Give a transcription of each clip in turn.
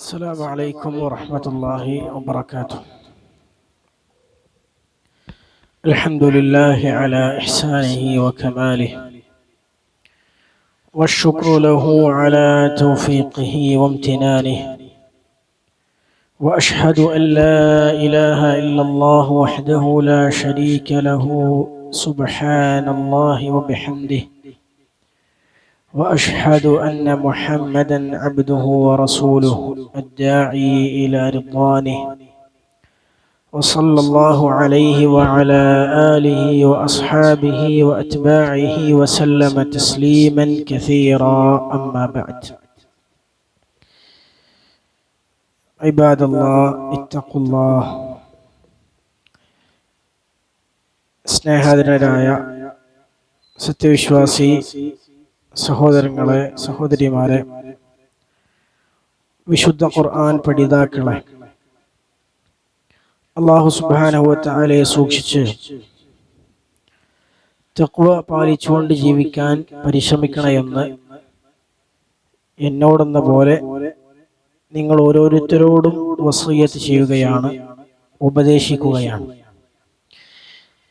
السلام عليكم ورحمة الله وبركاته. الحمد لله على إحسانه وكماله، والشكر له على توفيقه وامتنانه، وأشهد أن لا إله إلا الله وحده لا شريك له سبحان الله وبحمده، وأشهد أن محمدا عبده ورسوله الداعي إلى رضوانه، وصلى الله عليه وعلى آله وأصحابه وأتباعه وسلم تسليما كثيرا. أما بعد، عباد الله اتقوا الله. സ്നേഹാദരരായ സത്യവിശ്വാസി സഹോദരങ്ങളെ, സഹോദരിമാരെ, വിശുദ്ധ ഖുർആൻ പഠിതാക്കളെ, അല്ലാഹു സുബ്ഹാനഹു വ തആലയെ സൂക്ഷിച്ച് തഖ്വ പാലിച്ചുകൊണ്ട് ജീവിക്കാൻ പരിശ്രമിക്കണമെന്ന് എന്നോടെന്ന പോലെ നിങ്ങൾ ഓരോരുത്തരോടും വസിയ്യത്ത് ചെയ്യുകയാണ്, ഉപദേശിക്കുകയാണ്.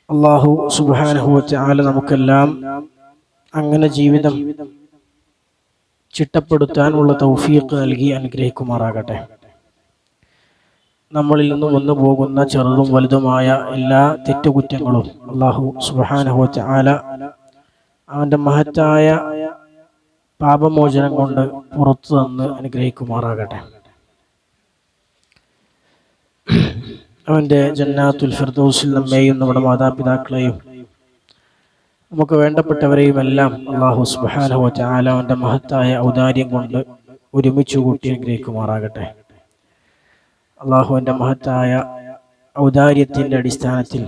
അല്ലാഹു സുബ്ഹാനഹു വ തആല നമുക്കെല്ലാം അങ്ങനെ ജീവിതം ചിട്ടപ്പെടുത്താനുള്ള തൗഫീഖ് നൽകി അനുഗ്രഹിക്കുമാറാകട്ടെ. നമ്മളിൽ നിന്നും വന്നു പോകുന്ന ചെറുതും വലുതുമായ എല്ലാ തെറ്റുകുറ്റങ്ങളും അല്ലാഹു സുബ്ഹാനഹു വ തആല അവൻ്റെ മഹത്തായ പാപമോചനം കൊണ്ട് പുറത്തു നിന്ന് അനുഗ്രഹിക്കുമാറാകട്ടെ. അവൻ്റെ ജന്നാത്തുൽ ഫിർദൗസിൽ നമ്മെയും നമ്മുടെ മാതാപിതാക്കളെയും നമുക്ക് വേണ്ടപ്പെട്ടവരെയും എല്ലാം അല്ലാഹു സുബ്ഹാനഹു വ തആല അവൻ്റെ മഹത്തായ ഔദാര്യം കൊണ്ട് ഒരുമിച്ച് കൂട്ടി അനുഗ്രഹിക്കുമാറാകട്ടെ. അള്ളാഹുവിൻ്റെ മഹത്തായ ഔദാര്യത്തിൻ്റെ അടിസ്ഥാനത്തിൽ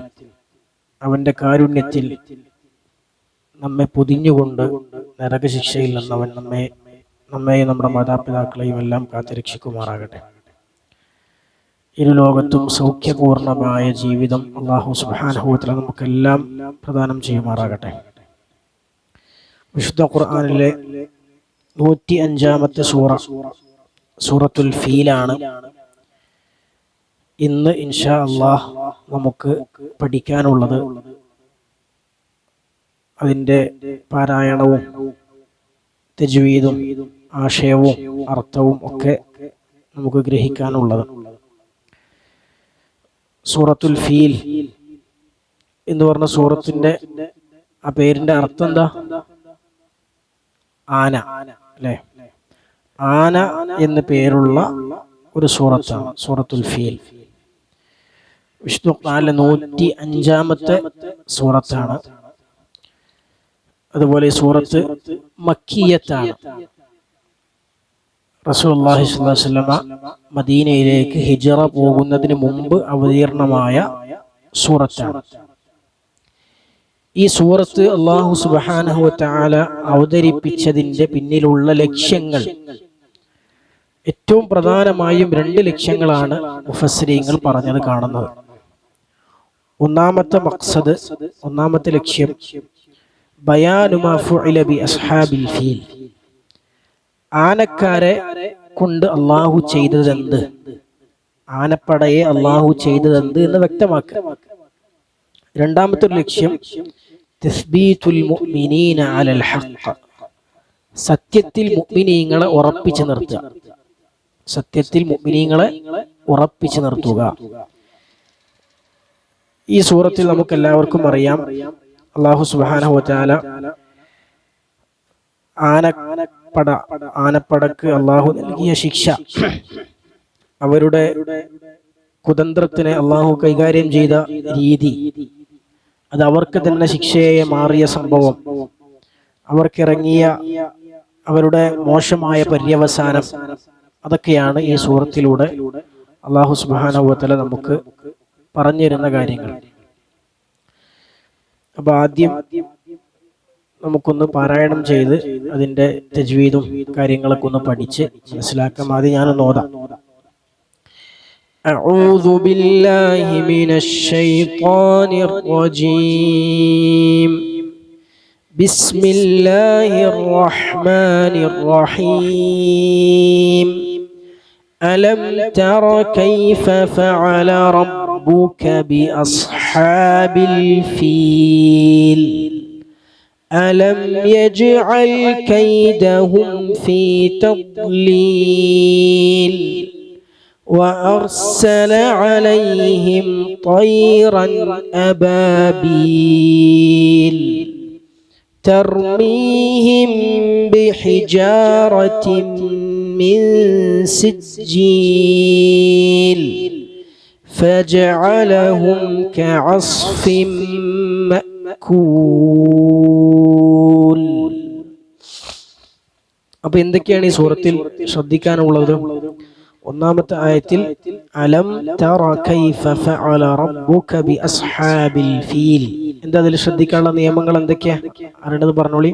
അവൻ്റെ കാരുണ്യത്തിൽ നമ്മെ പൊതിഞ്ഞുകൊണ്ട് നരകശിക്ഷയിൽ നിന്ന് അവൻ നമ്മെയും നമ്മുടെ മാതാപിതാക്കളെയും എല്ലാം കാത്തുരക്ഷിക്കുമാറാകട്ടെ. ഇരു ലോകത്തും സൗഖ്യപൂർണമായ ജീവിതം അല്ലാഹു സുബ്ഹാനഹു വ തആല നമുക്കെല്ലാം പ്രദാനം ചെയ്യുമാറാകട്ടെ. വിശുദ്ധ ഖുർആനിലെ 105-ാമത്തെ സൂറത്തുൽ ഫീലാണ് ഇന്ന് ഇൻഷാ അല്ലാഹ് നമുക്ക് പഠിക്കാനുള്ളത്. അതിൻ്റെ പാരായണവും തജ്വീദും ആശയവും അർത്ഥവും ഒക്കെ നമുക്ക് ഗ്രഹിക്കാനുള്ളത്. സൂറത്തുൽ ഫീൽ എന്ന് പറഞ്ഞ സൂറത്തിന്റെ ആ പേരിന്റെ അർത്ഥം എന്താ? ആന, അല്ലേ? ആന എന്ന് പേരുള്ള ഒരു സൂറത്താണ് സൂറത്തുൽ ഫീൽ. വിശുദ്ധ ഖുർആനിലെ 105-ാമത്തെ സൂറത്താണ്. അതുപോലെ ഈ സൂറത്ത് മക്കിയത്താണ്. റസൂലുള്ളാഹി സ്വല്ലല്ലാഹു അലൈഹി വസല്ലമ മദീനയിലേക്ക് ഹിജ്റ പോകുന്നതിന് മുമ്പ് അവതീർണമായ സൂറത്താണ്. ഈ സൂറത്ത് അല്ലാഹു സുബ്ഹാനഹു വ തആല അവതരിപ്പിച്ചതിൻ്റെ പിന്നിലുള്ള ലക്ഷ്യങ്ങൾ, ഏറ്റവും പ്രധാനമായും 2 ലക്ഷ്യങ്ങളാണ് മുഫസ്സിരീങ്ങൾ പറഞ്ഞത് കാണുന്നത്. ഒന്നാമത്തെ ലക്ഷ്യം ബയാനു മാ ഫുഇല ബി അസ്ഹാബിൽ ഫീൽ, ആനക്കാരെ കൊണ്ട് അല്ലാഹു ചെയ്തതെന്ത്, ആനപ്പടയെ അല്ലാഹു ചെയ്തതെന്ത് എന്ന് വ്യക്തമാക്കുക. രണ്ടാമത്തെ ലക്ഷ്യം തസ്ബീതുൽ മുഅ്മിനീന അലൽ ഹഖ്, സത്യത്തിൽ മുഅ്മിനീങ്ങളെ ഉറപ്പിച്ചു നിർത്തുക, സത്യത്തിൽ മുഅ്മിനീങ്ങളെ ഉറപ്പിച്ചു നിർത്തുക. ഈ സൂറത്തിൽ നമുക്ക് എല്ലാവർക്കും അറിയാം, അല്ലാഹു സുബ്ഹാനഹു വ തആല ആനപ്പടക്ക് അല്ലാഹു നൽകിയ ശിക്ഷ, അവരുടെ കുതന്ത്രത്തിനെ അല്ലാഹു കൈകാര്യം ചെയ്ത രീതി, അത് അവർക്ക് തന്നെ ശിക്ഷയെ മാറിയ സംഭവം, അവർക്കിറങ്ങിയ അവരുടെ മോശമായ പര്യവസാനം, അതൊക്കെയാണ് ഈ സൂറത്തിലൂടെ അല്ലാഹു സുബ്ഹാനഹു വ തആല നമുക്ക് പറഞ്ഞിരുന്ന കാര്യങ്ങൾ. അപ്പൊ ആദ്യം നമുക്കൊന്ന് പാരായണം ചെയ്ത് അതിൻ്റെ തജ്വീദും കാര്യങ്ങളൊക്കെ ഒന്ന് പഠിച്ച് മനസ്സിലാക്കാം. ആദ്യം ഞാനൊന്ന് ഓതാം. അഊദു ബില്ലാഹി മിനശ് ശൈത്വാനിർ റജീം. ബിസ്മില്ലാഹിർ റഹ്മാനിർ റഹീം. ألم تر كيف فعل ربك بأصحاب الفيل ألم يجعل كيدهم في تضليل وأرسل عليهم طيرا أبابيل ترميهم بحجارة من سجيل فجعلهم كعصف مأكول. അപ്പോൾ എന്തൊക്കെയാണ് ഈ സൂറത്തിൽ ശ്രദ്ധിക്കാനുള്ളത്? ഒന്നാമത്തെ ആയത്തിൽ അലം തറ കൈഫ ഫഅല റബ്ബുക ബിഅസ്ഹാബിൽ ഫീൽ. എന്താ അതിൽ ശ്രദ്ധിക്കാനുള്ള നിയമങ്ങൾ എന്തൊക്കെയാ? ആരുടേത് പറഞ്ഞോളി.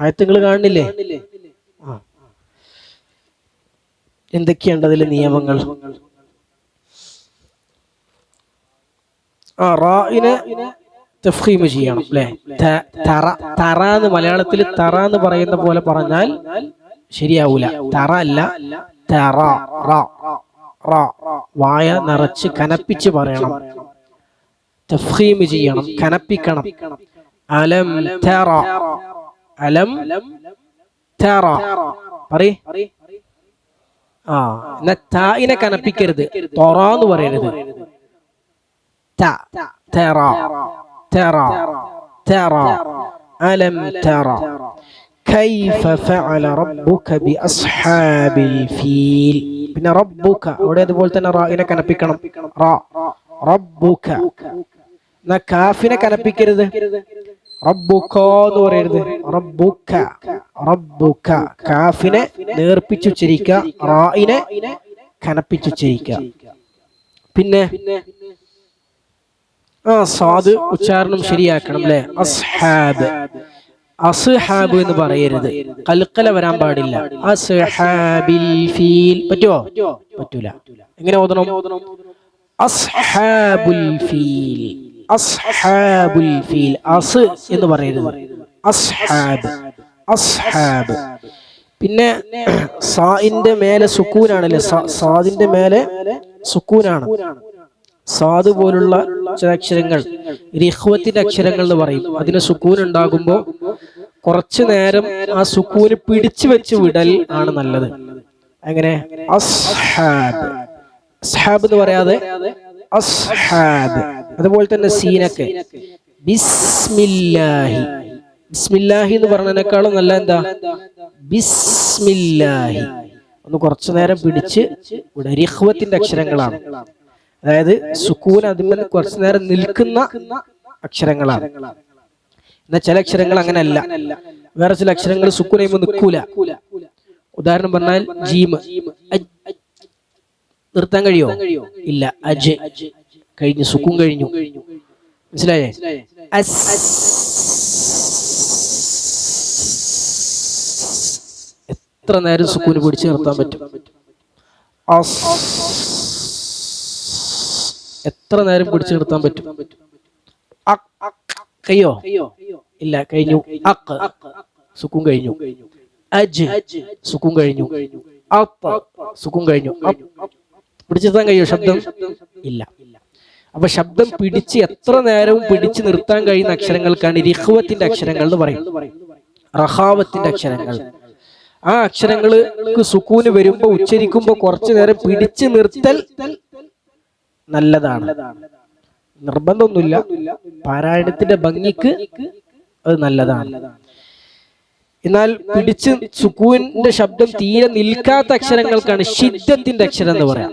ആയത്തുകൾ കാണുന്നില്ലേ? എന്തൊക്കെയുണ്ട് അതിലെ നിയമങ്ങൾ? റാഇനെ തഫ്ഖീം ചെയ്യണം അല്ലേ? തറ എന്ന് മലയാളത്തിൽ തറ എന്ന് പറയുന്ന പോലെ പറഞ്ഞാൽ ശരിയാവൂല. തറ അല്ല, തറ. വായ നിറച്ച് കനപ്പിച്ച് പറയണം, തഫ്ഖീം ചെയ്യണം, കനപ്പിക്കണം. അലം തറ, അലം തറ പറയ്. എന്നാ തായിനെ കനപ്പിക്കരുത്, തൊറ എന്ന് പറയരുത്. ترى ترى ترى ألم ترى كيف فعل ربك بأصحاب الفيل. പിന്നെ റബ്ബുക അവിടെ അതുപോലെ തന്നെ റാഇനെ കനപ്പിക്കണം. റബ്ബുക. എന്നാ കാഫിനെ കനപ്പിക്കരുത്, റബ്ബുക എന്ന് പറയരുത്. റബ്ബുക റബ്ബുക. കാഫിനെ നേർപ്പിച്ചു ഉച്ചരിക്കുക, റാഇനെ കനപ്പിച്ചു ഉച്ചരിക്കുക. പിന്നെ സാദ് ഉച്ചാരണം ശരിയാക്കണം അല്ലെ? അസ്ഹാബ്, അസ്ഹാബ് എന്ന് പറയരുത്, കൽക്കല വരാൻ പാടില്ല. അസ്ഹാബിൽ ഫീൽ പറ്റുമോ? പറ്റൂല. എങ്ങനെ ഓതണം? അസ്ഹാബുൽ ഫീൽ, അസ്ഹാബുൽ ഫീൽ. അസ് എന്ന് പറയരുത്, അസ്ഹാബ്, അസ്ഹാബ്. പിന്നെ സാഇന്റെ മേലെ സുക്കൂനാണല്ലേ? സാദിന്റെ മേലെ സുക്കൂനാണ്. സാദ് പോലുള്ള ചില അക്ഷരങ്ങൾ റിഖ്വത്തിന്റെ അക്ഷരങ്ങൾ എന്ന് പറയും. അതിന് സുക്കൂൻ ഉണ്ടാകുമ്പോൾ കുറച്ചു നേരം ആ സുക്കൂന് പിടിച്ചു വെച്ച് വിടൽ ആണ് നല്ലത്. അങ്ങനെ അസ്ഹാബ്, അസ്ഹാബ് എന്ന് പറയാതെ അസ്ഹാബ്. അതുപോലെ തന്നെ സീനൊക്കെ ബിസ്മില്ലാഹി, ബിസ്മില്ലാഹി എന്ന് പറഞ്ഞതിനേക്കാളും നല്ല എന്താ? ബിസ്മില്ലാഹി. ഒന്ന് കുറച്ചു നേരം പിടിച്ച് വിട. റിഖ്വത്തിന്റെ അക്ഷരങ്ങളാണ്, അതായത് സുക്കൂൻ അതിന്മേൽ കുറച്ചു നേരം നിൽക്കുന്ന അക്ഷരങ്ങളാണ്. എന്നാൽ ചില അക്ഷരങ്ങൾ അങ്ങനെയല്ല. വേറെ ചില അക്ഷരങ്ങൾ സുക്കൂൻ ചെയ്യുമ്പോൾ നിൽക്കൂല. ഉദാഹരണം പറഞ്ഞാൽ ജീമ് നിർത്താൻ കഴിയോ? ഇല്ല. അജ് കഴിഞ്ഞു, സുക്കൂൻ കഴിഞ്ഞു. മനസ്സിലായേ? എത്ര നേരം സുക്കൂന് പിടിച്ച് നിർത്താൻ പറ്റും? എത്ര നേരം പിടിച്ചു നിർത്താൻ പറ്റും? കയ്യോ? ഇല്ല, കഴിഞ്ഞു. അഖ് സുക്കൂൻ കഴിഞ്ഞു. അജ് സുക്കൂൻ കഴിഞ്ഞു. അത്ത് സുക്കൂൻ കഴിഞ്ഞു. പിടിച്ചു നിർത്താൻ കഴിയോ ശബ്ദം? ഇല്ല. അപ്പൊ ശബ്ദം പിടിച്ച് എത്ര നേരവും പിടിച്ചു നിർത്താൻ കഴിയുന്ന അക്ഷരങ്ങൾക്കാണ് റിഖ്വത്തിന്റെ അക്ഷരങ്ങൾ എന്ന് പറയും, റഖാവത്തിന്റെ അക്ഷരങ്ങൾ. ആ അക്ഷരങ്ങൾക്ക് സുക്കൂന് വരുമ്പോ ഉച്ചരിക്കുമ്പോ കുറച്ചു നേരം പിടിച്ചു നിർത്തൽ നല്ലതാണ്. നിർബന്ധമൊന്നുമില്ല, പാരായണത്തിന്റെ ഭംഗിക്ക് അത് നല്ലതാണ്. എന്നാൽ പിടിച്ച് സുക്കൂന്റെ ശബ്ദം തീരെ നിൽക്കാത്ത അക്ഷരങ്ങൾക്കാണ് ഷിദ്ദത്തിന്റെ അക്ഷരം എന്ന് പറയാം.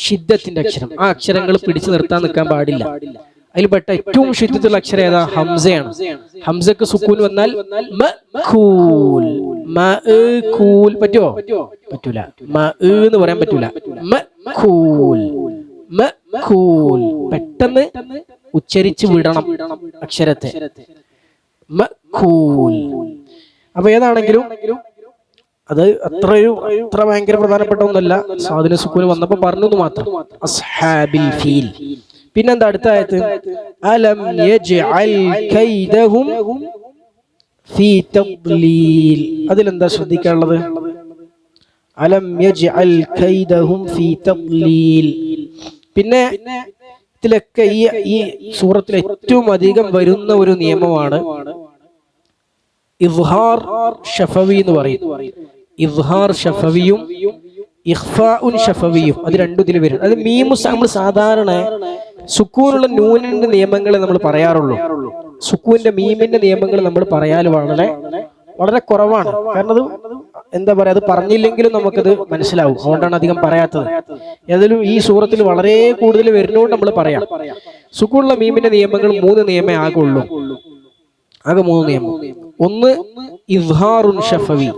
ഷിദ്ദത്തിന്റെ അക്ഷരം, ആ അക്ഷരങ്ങൾ പിടിച്ചു നിർത്താൻ നിൽക്കാൻ പാടില്ല. അതിൽപ്പെട്ട ഏറ്റവും ഷിദ്ദത്തുള്ള അക്ഷരം ഏതാ? ഹംസയാണ്. ഹംസക്ക് സുക്കൂൻ വന്നാൽ മഅകൂൽ, മഅകൂൽ പറ്റുമോ? പറ്റൂല. എന്ന് പറയാൻ പറ്റൂല. മഅകൂൽ, മഅകൂൽ. പെട്ടെന്ന് ഉച്ചരിച്ചു വിടണം അക്ഷരത്തെ. മഅകൂൽ. അപ്പൊ ഏതാണെങ്കിലും അത് അത്ര ഭയങ്കര പ്രധാനപ്പെട്ട ഒന്നല്ല. സാദിന് സുക്കൂന് വന്നപ്പോ പറഞ്ഞു മാത്രം. അസ്ഹാബിൽ ഫീൽ. പിന്നെന്താ അടുത്ത ആയത്ത്? അലം യജ്അൽ കൈദഹും ഫീ തദ്ലീൽ. അതിലെന്താ ശ്രദ്ധിക്കാനുള്ളത്? അലം യജ്അൽ കൈദഹും ഫീ തദ്ലീൽ. പിന്നെ ഇതിലൊക്കെ ഈ സൂറത്തിൽ ഏറ്റവും അധികം വരുന്ന ഒരു നിയമമാണ് ഇസ്ഹാർ ഷഫവി എന്ന് പറയും. ഇസ്ഹാർ ഷഫവിയും ഇഖ്ഫാഉൻ ഷഫവിയും, അത് രണ്ടും ഇതിൽ വരും. അത് മീമുസ് നമ്മൾ സാധാരണ സുക്കൂനുള്ള നൂനിന്റെ നിയമങ്ങൾ നമ്മൾ പറയാറുള്ളൂ. സുക്കൂന്റെ മീമിന്റെ നിയമങ്ങൾ നമ്മൾ പറയാൻ വളരെ വളരെ കുറവാണ്. കാരണം അത് എന്താ പറയാ, അത് പറഞ്ഞില്ലെങ്കിലും നമുക്കത് മനസ്സിലാവും. അതുകൊണ്ടാണ് അധികം പറയാത്തത്. ഏതായാലും ഈ സൂറത്തിൽ വളരെ കൂടുതൽ വരുന്നതുകൊണ്ട് നമ്മൾ പറയാം. സുക്കൂനുള്ള മീമിന്റെ നിയമങ്ങൾ 3 നിയമമേ ആകുള്ളൂ. ആകെ 3 നിയമം. ഒന്ന് ഇസ്ഹാറുൻ ഷഫവി,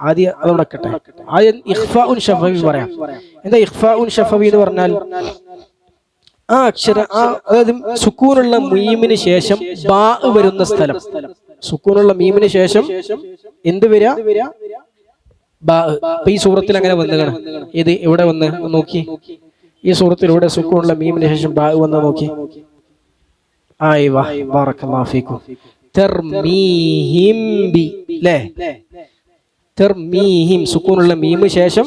ആദ്യം അതോടക്കട്ടെ. ആദ്യം ഇഖ്ഫാഉൻ ഷഫവി പറയാം. എന്താ ഇഖ്ഫാഉൻ ഷഫവി എന്ന് പറഞ്ഞാൽ? ആ അക്ഷരം, അതായത് സുക്കൂനുള്ള മീമിന് ശേഷം ബാ വരുന്ന സ്ഥലം. സുക്കൂനുള്ള മീമിന് ശേഷം എന്ത് വരിക? ബാ. ഇപ്പൊ ഈ സൂറത്തിൽ അങ്ങനെ വന്നുകയാണ്. ഇത് എവിടെ വന്ന് നോക്കി? ഈ സൂറത്തിലൂടെ സുക്കൂനുള്ള മീമിന് ശേഷം ബാ വന്ന് നോക്കി. ആയിവാ, ബറക്കല്ലാഹു ഫീക്കും. തർമീഹിം ബി, ല്ലേ? തർമീഹിം, സുക്കൂനുള്ള മീമിന് ശേഷം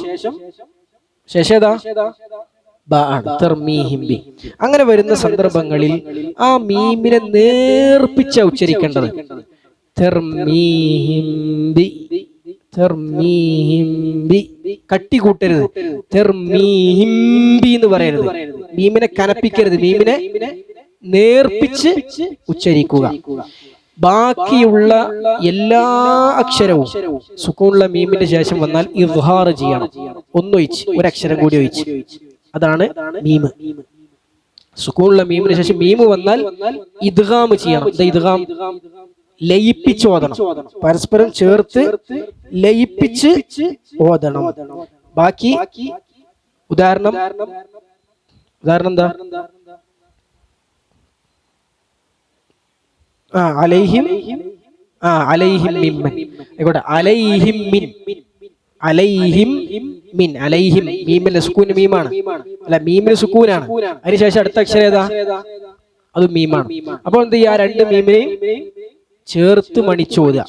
ഏതാ? ബാ ആണ്. തർമീഹിം ബി. അങ്ങനെ വരുന്ന സന്ദർഭങ്ങളിൽ ആ മീമിനെ നേർപ്പിച്ച ഉച്ചരിക്കേണ്ടത്. തർമീഹിം ബി, തർമീഹിം ബി. കട്ടി കൂട്ടരുത്. തർമീഹിം ബി എന്ന് പറയരുത്. മീമിനെ കനപ്പിക്കരുത്. മീമിനെ നേർപ്പിച്ച് ഉച്ചരിക്കുക. ബാക്കിയുള്ള എല്ലാ അക്ഷരവും സുക്കൂനുള്ള മീമിന്റെ ശേഷം വന്നാൽ ഇസ്ഹാർ ചെയ്യണം. ഒന്നൊഴിച്ച്, ഒരക്ഷരം കൂടി ഒഴിച്ച്. അതാണ് മീമ്. സുക്കൂനുള്ള മീമിന് ശേഷം മീമ് വന്നാൽ ഇദ്ഗാം ചെയ്യണം. ഇദ്ഗാം ലയിപ്പിച്ച് ഓതണം. പരസ്പരം ചേർത്ത് ലയിപ്പിച്ച് ഓതണം. ബാക്കി ഉദാഹരണം എന്താ? അലൈഹിം, അലൈഹിം മിമ്മൻ. ആയിക്കോട്ടെ. അലൈഹിം മിൻ, അലൈഹിം മിൻ. അലൈഹിം മീമിന്റെ സുക്കൂന് മീമാണ്. അല്ല, മീമിന് സുക്കൂനാണ്. അതിനുശേഷം അടുത്ത അക്ഷരം ഏതാ? അത് മീമാണ്. അപ്പോൾ എന്ത് ചെയ്യാ? 2 മീമിനെയും ചേർത്ത് മണിച്ചോതുക.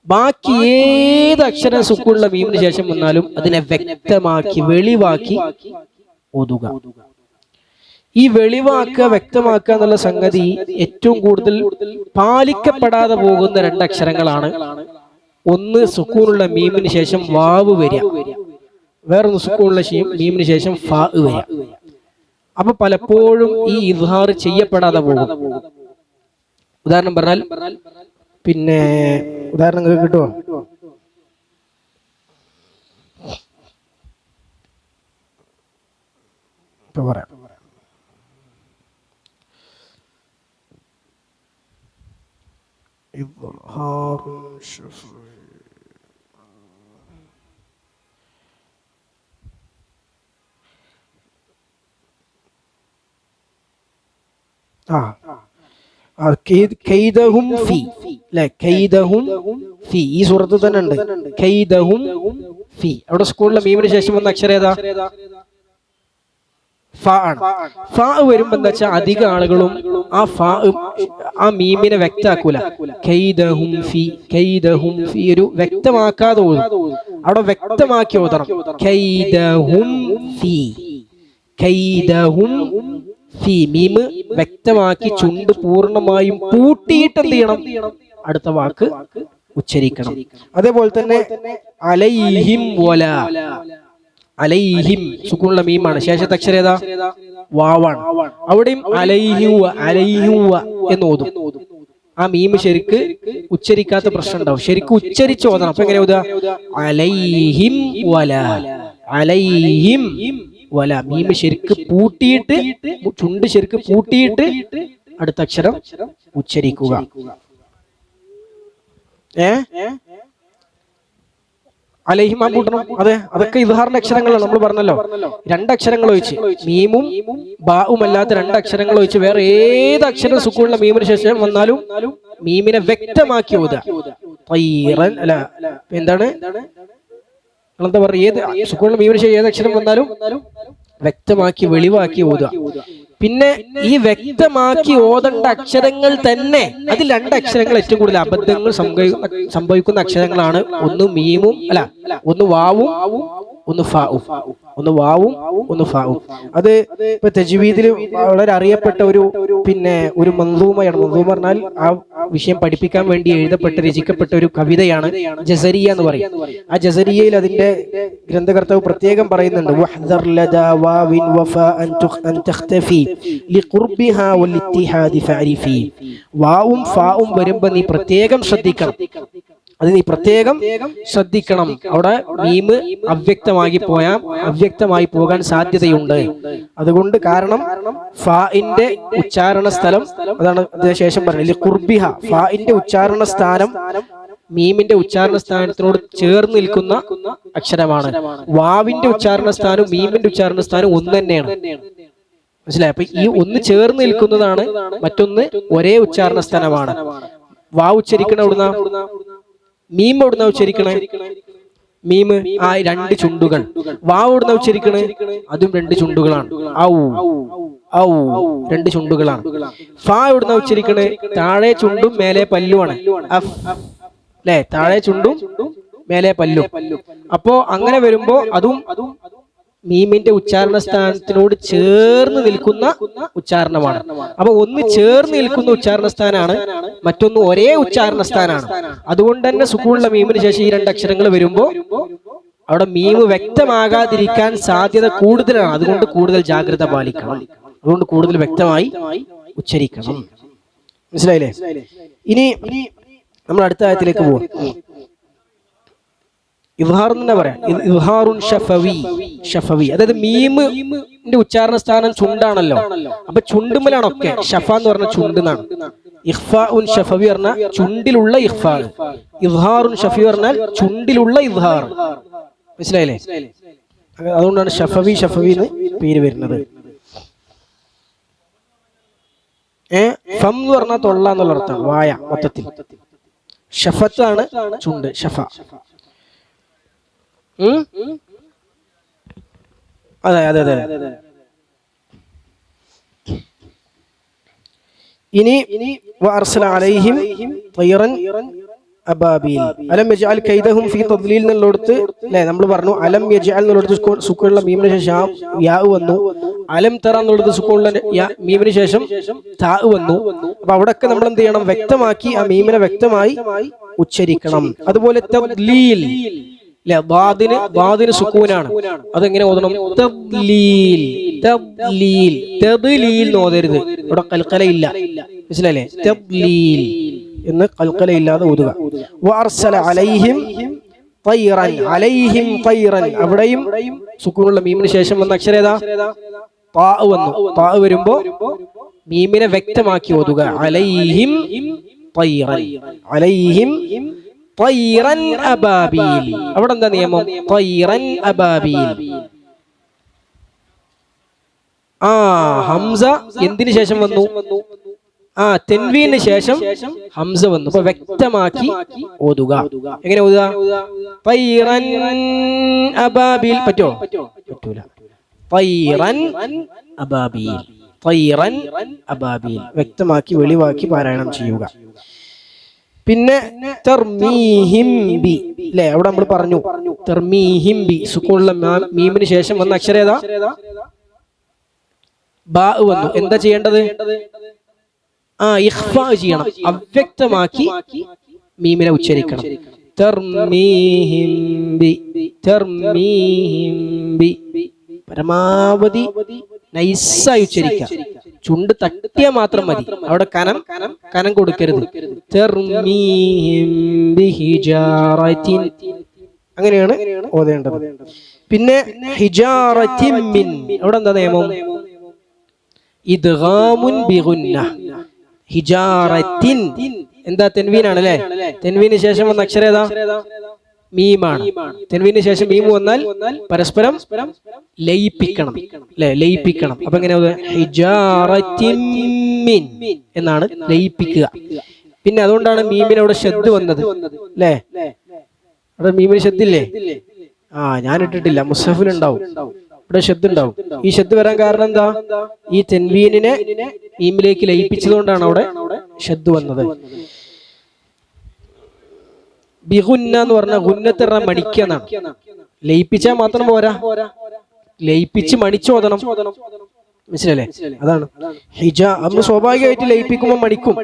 ബാക്കി ഏത് അക്ഷരം സുക്കൂനുള്ള മീമിന് ശേഷം വന്നാലും അതിനെ വ്യക്തമാക്കി വെളിവാക്കി ഓതുക. ഈ വെളിവാക്കുക, വ്യക്തമാക്കുക എന്നുള്ള സംഗതി ഏറ്റവും കൂടുതൽ പാലിക്കപ്പെടാതെ പോകുന്ന 2 അക്ഷരങ്ങളാണ്. ഒന്ന് സുക്കൂനുള്ള മീമിന് ശേഷം വാവ് വരിക, വേറൊന്ന് സുക്കൂനുള്ള മീമിന് ശേഷം ഫാ വരിക. അപ്പൊ പലപ്പോഴും ഈ ഇസ്ഹാർ ചെയ്യപ്പെടാതെ പോകും. ഉദാഹരണം പറഞ്ഞാൽ, പിന്നെ ഉദാഹരണം കിട്ടുമോ? ഇപ്പൊ പറയാം. കൈദഹും ഫി, അല്ലെ? കൈദഹും ഫി ഈ സൂറത്തിൽ തന്നെ ഉണ്ട്. കൈദഹും ഫി. അവിടെ സ്കൂളിലെ മീമിന് ശേഷം വന്ന അക്ഷരം ഏതാ? ഫ ആണ്. ഫ വരുമ്പോ എന്താ വെച്ചാൽ അധിക ആളുകളും ആ മീമിനെ വ്യക്താക്കൂല. കൈദഹും ഫി, കൈദഹും ഫി ഒരു വ്യക്തമാക്കാതെ ഓതും. അവിടെ വ്യക്തമാക്കി ഓതണം. കൈദഹും ഫി, കൈദഹും ഫി. മീമ് വ്യക്തമാക്കി ചുണ്ട് പൂർണ്ണമായും പൂട്ടിയിട്ട് എന്ത് ചെയ്യണം? അടുത്ത വാക്ക് ഉച്ചരിക്കണം. അതേപോലെ തന്നെ അലൈഹിം വല, അലൈഹിം സുക്കൂനുള്ള മീമാണ്. ശേഷത്തെ അക്ഷരം ഏതാ? വാവാണ്. അവിടെയും അലൈഹുവ, അലൈഹുവ എന്ന് ഓതും. ആ മീമ് ശരിക്ക് ഉച്ചരിക്കാത്ത പ്രശ്നം ഉണ്ടാവും. ശരിക്കും ഉച്ചരിച്ച് ഓതണം. അപ്പൊ എങ്ങനെ ഓതുക? അലൈഹിം വല, അലൈഹിം വല. മീമ് ശരിക്ക് പൂട്ടിയിട്ട്, ചുണ്ട് ശരിക്ക് പൂട്ടിയിട്ട് അടുത്ത അക്ഷരം ഉച്ചരിക്കുക. അലൈഹിമ പൂട്ടണം. അതെ, അതൊക്കെ ഇദ്ഹാറിന്റെ അക്ഷരങ്ങളാണ്. നമ്മൾ പറഞ്ഞല്ലോ, 2 അക്ഷരങ്ങൾ ഒഴിച്ച്, മീമും ബാവും അല്ലാത്ത 2 അക്ഷരങ്ങൾ ഒഴിച്ച് വേറെ ഏത് അക്ഷരം സുക്കൂനുള്ള മീമിന് ശേഷം വന്നാലും മീമിനെ വ്യക്തമാക്കി ഓതുക. അല്ല, എന്താണ് എന്താ പറയുക? ഏത് സുക്കൂനുള്ള മീമിന് ശേഷം ഏത് അക്ഷരം വന്നാലും വ്യക്തമാക്കി വെളിവാക്കി ഓതുക. പിന്നെ ഈ വ്യക്തമാക്കി ഓതേണ്ട അക്ഷരങ്ങൾ തന്നെ, അതിൽ 2 അക്ഷരങ്ങൾ ഏറ്റവും കൂടുതൽ അബദ്ധങ്ങൾ സംഭവിക്കുന്ന അക്ഷരങ്ങളാണ്. ഒന്ന് മീമും ഒന്ന് വാവും ഒന്ന് ഫാവും. ഒന്ന് വാവും ഒന്ന് ഫാവും. അത് ഇപ്പൊ തജ്വീദിൽ വളരെ അറിയപ്പെട്ട ഒരു മൻദൂമയാണ്. മൻദൂമ പറഞ്ഞാൽ ആ വിഷയം പഠിപ്പിക്കാൻ വേണ്ടി എഴുതപ്പെട്ട രചിക്കപ്പെട്ട ഒരു കവിതയാണ് ജസരിയ എന്ന് പറയും. ആ ജസരിയയിൽ അതിന്റെ ഗ്രന്ഥകർത്താവ് പ്രത്യേകം പറയുന്നുണ്ട്, വഹ്ദർ ലദാ വാവിൻ വഫാഅൻ അൻ തഖ്തഫി ലിഖുർബിഹാ വലിത്തിഹാദി ഫഅരിഫി. വാവും ഫാവും വരുമ്പോൾ നീ പ്രത്യേകം ശ്രദ്ധിക്കണം. അത് നീ പ്രത്യേകം ശ്രദ്ധിക്കണം. അവിടെ മീമ് അവ്യക്തമായി പോകാൻ സാധ്യതയുണ്ട്. അതുകൊണ്ട് കാരണം ഫാഇന്റെ ഉച്ചാരണ സ്ഥലം, അതാണ് അതിനുശേഷം പറഞ്ഞത് ഖുർബിഹ, ഫാഇന്റെ ഉച്ചാരണ സ്ഥാനം മീമിന്റെ ഉച്ചാരണ സ്ഥാനത്തിനോട് ചേർന്ന് നിൽക്കുന്ന അക്ഷരമാണ്. വാവിന്റെ ഉച്ചാരണ സ്ഥാനവും മീമിന്റെ ഉച്ചാരണ സ്ഥാനവും ഒന്ന് തന്നെയാണ്. മനസ്സിലായി? അപ്പൊ ഈ ഒന്ന് ചേർന്ന് നിൽക്കുന്നതാണ്, മറ്റൊന്ന് ഒരേ ഉച്ചാരണ സ്ഥാനമാണ്. വാ ഉച്ചരിക്കണ എവിടുന്ന? മീം എവിടുന്ന ഉച്ചരിക്കണേ? മീമ് ആ 2 ചുണ്ടുകൾ. വാവ് എവിടുന്ന ഉച്ചരിക്കണേ? അതും 2 ചുണ്ടുകളാണ്. ഔ ഔ 2 ചുണ്ടുകളാണ്. ഫാ എവിടുന്ന ഉച്ചരിക്കണേ? താഴെ ചുണ്ടും മേലെ പല്ലുമാണ്. അഫ് അല്ലെ? താഴെ ചുണ്ടും മേലെ പല്ലും. അപ്പോ അങ്ങനെ വരുമ്പോ അതും മീമിന്റെ ഉച്ചാരണ സ്ഥാനത്തിനോട് ചേർന്ന് നിൽക്കുന്ന ഉച്ചാരണമാണ്. അപ്പൊ ഒന്ന് ചേർന്ന് നിൽക്കുന്ന ഉച്ചാരണ സ്ഥാനാണ്, മറ്റൊന്ന് ഒരേ ഉച്ചാരണ സ്ഥാനാണ്. അതുകൊണ്ട് തന്നെ സുക്കൂനുള്ള മീമിന് ശേഷം ഈ 2 അക്ഷരങ്ങൾ വരുമ്പോ അവിടെ മീമ് വ്യക്തമാകാതിരിക്കാൻ സാധ്യത കൂടുതലാണ്. അതുകൊണ്ട് കൂടുതൽ ജാഗ്രത പാലിക്കണം. അതുകൊണ്ട് കൂടുതൽ വ്യക്തമായി ഉച്ചരിക്കണം. മനസ്സിലായില്ലേ? ഇനി നമ്മൾ അടുത്ത ആയത്തിലേക്ക് പോകും. ഇദ്ഹാർ തന്നെ പറയാം. ഇദ്ഹാറുൻ ഷഫവി. ഷഫവി അതായത് മീമിന്റെ ഉച്ചാരണ സ്ഥാനം ചുണ്ടാണല്ലോ. അപ്പൊ ചുണ്ടുമലാണൊക്കെ. ഷഫ എന്ന് പറഞ്ഞ ചുണ്ടെന്നാണ്. ഇഖ്ഫാഉൻ ഷഫവി പറഞ്ഞാൽ ചുണ്ടിലുള്ള ഇഖ്ഫാ. ഇദ്ഹാറുൻ ഷഫവി പറഞ്ഞാൽ ചുണ്ടിലുള്ള ഇദ്ഹാർ. മനസ്സിലായില്ലേ? അതുകൊണ്ടാണ് ഷഫവി എന്ന് പേര് വരുന്നത്. ഫം എന്ന് പറഞ്ഞാൽ തൊള്ള എന്നുള്ള അർത്ഥമാണ്, വായ മൊത്തത്തിൽ. ഷഫത്താണ് ചുണ്ട്, ഷഫ. അതെ. ഇനി വഅർസല അലൈഹിം തയ്റൻ അബാബീൽ അലം യജ്അൽ കൈദഹും ഫീ തദ്ലീൽ എന്നുള്ളടത്ത് അല്ലേ നമ്മൾ പറഞ്ഞു. അലം യജ്അൽ എന്നുള്ളടത്ത് സുക്കൂനുള്ള മീമിന് ശേഷം യാ വന്നു. അലം തറ എന്നുള്ളടത്ത് സുക്കൂനുള്ള മീമിന് ശേഷം താ വന്നു. അപ്പൊ അവിടെയൊക്കെ നമ്മൾ എന്ത് ചെയ്യണം? വ്യക്തമാക്കി ആ മീമിനെ വ്യക്തമായി ഉച്ചരിക്കണം. അതുപോലെ തദ്ലീൽ ബാദിന് സുക്കൂനാണ്. അതെങ്ങനെ ഓതണം? തദ്ലീൽ എന്ന് ഓതരുത്. ഇവിടെ കൽക്കലയില്ല. മനസ്സിലല്ലേ? തദ്ലീൽ എന്ന് കൽക്കലയില്ലാതെ ഓതുക. വഅർസല അലൈഹിം തയ്റൻ. അവിടെയും സുക്കൂനുള്ള മീമിന് ശേഷം വന്ന അക്ഷരം ഏതാ? താ വന്നു. താ വരുമ്പോ മീമിനെ വ്യക്തമാക്കി ഓതുക. അലൈഹിം തയ്റൻ അബാബീൽ. അവിടെ എന്താ നിയമം? തയ്റൻ അബാബീൽ. ഹംസ എന്തിനു ശേഷം വന്നു? തെൻവീന് ശേഷം ഹംസ വന്നു. അപ്പൊ വ്യക്തമാക്കി ഓതുക. എങ്ങനെ ഓതുക? തയ്റൻ അബാബീൽ. പറ്റൂല. തയ്റൻ അബാബീൽ വ്യക്തമാക്കി വെളിവാക്കി പാരായണം ചെയ്യുക. പിന്നെ തർമീഹിം ബി അല്ലെ? അവിടെ നമ്മൾ പറഞ്ഞു തർമീഹിം ബി സുക്കൂനുള്ള മീമിന് ശേഷം വന്ന അക്ഷരം ഏതാ? ബാ വന്നു. എന്താ ചെയ്യേണ്ടത്? ഇഖ്ഫാ ചെയ്യണം. അവ്യക്തമാക്കി മീമിനെ ഉച്ചരിക്കണം. തർമീഹിം ബി പരമാവധി നൈസായി ഉച്ചരിക്കാം. ചുണ്ട് തട്ടിയാ മാത്രം മതി. അവിടെ കനം കൊടുക്കരുത്. അങ്ങനെയാണ് ഓതേണ്ടത്. പിന്നെ ഹിജാറത്തിൻ മിൻ. അവിടെ എന്താ നിയമം? ഇദ്ഗാമുൻ ബിഗുന്ന. ഹിജാറത്തിൻ എന്താ? തെൻവീനാണ് അല്ലെ? തെൻവീന് ശേഷം വന്ന അക്ഷരം ഏതാ? മീമാണ്. തെൻവീന് ശേഷം മീം വന്നാൽ പരസ്പരം ലയിപ്പിക്കണം അല്ലെ? ലയിപ്പിക്കണം. അപ്പൊ എങ്ങനെ ഹിജാറത്തിൻ മിൻ എന്നാണ് ലയിപ്പിക്കുക. പിന്നെ അതുകൊണ്ടാണ് മീമിന് അവിടെ ശബ്ദ് വന്നത് അല്ലേ? അവിടെ മീമിന് ശബ്ദില്ലേ? ഞാൻ ഇട്ടിട്ടില്ല. മുസ്ഹഫിൽ ഉണ്ടാവും. ഇവിടെ ഷദ് ഉണ്ടാവും. ഈ ഷദ് വരാൻ കാരണം എന്താ? ഈ തെൻവീനിനെ മീമിലേക്ക് ലയിപ്പിച്ചതുകൊണ്ടാണ് അവിടെ ഷദ് വന്നത്. ബിഗുന്ന എന്ന് പറഞ്ഞ ഗുന്നത്ത് പറഞ്ഞ മണിക്കെന്നാണ്. ലയിപ്പിച്ചാൽ മാത്രം പോരാ, ലയിപ്പിച്ച് മണിച്ചോദനം. മനസ്സിലല്ലേ? അതാണ് നമ്മൾ സ്വാഭാവികമായിട്ട് ലയിപ്പിക്കുമ്പോൾ മണിക്കും.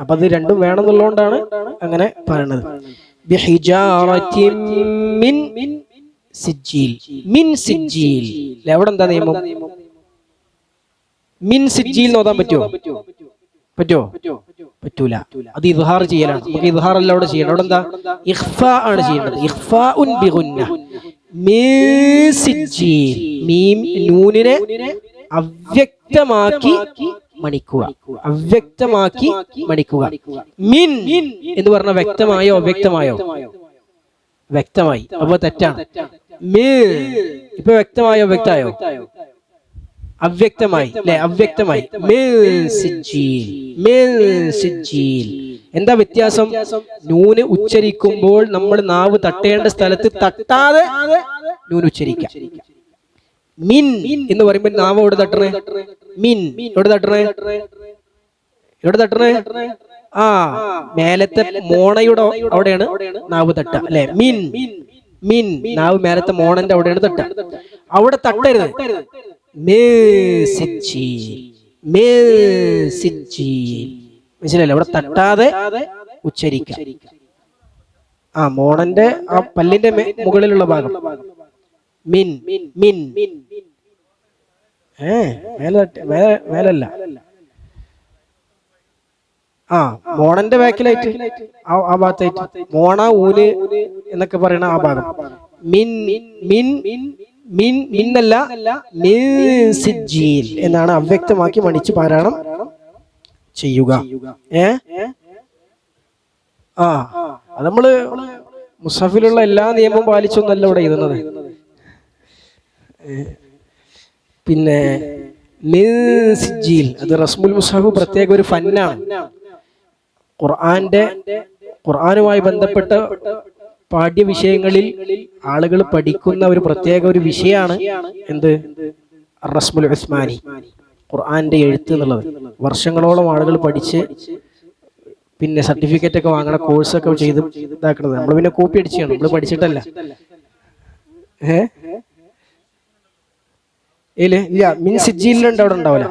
അപ്പൊ അത് രണ്ടും വേണം എന്നുള്ളതുകൊണ്ടാണ് അങ്ങനെ പറയണത്. എവിടെ എന്താ നിയമം? മിൻ സിജ്ജീൽ ഓതാൻ പറ്റുമോ? പറ്റൂല. അത് ഇദ്ഹാർ ചെയ്യലാണ്. നമുക്ക് ഇദ്ഹാർ അല്ല അവിടെ ചെയ്യണം. അവിടെ എന്താ? ഇഖ്ഫാ ആണ് ചെയ്യേണ്ടത്. ഇഖ്ഫാഉൻ ബിഗുന്ന മിൻ സിജ്ജീൽ. മീം നൂനിനെ അവ്യക്തമാക്കി മണിക്കുക. അവ്യക്തമാക്കി മണിക്കുക. മിൻ എന്ന് പറഞ്ഞ വ്യക്തമായോ അവ്യക്തമായോ? വ്യക്തമായി. അപ്പൊ തെറ്റാണ്. ഇപ്പൊ വ്യക്തമായോ അവ്യക്തമായോ? അവ്യക്തമായി അല്ലെ? അവ്യക്തമായി. എന്താ വ്യത്യാസം? നൂന് ഉച്ചരിക്കുമ്പോൾ നമ്മൾ നാവ് തട്ടേണ്ട സ്ഥലത്ത് തട്ടാതെ നൂന് ഉച്ചരിക്കാം. മിൻ എന്ന് പറയുമ്പോൾ നാവ് എവിടെ തട്ടണേ? മിൻ എവിടെ തട്ടണേ? എവിടെ തട്ടണേ? മേലത്തെ മോണയുടെ അവിടെയാണ് നാവ് തട്ട അല്ലെ? മിൻ മിൻ നാവ് മേലത്തെ മോണന്റെ അവിടെയാണ് തട്ട. അവിടെ തട്ടരുത്. മനസ്സിലല്ലേ? അവിടെ തട്ടാതെ ഉച്ചരിക്കാം. മോണന്റെ ആ പല്ലിന്റെ മുകളിലുള്ള ഭാഗം മിൻ മിൻ. മേലല്ല, മോണന്റെ ബാക്കിലായിട്ട് ആ ഭാഗത്തായിട്ട് മോണ ഊന് എന്നൊക്കെ പറയണ ആ ഭാഗം. മിൻ മിൻ മിൻ മിന്നല്ല മിൻ സിജ്ജീൽ എന്നാണ് അവ്യക്തമാക്കി മണിച്ച് പാരായണം ചെയ്യുക. അത് നമ്മള് മുസ്ഹഫിലുള്ള എല്ലാ നിയമവും പാലിച്ചൊന്നല്ല ഇവിടെ എഴുതുന്നത്. പിന്നെ മിൻ സിജ്ജീൽ അത് റസ്മുൽ മുസ്ഹഫ് പ്രത്യേക ഒരു ഫന്നാണ്. ഖുർആനുമായി ബന്ധപ്പെട്ട പാഠ്യവിഷയങ്ങളിൽ ആളുകൾ പഠിക്കുന്ന ഒരു പ്രത്യേക ഒരു വിഷയമാണ് എന്ത്? റസ്മുൽ ഉസ്മാനി, ഖുർആന്റെ എഴുത്ത് എന്നുള്ളത്. വർഷങ്ങളോളം ആളുകൾ പഠിച്ച് പിന്നെ സർട്ടിഫിക്കറ്റ് ഒക്കെ വാങ്ങണ കോഴ്സൊക്കെ ചെയ്ത് ഇതാക്കണത്. നമ്മൾ പിന്നെ കോപ്പി അടിച്ചാണ്, നമ്മൾ പഠിച്ചിട്ടല്ല. ഇല്ല, മിൻ സിജ്ജീലുണ്ട്, അവിടെ ഉണ്ടാവില്ല.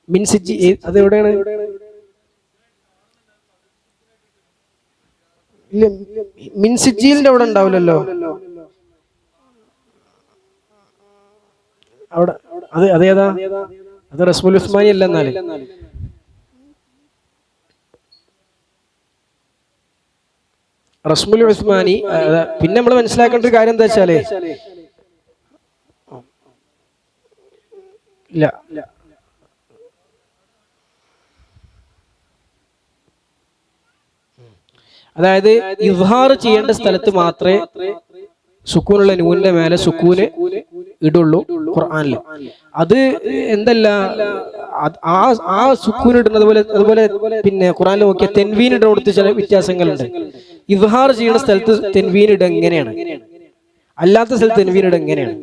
മിൻ സിജ്ജി അത് എവിടെയാണ്? ഇല്ല, മിൻ സിജ്ജീലിന്റെ അവിടെ ഉണ്ടാവില്ലല്ലോ. അവിടെ അതേതാ? അത് റസ്മുൽ ഉസ്മാനി അല്ല. എന്നാല് റസ്മുൽ ഉസ്മാനി പിന്നെ നമ്മൾ മനസ്സിലാക്കേണ്ട ഒരു കാര്യം എന്താ വെച്ചാല്, ഇല്ല അതായത് ഇസ്ഹാർ ചെയ്യേണ്ട സ്ഥലത്ത് മാത്രമേ സുക്കൂനുള്ള നൂനിന്റെ മേലെ സുക്കൂന് ഇടുള്ളൂ ഖുർആനിൽ. അത് എന്തല്ല, ആ സുക്കൂൻ ഇടുന്നത് അതുപോലെ പിന്നെ ഖുർആനിൽ നോക്കിയ തെൻവീൻ ഇടുന്നിടത്ത് ചില വ്യത്യാസങ്ങളുണ്ട്. ഇസ്ഹാർ ചെയ്യുന്ന സ്ഥലത്ത് തെൻവീൻ ഇട എങ്ങനെയാണ്, അല്ലാത്ത സ്ഥലത്ത് തെൻവീൻ ഇട എങ്ങനെയാണ്?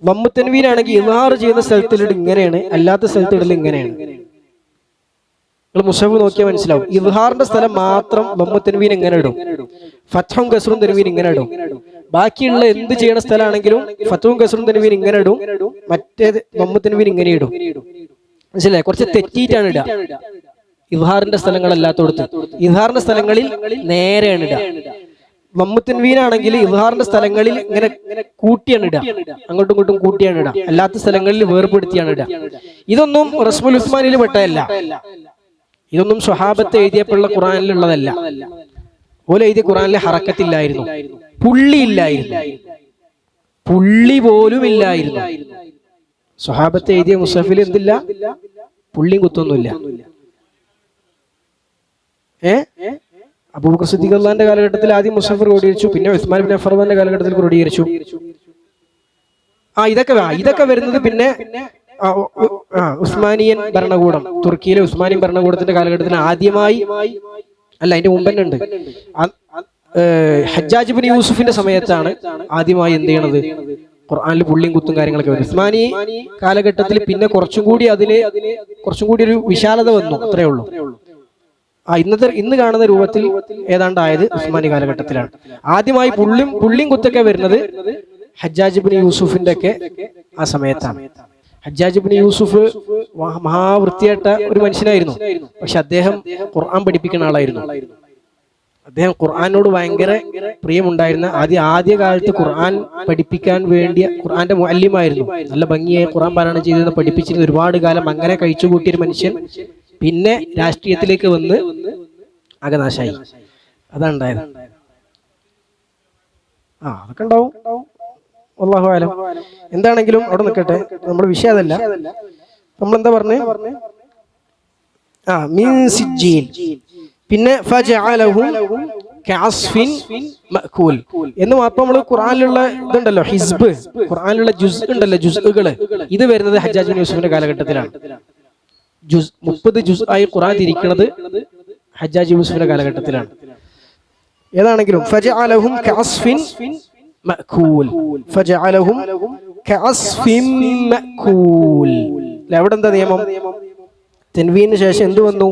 വമ്മു തെൻവീൻ ആണെങ്കിൽ ഇസ്ഹാർ ചെയ്യുന്ന സ്ഥലത്തിൽ ഇട ഇങ്ങനെയാണ്, അല്ലാത്ത സ്ഥലത്ത് ഇടൽ ഇങ്ങനെയാണ്. മുസ്ഹഫ് നോക്കിയാൽ മനസ്സിലാവും. ഇസ്ഹാറിന്റെ സ്ഥലം മാത്രം വമ്മു തെൻവീൻ എങ്ങനെ ഇടും, ഫത്ഹും കസ്റും തെൻവീൻ ഇങ്ങനെ ഇടും. ബാക്കിയുള്ള എന്ത് ചെയ്യണ സ്ഥലമാണെങ്കിലും ഫത്ഹും കസ്റും തെൻവീൻ ഇങ്ങനെ ഇടും, മറ്റേത് വമ്മു തെൻവീൻ ഇങ്ങനെ ഇടും. മനസ്സിലായി? കുറച്ച് തെറ്റിയിട്ടാണ് ഇടുക ഇസ്ഹാറിന്റെ സ്ഥലങ്ങളല്ലാത്തോടത്ത്. ഇസ്ഹാറിന്റെ സ്ഥലങ്ങളിൽ നേരെയാണ് ഇടുക. വമ്മു തെൻവീൻ ആണെങ്കിൽ ഇസ്ഹാറിന്റെ സ്ഥലങ്ങളിൽ ഇങ്ങനെ കൂട്ടിയാണ് ഇടുക, അങ്ങോട്ടും ഇങ്ങോട്ടും കൂട്ടിയാണ് ഇടുക. അല്ലാത്ത സ്ഥലങ്ങളിൽ വേർപെടുത്തിയാണ് ഇടുക. ഇതൊന്നും റസ്മുൽ ഉസ്മാനിൽ പെട്ടതല്ല. ഇതൊന്നും സ്വഹാബത്ത് എഴുതിയപ്പോഴുള്ള ഖുർആനിലുള്ളതല്ല. ഓല എഴുതിയ ഖുർആനിലെ ഹറക്കത്തില്ലായിരുന്നു, പുള്ളി ഇല്ലായിരുന്നു, പുള്ളി പോലും ഇല്ലായിരുന്നു. സ്വഹാബത്ത് എഴുതിയ മുസ്ഹഫിൽ എന്തില്ല? പുള്ളിയും കുത്തൊന്നുമില്ല. അബൂബക്കർ സിദ്ദീഖ് റളിയല്ലാഹുവിന്റെ കാലഘട്ടത്തിൽ ആദ്യം മുസ്ഹഫ് ക്രോഡീകരിച്ചു, പിന്നെ ഉസ്മാൻ ബിൻ അഫ്ഫാന്റെ കാലഘട്ടത്തിൽ ക്രോഡീകരിച്ചു. ഇതൊക്കെ വരുന്നത് പിന്നെ ഉസ്മാനിയൻ ഭരണകൂടം, തുർക്കിയിലെ ഉസ്മാനിയൻ ഭരണകൂടത്തിന്റെ കാലഘട്ടത്തിൽ ആദ്യമായി, അല്ല അതിന്റെ മുമ്പ് തന്നെ ഉണ്ട്, ഹജ്ജാജ് ബിൻ യൂസുഫിന്റെ സമയത്താണ് ആദ്യമായി എന്ത് ചെയ്യണത്? ഖുർആനിൽ പുള്ളിയും കുത്തും കാര്യങ്ങളൊക്കെ വരും. ഉസ്മാനി കാലഘട്ടത്തിൽ പിന്നെ കുറച്ചും കൂടി ഒരു വിശാലത വന്നു, അത്രേ ഉള്ളൂ. ഇന്ന് കാണുന്ന രൂപത്തിൽ ഏതാണ്ടായത് ഉസ്മാനി കാലഘട്ടത്തിലാണ്. ആദ്യമായി പുള്ളിയും കുത്തൊക്കെ വരുന്നത് ഹജ്ജാജ് ഇബ്നു യൂസുഫിന്റെ ഒക്കെ ആ സമയത്താണ്. ഹജ്ജാജ് ഇബ്നു യൂസുഫ് മഹാവൃത്തിയായിട്ട ഒരു മനുഷ്യനായിരുന്നു. പക്ഷെ അദ്ദേഹം ഖുർആൻ പഠിപ്പിക്കുന്ന ആളായിരുന്നു. അദ്ദേഹം ഖുർആനോട് ഭയങ്കര പ്രിയമുണ്ടായിരുന്ന, ആദ്യ കാലത്ത് ഖുർആൻ പഠിപ്പിക്കാൻ വേണ്ടിയ ഖുർആന്റെ മുഅല്ലിമായിരുന്നു. നല്ല ഭംഗിയായി ഖുർആൻ പാരായണം ചെയ്ത് പഠിപ്പിച്ചിരുന്ന ഒരുപാട് കാലം അങ്ങനെ കഴിച്ചുകൂട്ടിയൊരു മനുഷ്യൻ പിന്നെ രാഷ്ട്രീയത്തിലേക്ക് വന്ന് ആകെ നാശായി. അതാണ്ടായത്. അതൊക്കെ ഉണ്ടാവും, അല്ലാഹു അലം. എന്താണെങ്കിലും അവിടെ നിൽക്കട്ടെ, നമ്മുടെ വിഷയം അതല്ല. നമ്മളെന്താ പറഞ്ഞേ? മിൻ സിജ്ജീൽ. പിന്നെ ഫജഅലഹും കഅസ്ഫിൻ മഅകൂൽ എന്ന് മാത്രം. നമ്മൾ ഖുർആനിലുള്ള ഇതുണ്ടല്ലോ, ഹിസ്ബ്, ഖുർആനിലുള്ള ജുസ് ഉണ്ടല്ലോ, ജുസ്ഉകൾ, ഇത് വരുന്നത് ഹജ്ജാജ് ബിൻ യൂസുഫിന്റെ കാലഘട്ടത്തിലാണ്. 30 ജുസ് ആയി ഖുർആൻ തിരിക്കുന്നത് ഹജ്ജാജ് യൂസുഫിന്റെ കാലഘട്ടത്തിലാണ്. ഏതാണെങ്കിലും ഫജഅലഹും കഅസ്ഫിൻ മഅകൂൽ, ഫജഅലഹും കഅസ്ഫിൻ മഅകൂൽ. അവിടെ എന്താ നിയമം? തൻവീനു ശേഷം എന്ത് വന്നു?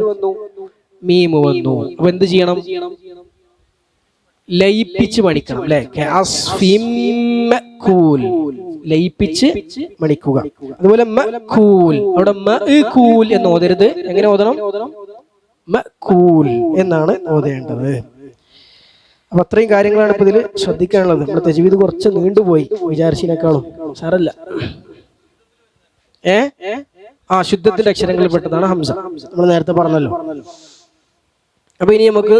മീമ് വന്നു. അപ്പൊ എന്ത് ചെയ്യണം? ലയിപ്പിച്ച് മണിക്കണം, അല്ലെ? കഅസ്ഫിൻ മഅകൂൽ, ലയിപ്പിച്ച് മണിക്കുക. അതുപോലെ മഅകൂൽ, അവിടെ മഅകൂൽ എന്ന് ഓതരുത്. എങ്ങനെ ഓതണം? മഅകൂൽ എന്നാണ് ഓതേണ്ടത്. അപ്പൊ അത്രയും കാര്യങ്ങളാണ് ഇപ്പൊ ഇതിൽ ശ്രദ്ധിക്കാനുള്ളത്. നമ്മുടെ തജ്വീദ് കുറച്ച് നീണ്ടുപോയി വിചാരിച്ചതിനേക്കാളും. സാരല്ല. ശുദ്ധത്തിന്റെ അക്ഷരങ്ങളിൽ പെട്ടതാണ് ഹംസ, നമ്മൾ നേരത്തെ പറഞ്ഞല്ലോ. അപ്പൊ ഇനി നമുക്ക്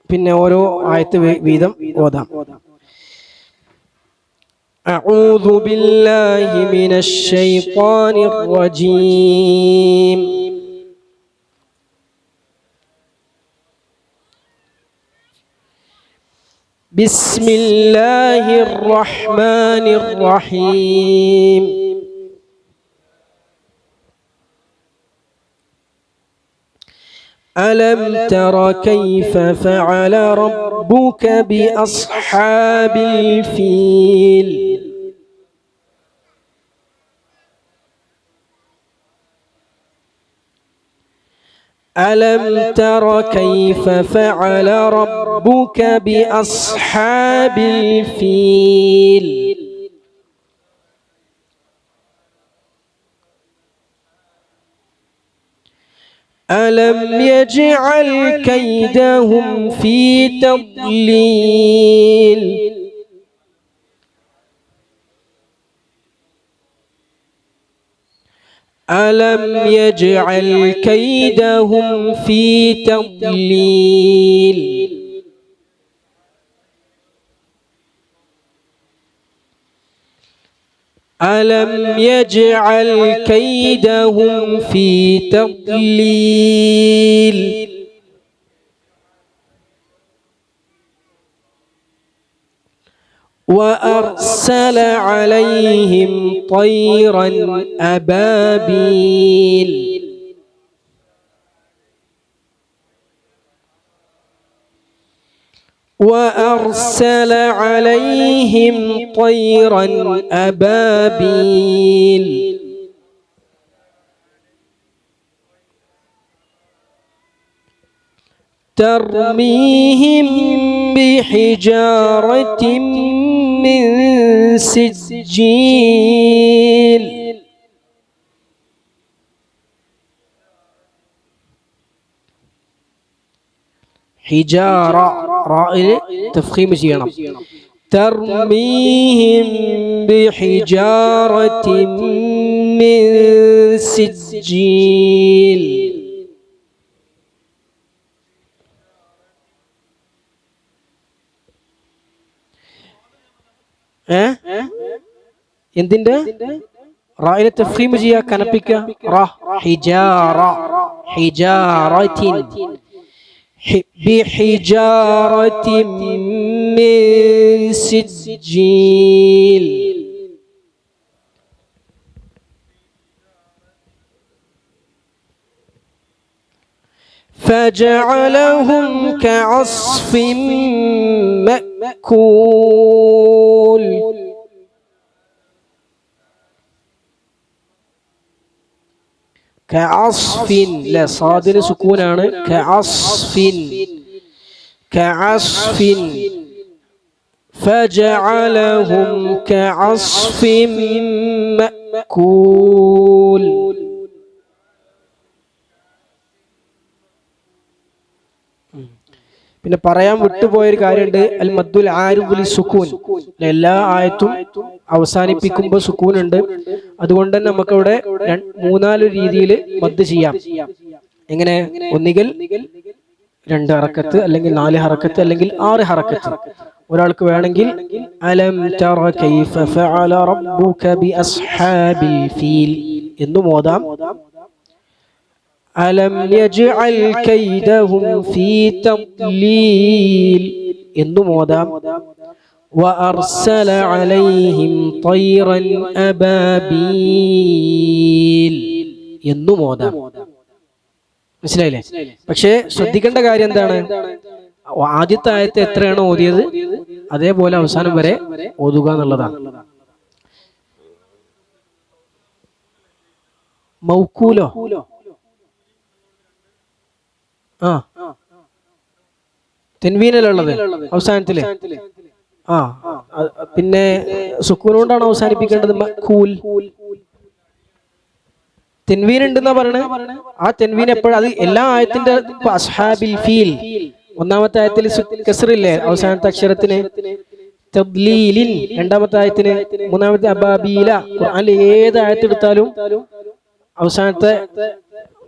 പിന്നെ ഓരോ ആയത്ത് വീതം ഓതാം. അഊദു ബില്ലാഹി മിനശ് ശൈത്വാനിർ റജീം. ബിസ്മില്ലാഹിർ റഹ്മാനിർ റഹീം. ألم تر كيف فعل ربك بأصحاب الفيل ألم تر كيف فعل ربك بأصحاب الفيل ألم يجعل كيدهم في تضليل ألم يجعل كيدهم في تضليل ألم يجعل كيدهم في تضليل وأرسل عليهم طيرا أبابيل وأرسل عليهم طيرا أبابيل ترميهم بحجارة من سجيل حجارة راء تفخيم جينا ترميهم بحجارة من سجيل എന്തിന്റെ റായിലെ തഫ്ഖീം ചെയ്യാ കനപ്പിക്കുക റ ഹിജാറ ഹിജാറത്തിൻ ബിഹിജാറത്തിൻ മിൻ സിജ്ജീൽ فجعلهم كعصف مأكول കഅസ്ഫിൻ ല സാദിന് സുക്കൂനാണ് കഅസ്ഫിൻ കഅസ്ഫിൻ ഫജഅലഹും കഅസ്ഫിൻ മഅകൂൽ. പിന്നെ പറയാൻ വിട്ടുപോയൊരു കാര്യമുണ്ട്, അൽ മദ്ദുൽ ആരിദുൽ സുക്കൂൻ. എല്ലാ ആയത്തും അവസാനിപ്പിക്കുമ്പോൾ സുക്കൂൻ ഉണ്ട്. അതുകൊണ്ട് തന്നെ നമുക്കവിടെ 3-4 രീതിയിൽ മദ് ചെയ്യാം. എങ്ങനെ? ഒന്നുകിൽ 2 ഹറക്കത്ത്, അല്ലെങ്കിൽ 4 ഹറക്കത്ത്, അല്ലെങ്കിൽ 6 ഹറക്കത്ത്. ഒരാൾക്ക് വേണമെങ്കിൽ അലം തറ കൈഫ ഫഅല റബ്ബുക ബിഅസ്ഹാബിൽ ഫീൽ എന്നും ഓതാം. അലം യജ്അൽ കൈദഹും ഫീ തദ്ലീൽ എന്നും ഓതാം. വഅർസല അലൈഹിം തൈറൻ അബാബീൽ എന്നും ഓതാം. മനസ്സിലായില്ലേ? പക്ഷേ ശ്രദ്ധിക്കേണ്ട കാര്യം എന്താണ്? ആദ്യത്തെ ആയത്ത് എത്രയാണോ ഓതിയത് അതേപോലെ അവസാനം വരെ ഓതുക എന്നുള്ളതാണ്. മൗക്കൂലോ? ആ തെൻവീനല്ലുള്ളത് അവസാനത്തില്. ആ പിന്നെ സുക്കൂൻ കൊണ്ടാണ് അവസാനിപ്പിക്കേണ്ടത്. മഅകൂൽ തെൻവീൻ ഉണ്ടെന്നാ പറയണേ. ആ തെൻവീൻ എപ്പോഴും അത് എല്ലാ ആയത്തിന്റെ അസ്ഹാബിൽ ഫീൽ ഒന്നാമത്തെ ആയത്തിൽ കസ്റില്ലേ അവസാനത്തെ അക്ഷരത്തിന്, തദ്ലീലിൻ രണ്ടാമത്തെ ആയത്തിന്, മൂന്നാമത്തെ അബാബീല. ഖുർആനിൽ ഏത് ആയത്തെടുത്താലും അവസാനത്തെ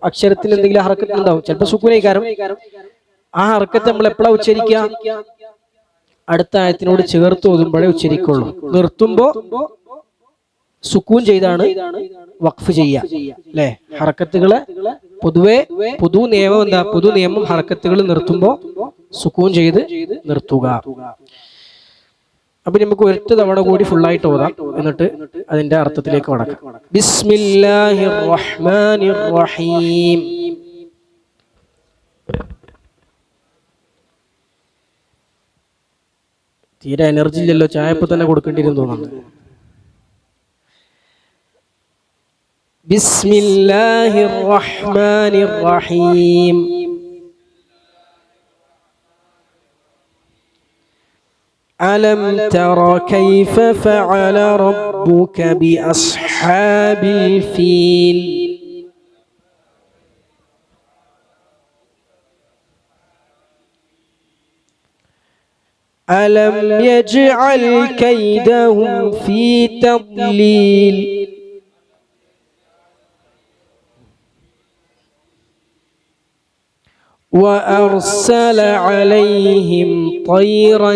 അക്ഷരത്തിന് എന്തെങ്കിലും ഹർക്കത്ത് ഉണ്ടാവും. ചിലപ്പോൾ സുക്കൂനേക്കാരം. ആ ഹർക്കത്ത് നമ്മൾ എപ്പോഴാ ഉച്ചരിക്കുക? അടുത്ത ആയത്തിനോട് ചേർത്ത് ഓതുമ്പോഴേ ഉച്ചരിക്കുള്ളൂ. നിർത്തുമ്പോ സുക്കൂൻ ചെയ്താണ് വഖഫ് ചെയ്യുക. അല്ലെ? ഹർക്കത്തുകളെ പൊതുവെ പൊതു നിയമം എന്താ? പൊതു നിയമം ഹർക്കത്തുകൾ നിർത്തുമ്പോ സുക്കൂൻ ചെയ്ത് നിർത്തുക. അപ്പൊ നമുക്ക് ഒരൊറ്റ തവണ കൂടി ഫുള്ളായിട്ട് ഓതാം, എന്നിട്ട് അതിന്റെ അർത്ഥത്തിലേക്ക് കടക്കാം. ബിസ്മില്ലാഹിർ റഹ്മാനിർ റഹീം. തീരെ എനർജി ഇല്ലല്ലോ, ചായപ്പ് തന്നെ കൊടുക്കേണ്ടിയിരുന്നു തോന്നുന്നു. ബിസ്മില്ലാഹിർ റഹ്മാനിർ റഹീം. അലം തറ കൈഫ ഫഅല റബ്ബുക ബിഅസ്ഹാബിൽ ഫീൽ. അലം യജ്അൽ കൈദഹും ഫീ തദ്ലീൽ. وأرسل عليهم طيرا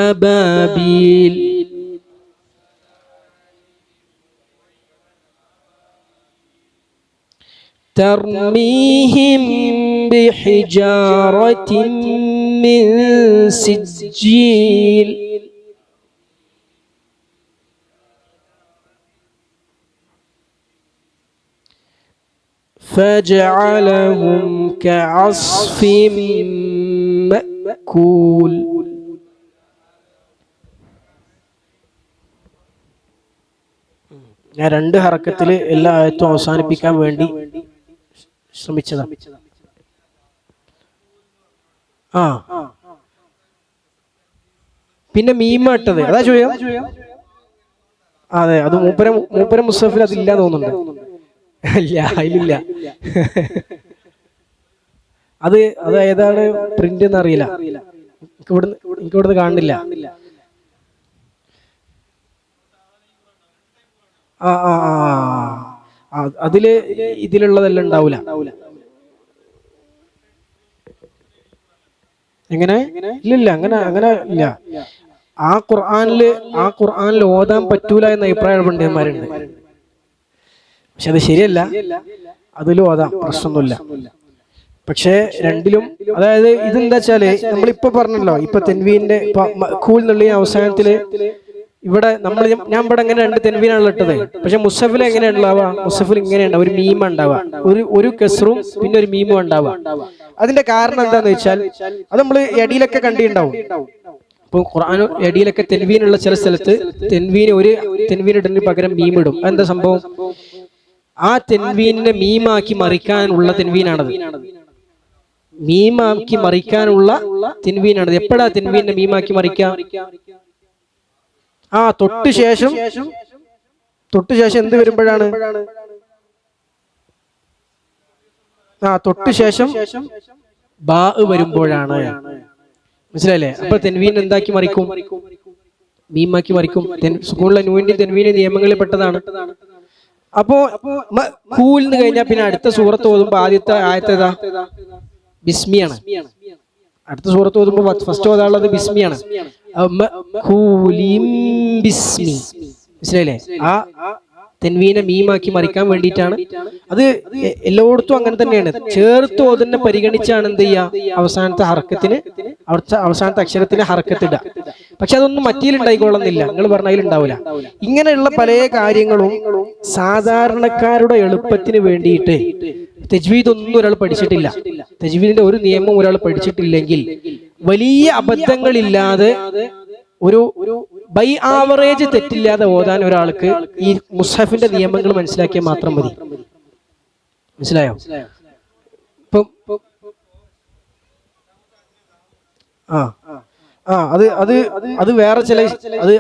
أبابيل. ترميهم بحجارة من سجيل. فجعلهم كعصف مأكول. ഞാൻ 2 ഹറക്കത്തിൽ എല്ലാ ആയത്തും അവസാനിപ്പിക്കാൻ വേണ്ടി ശ്രമിച്ചതാണ്. പിന്നെ മീമാട്ടത് അതാ ചോദ്യം. അതെ, അത് മൂപ്പര മുസ്തഫിൽ അതില്ല തോന്നുന്നുണ്ട്. ഇല്ല, അതിലില്ല. അത് ഏതാണ് പ്രിന്റ് എന്ന് അറിയില്ല. എനിക്ക് ഇവിടുന്ന് കാണുന്നില്ല. അതില് ഇതിലുള്ളതെല്ലാം ഉണ്ടാവൂല. എങ്ങനെ? ഇല്ലില്ല, അങ്ങനെ ഇല്ല. ആ ഖുർആനിൽ ഓതാൻ പറ്റൂല എന്ന അഭിപ്രായ പണ്ഡിതന്മാരുണ്ട്. പക്ഷെ അത് ശരിയല്ല. അതിലും ഓതാം, പ്രശ്നമൊന്നുമില്ല. പക്ഷെ രണ്ടിലും, അതായത് ഇതെന്താ വെച്ചാല് നമ്മളിപ്പോ പറഞ്ഞല്ലോ, ഇപ്പൊ തെൻവീന്റെ മഅകൂൽ എന്നുള്ള അവസാനത്തില് ഇവിടെ ഞാൻ ഇവിടെ എങ്ങനെ 2 തെൻവീനാണ് ഇട്ടത്. പക്ഷെ മുസഫിൽ എങ്ങനെയാണ് ഉണ്ടാവുക? മുസഫിൽ ഇങ്ങനെയുണ്ട്, ഒരു മീമ ഉണ്ടാവുക, ഒരു കസ്റും പിന്നെ ഒരു മീമും ഉണ്ടാവുക. അതിന്റെ കാരണം എന്താന്ന് വെച്ചാൽ അത് നമ്മൾ എടിയിലൊക്കെ കണ്ടിട്ടുണ്ടാവും. ഇപ്പൊ ഖുർആൻ എടിയിലൊക്കെ തെൻവീനുള്ള ചില സ്ഥലത്ത് ഒരു തെൻവീൻ ഇടുന്നതിന് പകരം മീം ഇടും. എന്താ സംഭവം? ആ തെൻവീനിനെ മീമാക്കി മറിക്കാനുള്ള തെൻവീനാണത്. മീമാക്കി മറിക്കാനുള്ള തെൻവീനാണത്. എപ്പോഴാ തെൻവീനെ മീമാക്കി മറിക്കാം? ആ തൊട്ട് ശേഷം എന്ത് വരുമ്പോഴാണ്? ആ തൊട്ട് ശേഷം ബാ വരുമ്പോഴാണ്. മനസ്സിലായില്ലേ? അപ്പൊ തെൻവീൻ എന്താക്കി മറിക്കും? മീമാക്കി മറിക്കും. സുകൂണിലെ നൂന്റെ തെൻവീന്റെ നിയമങ്ങളിൽ പെട്ടതാണ്. അപ്പോ കൂൽന്ന് കഴിഞ്ഞാൽ പിന്നെ അടുത്ത സൂറത്ത് ഓതുമ്പോ ആദ്യത്തെ ആയത്തേതാ? ബിസ്മിയാണ്. അടുത്ത സൂറത്ത് ഓതുമ്പോ ഫസ്റ്റ് ഓതാനുള്ളത് ബിസ്മിയാണ്. മനസ്സിലായില്ലേ? ആ തെൻവീനെ മീമാക്കി മറിക്കാൻ വേണ്ടിയിട്ടാണ്. അത് എല്ലായിടത്തും അങ്ങനെ തന്നെയാണ്. ചേർത്ത് ഓതുന്ന പരിഗണിച്ചാണ് എന്ത് ചെയ്യുക? അവസാനത്തെ ഹർക്കത്തിന്, അവസാനത്തെ അക്ഷരത്തിന് ഹർക്കത്തിടുക. പക്ഷെ അതൊന്നും മറ്റേലുണ്ടായിക്കൊള്ളുന്നില്ല. നിങ്ങൾ പറഞ്ഞതിൽ ഉണ്ടാവില്ല. ഇങ്ങനെയുള്ള പല കാര്യങ്ങളും സാധാരണക്കാരുടെ എളുപ്പത്തിന് വേണ്ടിയിട്ട് തജ്വീദ് ഒന്നും ഒരാൾ പഠിച്ചിട്ടില്ല, തജ്വീദിന്റെ ഒരു നിയമം ഒരാൾ പഠിച്ചിട്ടില്ലെങ്കിൽ വലിയ അബദ്ധങ്ങളില്ലാതെ ഒരു ബൈ ആവറേജ് തെറ്റില്ലാതെ ഓതാൻ ഒരാൾക്ക് ഈ മുസ്ഹഫിന്റെ നിയമങ്ങൾ മനസ്സിലാക്കിയാൽ മാത്രം മതി. മനസ്സിലായോ? ഇപ്പം അത് വേറെ ചില അത്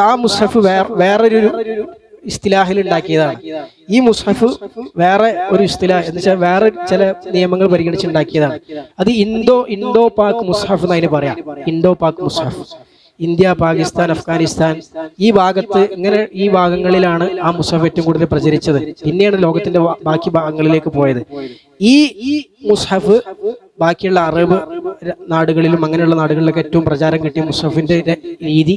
ആ മുസ്ഹഫ് വേറൊരു ഇസ്തിലാഹിൽ ഉണ്ടാക്കിയതാണ്. ഈ മുസ്ഹഫ് വേറെ ഒരു ഇസ്തിലാഹ് എന്ന് വെച്ചാൽ വേറെ ചില നിയമങ്ങൾ പരിഗണിച്ചുണ്ടാക്കിയതാണ്. അത് ഇൻഡോ പാക് മുസ്ഹഫ് എന്ന് അതിന് പറയാം. ഇൻഡോ പാക് മുസ്ഹഫ്. ഇന്ത്യ, പാകിസ്ഥാൻ, അഫ്ഗാനിസ്ഥാൻ ഈ ഭാഗത്ത് ഇങ്ങനെ ഈ ഭാഗങ്ങളിലാണ് ആ മുസ്ഹഫ് ഏറ്റവും കൂടുതൽ പ്രചരിച്ചത്. പിന്നെയാണ് ലോകത്തിന്റെ ബാക്കി ഭാഗങ്ങളിലേക്ക് പോയത്. ഈ മുസ്ഹഫ് ബാക്കിയുള്ള അറബ് നാടുകളിലും അങ്ങനെയുള്ള നാടുകളിലൊക്കെ ഏറ്റവും പ്രചാരം കിട്ടിയ മുസ്ഹഫിന്റെ രീതി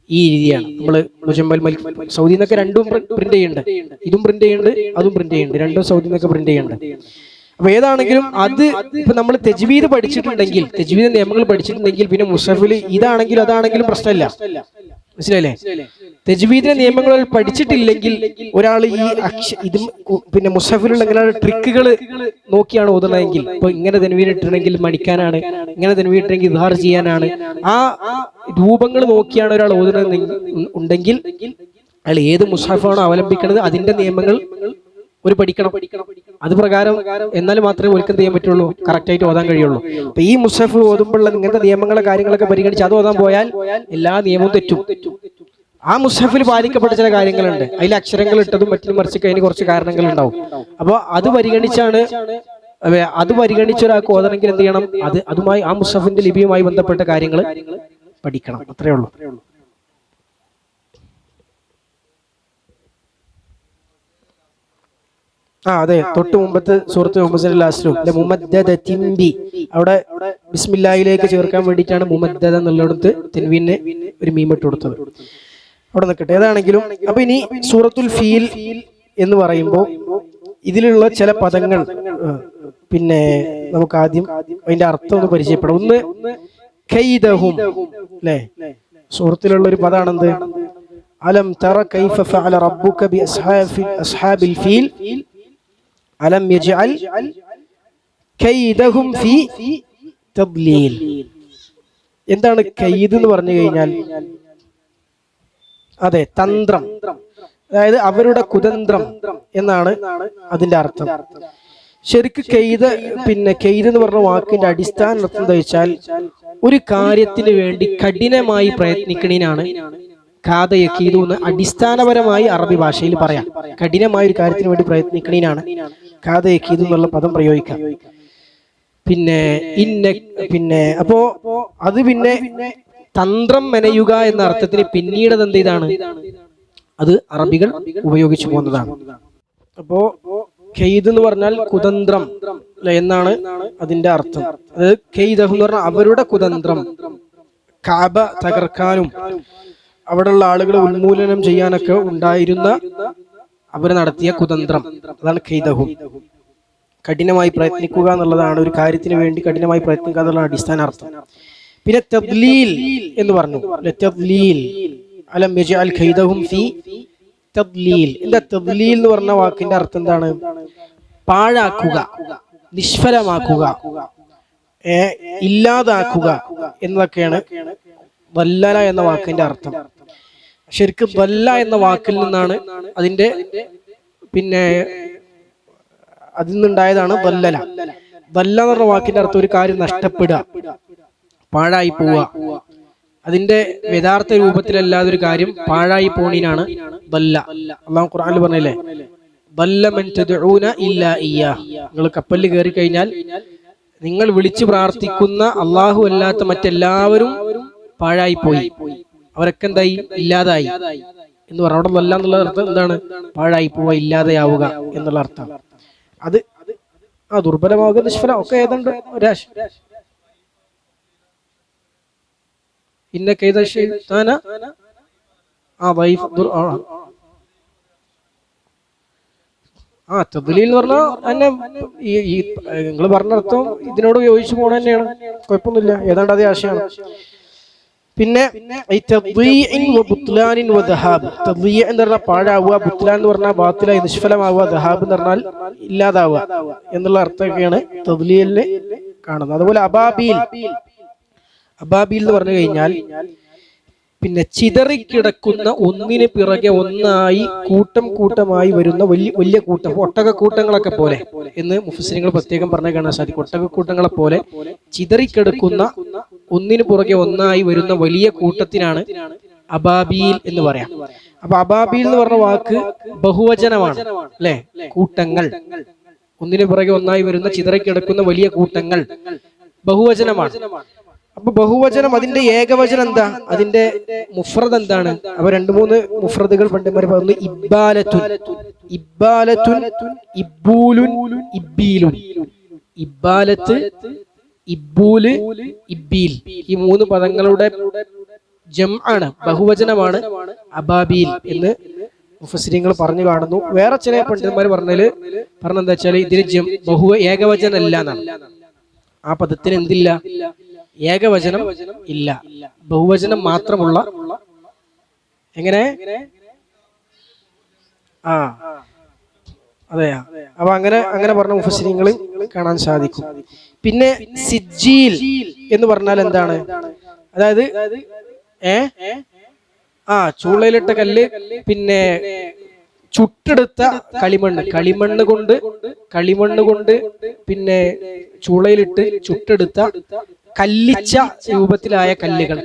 ഈ രീതിയാണ്. നമ്മള് മുജമ്മൽ മലിക് സൗദി നിന്നൊക്കെ രണ്ടും പ്രിന്റ് ചെയ്യുന്നുണ്ട്. ഇതും പ്രിന്റ് ചെയ്യുന്നുണ്ട്, അതും പ്രിന്റ് ചെയ്യുന്നുണ്ട്. രണ്ടും സൗദി നിന്നൊക്കെ പ്രിന്റ് ചെയ്യുന്നുണ്ട്. അപ്പൊ ഏതാണെങ്കിലും അത് ഇപ്പൊ നമ്മൾ തജ്വീദ് പഠിച്ചിട്ടുണ്ടെങ്കിൽ, തജ്വീദ് നിയമങ്ങൾ പഠിച്ചിട്ടുണ്ടെങ്കിൽ പിന്നെ മുസ്ഹഫിൽ ഇതാണെങ്കിലും അതാണെങ്കിലും പ്രശ്നമില്ല. മനസ്സിലായില്ലേ? തജ്വീദിന്റെ നിയമങ്ങൾ പഠിച്ചിട്ടില്ലെങ്കിൽ ഒരാൾ ഈ ഇതും പിന്നെ മുസ്ഹഫിലുള്ള ഇങ്ങനെ ട്രിക്കുകൾ നോക്കിയാണ് ഓതുന്നതെങ്കിൽ, ഇപ്പൊ ഇങ്ങനെ തെൻവീൻ ഇട്ടിട്ടുണ്ടെങ്കിൽ മണിക്കാനാണ്, ഇങ്ങനെ തെൻവീൻ ഇട്ടിട്ടുണ്ടെങ്കിൽ ഇദ്ഹാർ ചെയ്യാനാണ്, ആ രൂപങ്ങൾ നോക്കിയാണ് ഒരാൾ ഓതുന്നത് ഉണ്ടെങ്കിൽ അയാൾ ഏത് മുസ്ഹഫാണോ അവലംബിക്കുന്നത് അതിന്റെ നിയമങ്ങൾ ഒരു പഠിക്കണം. അത് പ്രകാരം എന്നാൽ മാത്രമേ ഒരിക്കൽ ചെയ്യാൻ പറ്റുള്ളൂ, കറക്റ്റ് ആയിട്ട് ഓതാൻ കഴിയുള്ളൂ. അപ്പൊ ഈ മുസ്ഹഫ് ഓതുമ്പോഴുള്ള ഇങ്ങനത്തെ നിയമങ്ങളെ കാര്യങ്ങളൊക്കെ പരിഗണിച്ച് അത് ഓതാൻ പോയാൽ എല്ലാ നിയമവും തെറ്റും. ആ മുസ്ഹഫിൽ പാലിക്കപ്പെട്ട ചില കാര്യങ്ങളുണ്ട്. അതിൽ അക്ഷരങ്ങൾ ഇട്ടതും മറ്റും മറിച്ചൊക്കെ അതിന് കുറച്ച് കാരണങ്ങൾ ഉണ്ടാവും. അപ്പൊ അത് പരിഗണിച്ച ഒരാൾക്ക് ഓതണമെങ്കിൽ എന്ത് ചെയ്യണം? അതുമായി ആ മുസ്ഹഫിന്റെ ലിപിയുമായി ബന്ധപ്പെട്ട കാര്യങ്ങൾ പഠിക്കണം. അത്രേ ഉള്ളൂ. അതെ, തൊട്ട് മുമ്പത്തെ സൂറത്ത് അവിടെ ബിസ്മില്ലാഹിലേക്ക് ചേർക്കാൻ വേണ്ടിയിട്ടാണ് മുമദ്ദദ എന്നുള്ളിടത്ത് തെൻവീനെ ഒരു മീമിട്ട് കൊടുത്തത്. അവിടെ നിൽക്കട്ടെ. ഏതാണെങ്കിലും അപ്പൊ ഇനി സൂറത്തുൽ ഫീൽ എന്ന് പറയുമ്പോൾ ഇതിലുള്ള ചില പദങ്ങൾ പിന്നെ നമുക്ക് ആദ്യം അതിന്റെ അർത്ഥം ഒന്ന് പരിചയപ്പെടാം. ഒന്ന് കൈദഹും, അല്ലേ? സൂറത്തിലുള്ള ഒരു പദാണെന്ത്? അലം തറ കൈഫ ഫഅല റബ്ബുക ബി അസ്ഹാബിൽ ഫീൽ അലം യജ്അൽ കൈദഹും ഫീ തദ്ലീൽ. എന്താണ് കൈദ് എന്ന് പറഞ്ഞു കഴിഞ്ഞാൽ? അതെ, തന്ത്രം, അതായത് അവരുടെ കുതന്ത്രം എന്നാണ് അതിന്റെ അർത്ഥം. ശരിക്ക് കെയ്ത് എന്ന് പറഞ്ഞ വാക്കിന്റെ അടിസ്ഥാന അർത്ഥം എന്താ വെച്ചാൽ ഒരു കാര്യത്തിന് വേണ്ടി കഠിനമായി പ്രയത്നിക്കണീനാണ് കാദ യക്കീദു എന്ന് അടിസ്ഥാനപരമായി അറബി ഭാഷയിൽ പറയാം. കഠിനമായ ഒരു കാര്യത്തിന് വേണ്ടി പ്രയത്നിക്കണീനാണ് കാദ യക്കീദു എന്നുള്ള പദം പ്രയോഗിക്കാം. അപ്പോ അത് തന്ത്രം മെനയുക എന്ന അർത്ഥത്തിന് പിന്നീട് അത് എന്ത് ചെയ്താണ്? അത് അറബികൾ ഉപയോഗിച്ചു പോകുന്നതാണ്. അപ്പോ ഖെയ്ദ് എന്ന് പറഞ്ഞാൽ കുതന്ത്രം എന്നാണ് അതിന്റെ അർത്ഥം. അത് ഖെയ്ദഹു എന്ന് പറഞ്ഞാൽ അവരുടെ കുതന്ത്രം, കഅബ തകർക്കാനും അവിടെയുള്ള ആളുകളെ ഉന്മൂലനം ചെയ്യാനൊക്കെ ഉണ്ടായിരുന്ന അവർ നടത്തിയ കുതന്ത്രം, അതാണ് ഖെയ്ദഹു. കഠിനമായി പ്രയത്നിക്കുക എന്നുള്ളതാണ്, ഒരു കാര്യത്തിന് വേണ്ടി കഠിനമായി പ്രയത്നിക്കുക എന്നുള്ള അടിസ്ഥാന അർത്ഥം. പിന്നെ തദ്ലീൽ എന്ന് പറഞ്ഞു. തദ്ലീൽ അലം യജ്അൽ ഖൈദഹും ഫീ തദ്ലീൽ. എന്താ തദ്ലീൽ എന്ന് പറഞ്ഞ വാക്കിന്റെ അർത്ഥം എന്താണ്? പാഴാക്കുക, നിഷ്ഫലമാക്കുക, ഇല്ലാതാക്കുക എന്നതൊക്കെയാണ് വല്ലല എന്ന വാക്കിന്റെ അർത്ഥം. ശരിക്കും വല്ല എന്ന വാക്കിൽ നിന്നാണ് അതിന്റെ പിന്നെ അതിൽ നിന്നുണ്ടായതാണ് ദല്ലല. ദല്ല എന്ന് പറഞ്ഞ വാക്കിന്റെ അർത്ഥം ഒരു കാര്യം നഷ്ടപ്പെടുക, പാഴായി പോവുക. അതിന്റെ യഥാർത്ഥ രൂപത്തിലല്ലാതെ ഒരു കാര്യം പാഴായി പോണീനാണ് ദല്ല. അല്ലാഹു ഖുർആനിൽ പറഞ്ഞില്ലേ, ദല്ല മൻ തദ്ഊന ഇല്ലാ ഇയ്യാ. നിങ്ങൾ കപ്പലിൽ കയറി കഴിഞ്ഞാൽ നിങ്ങൾ വിളിച്ചു പ്രാർത്ഥിക്കുന്ന അള്ളാഹു അല്ലാത്ത മറ്റെല്ലാവരും പാഴായി പോയി, അവരൊക്കെ എന്തായി, ഇല്ലാതായി എന്ന് പറഞ്ഞു. അവിടെ ദല്ല എന്നുള്ള അർത്ഥം എന്താണ്? പാഴായി പോവുക, ഇല്ലാതെയാവുക എന്നുള്ള അർത്ഥം. അത് ദുർബലമാവുക, നിഷ്ഫല ഒക്കെ ഏതാണ്ട് ഒരാശ. ഇന്ന കൈദ ശൈത്താന തദ്ലീൽ എന്ന് പറഞ്ഞാൽ തന്നെ ഈ നിങ്ങൾ പറഞ്ഞർത്ഥം ഇതിനോട് യോജിച്ചു പോണ തന്നെയാണ്, കുഴപ്പമൊന്നുമില്ല, ഏതാണ്ട് അതേ ആശയമാണ്. പിന്നെ എന്ന് പറഞ്ഞാൽ പാഴാവുക, ബുത്ലാൻ എന്ന് പറഞ്ഞാൽ ബാത്തിലായി നിഷ്ഫലമാവുക, ദഹാബ് എന്ന് പറഞ്ഞാൽ ഇല്ലാതാവുക എന്നുള്ള അർത്ഥമൊക്കെയാണ് തദ്ലീലിന് കാണുന്നത്. അതുപോലെ അബാബീൽ എന്ന് പറഞ്ഞു കഴിഞ്ഞാൽ പിന്നെ ചിതറിക്കിടക്കുന്ന ഒന്നിന് പിറകെ ഒന്നായി കൂട്ടം കൂട്ടമായി വരുന്ന വലിയ കൂട്ടം, ഒട്ടകക്കൂട്ടങ്ങളൊക്കെ പോലെ എന്ന് മുഫസ്സിറുകൾ പ്രത്യേകം പറഞ്ഞു കാണാൻ സാധിക്കും. ഒട്ടകക്കൂട്ടങ്ങളെ പോലെ ചിതറിക്കിടക്കുന്ന ഒന്നിന് പുറകെ ഒന്നായി വരുന്ന വലിയ കൂട്ടത്തിനാണ് അബാബീൽ എന്ന് പറയാം. അപ്പൊ അബാബീൽ എന്ന് പറഞ്ഞ വാക്ക് ബഹുവചനമാണ് അല്ലെ, കൂട്ടങ്ങൾ, ഒന്നിന് പുറകെ ഒന്നായി വരുന്ന ചിതറിക്കിടക്കുന്ന വലിയ കൂട്ടങ്ങൾ ബഹുവചനമാണ്. അപ്പൊ ബഹുവചനം, അതിന്റെ ഏകവചനം എന്താ, അതിന്റെ മുഫ്രദ് എന്താണ്? അപ്പൊ 2-3 മുഫ്രദുകൾ പണ്ഡിതന്മാർ പറഞ്ഞു. ഇബ്ബാലത്തുൻ, ഇബ്ബൂലുൻ, ഇബ്ബീലുൻ. ഇബ്ബാലത്ത്, ഇബ്ബൂല്, ഇബ്ബീൽ, ഈ 3 പദങ്ങളുടെ ജംആണ്, ബഹുവചനമാണ് അബാബീൽ എന്ന് മുഫസ്സിറുകൾ പറഞ്ഞു കാണുന്നു. വേറെ ചില പണ്ഡിതന്മാർ പറഞ്ഞെന്താ വെച്ചാൽ ഇതിന് ഏകവചനം ഇല്ല എന്നാണ്. ആ പദത്തിന് എന്തില്ല, ഏകവചനം ഇല്ല, ബഹുവചനം മാത്രമുള്ള. എങ്ങനെ? അതെയാ. അപ്പൊ അങ്ങനെ പറഞ്ഞ മുഫസ്സിറുകൾ കാണാൻ സാധിക്കും. പിന്നെ സിജ്ജീൽ എന്ന് പറഞ്ഞാൽ എന്താണ്? അതായത് ചൂളയിലിട്ട കല്ല്, പിന്നെ ചുട്ടെടുത്ത കളിമണ്ണ് കൊണ്ട് പിന്നെ ചൂളയിലിട്ട് ചുട്ടെടുത്ത കല്ലിച്ച രൂപത്തിലായ കല്ലുകൾ,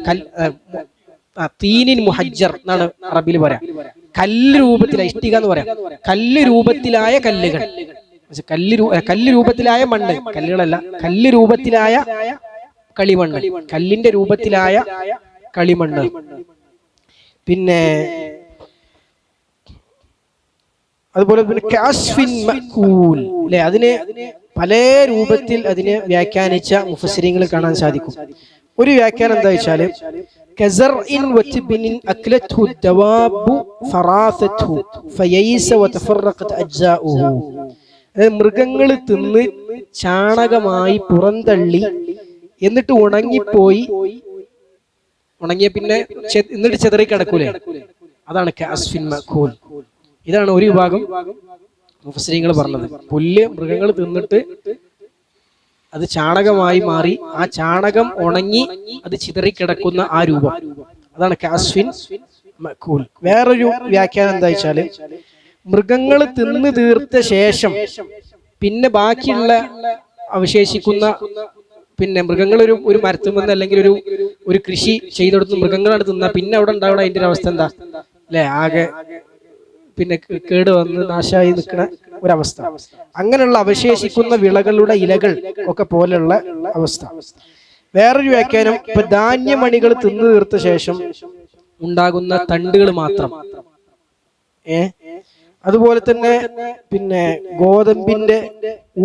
തീനിൻ മുഹജ്ജർ എന്നാണ് അറബിയിൽ പറയാം. കല്ല് രൂപത്തിലായ, ഇഷ്ടിക എന്ന് പറയാം, കല്ല് രൂപത്തിലായ കല്ലുകൾ, കല്ല് രൂപത്തിലായ മണ്ണ്, കല്ലുകളല്ല, കല്ല് രൂപത്തിലായ കളിമണ്ണ്, കല്ലിന്റെ രൂപത്തിലായ കളിമണ്ണ്. പിന്നെ അതുപോലെ അല്ലെ, അതിന് പല രൂപത്തിൽ അതിനെ വ്യാഖ്യാനിച്ച മുഫസ്സിറുകൾ കാണാൻ സാധിക്കും. ഒരു വ്യാഖ്യാനം എന്താ വെച്ചാല്, മൃഗങ്ങൾ തിന്ന് ചാണകമായി പുറന്തള്ളി എന്നിട്ട് ഉണങ്ങിയ പിന്നെ എന്നിട്ട് ചെതറി കിടക്കൂലേ, അതാണ് കഅസ്ഫിൻ മഅകൂൽ. ഇതാണ് ഒരു വിഭാഗം മുഫസ്സിറുകൾ പറഞ്ഞത്. പുല്ല് മൃഗങ്ങൾ തിന്നിട്ട് അത് ചാണകമായി മാറി, ആ ചാണകം ഉണങ്ങി അത് ചിതറിക്കിടക്കുന്ന ആ രൂപം, അതാണ് കഅസ്ഫിൻ മഅകൂൽ. വേറൊരു വ്യാഖ്യാനം എന്താ വെച്ചാല്, മൃഗങ്ങൾ തിന്നു തീർത്ത ശേഷം പിന്നെ ബാക്കിയുള്ള അവശേഷിക്കുന്ന, പിന്നെ മൃഗങ്ങൾ ഒരു മരത്തുമെന്ന് അല്ലെങ്കിൽ ഒരു കൃഷി ചെയ്തെടുത്ത് മൃഗങ്ങളാണ് തിന്ന, പിന്നെ അവിടെ ഉണ്ടാവുന്ന അതിന്റെ ഒരു അവസ്ഥ എന്താ അല്ലെ, ആകെ പിന്നെ കേട് വന്ന് നാശമായി നിൽക്കുന്ന ഒരവസ്ഥ. അങ്ങനെയുള്ള അവശേഷിക്കുന്ന വിളകളുടെ ഇലകൾ ഒക്കെ പോലെയുള്ള അവസ്ഥ. വേറൊരു വ്യാഖ്യാനം, ഇപ്പൊ ധാന്യമണികൾ തിന്നു തീർത്ത ശേഷം ഉണ്ടാകുന്ന തണ്ടുകൾ മാത്രം. അതുപോലെ തന്നെ പിന്നെ ഗോതമ്പിന്റെ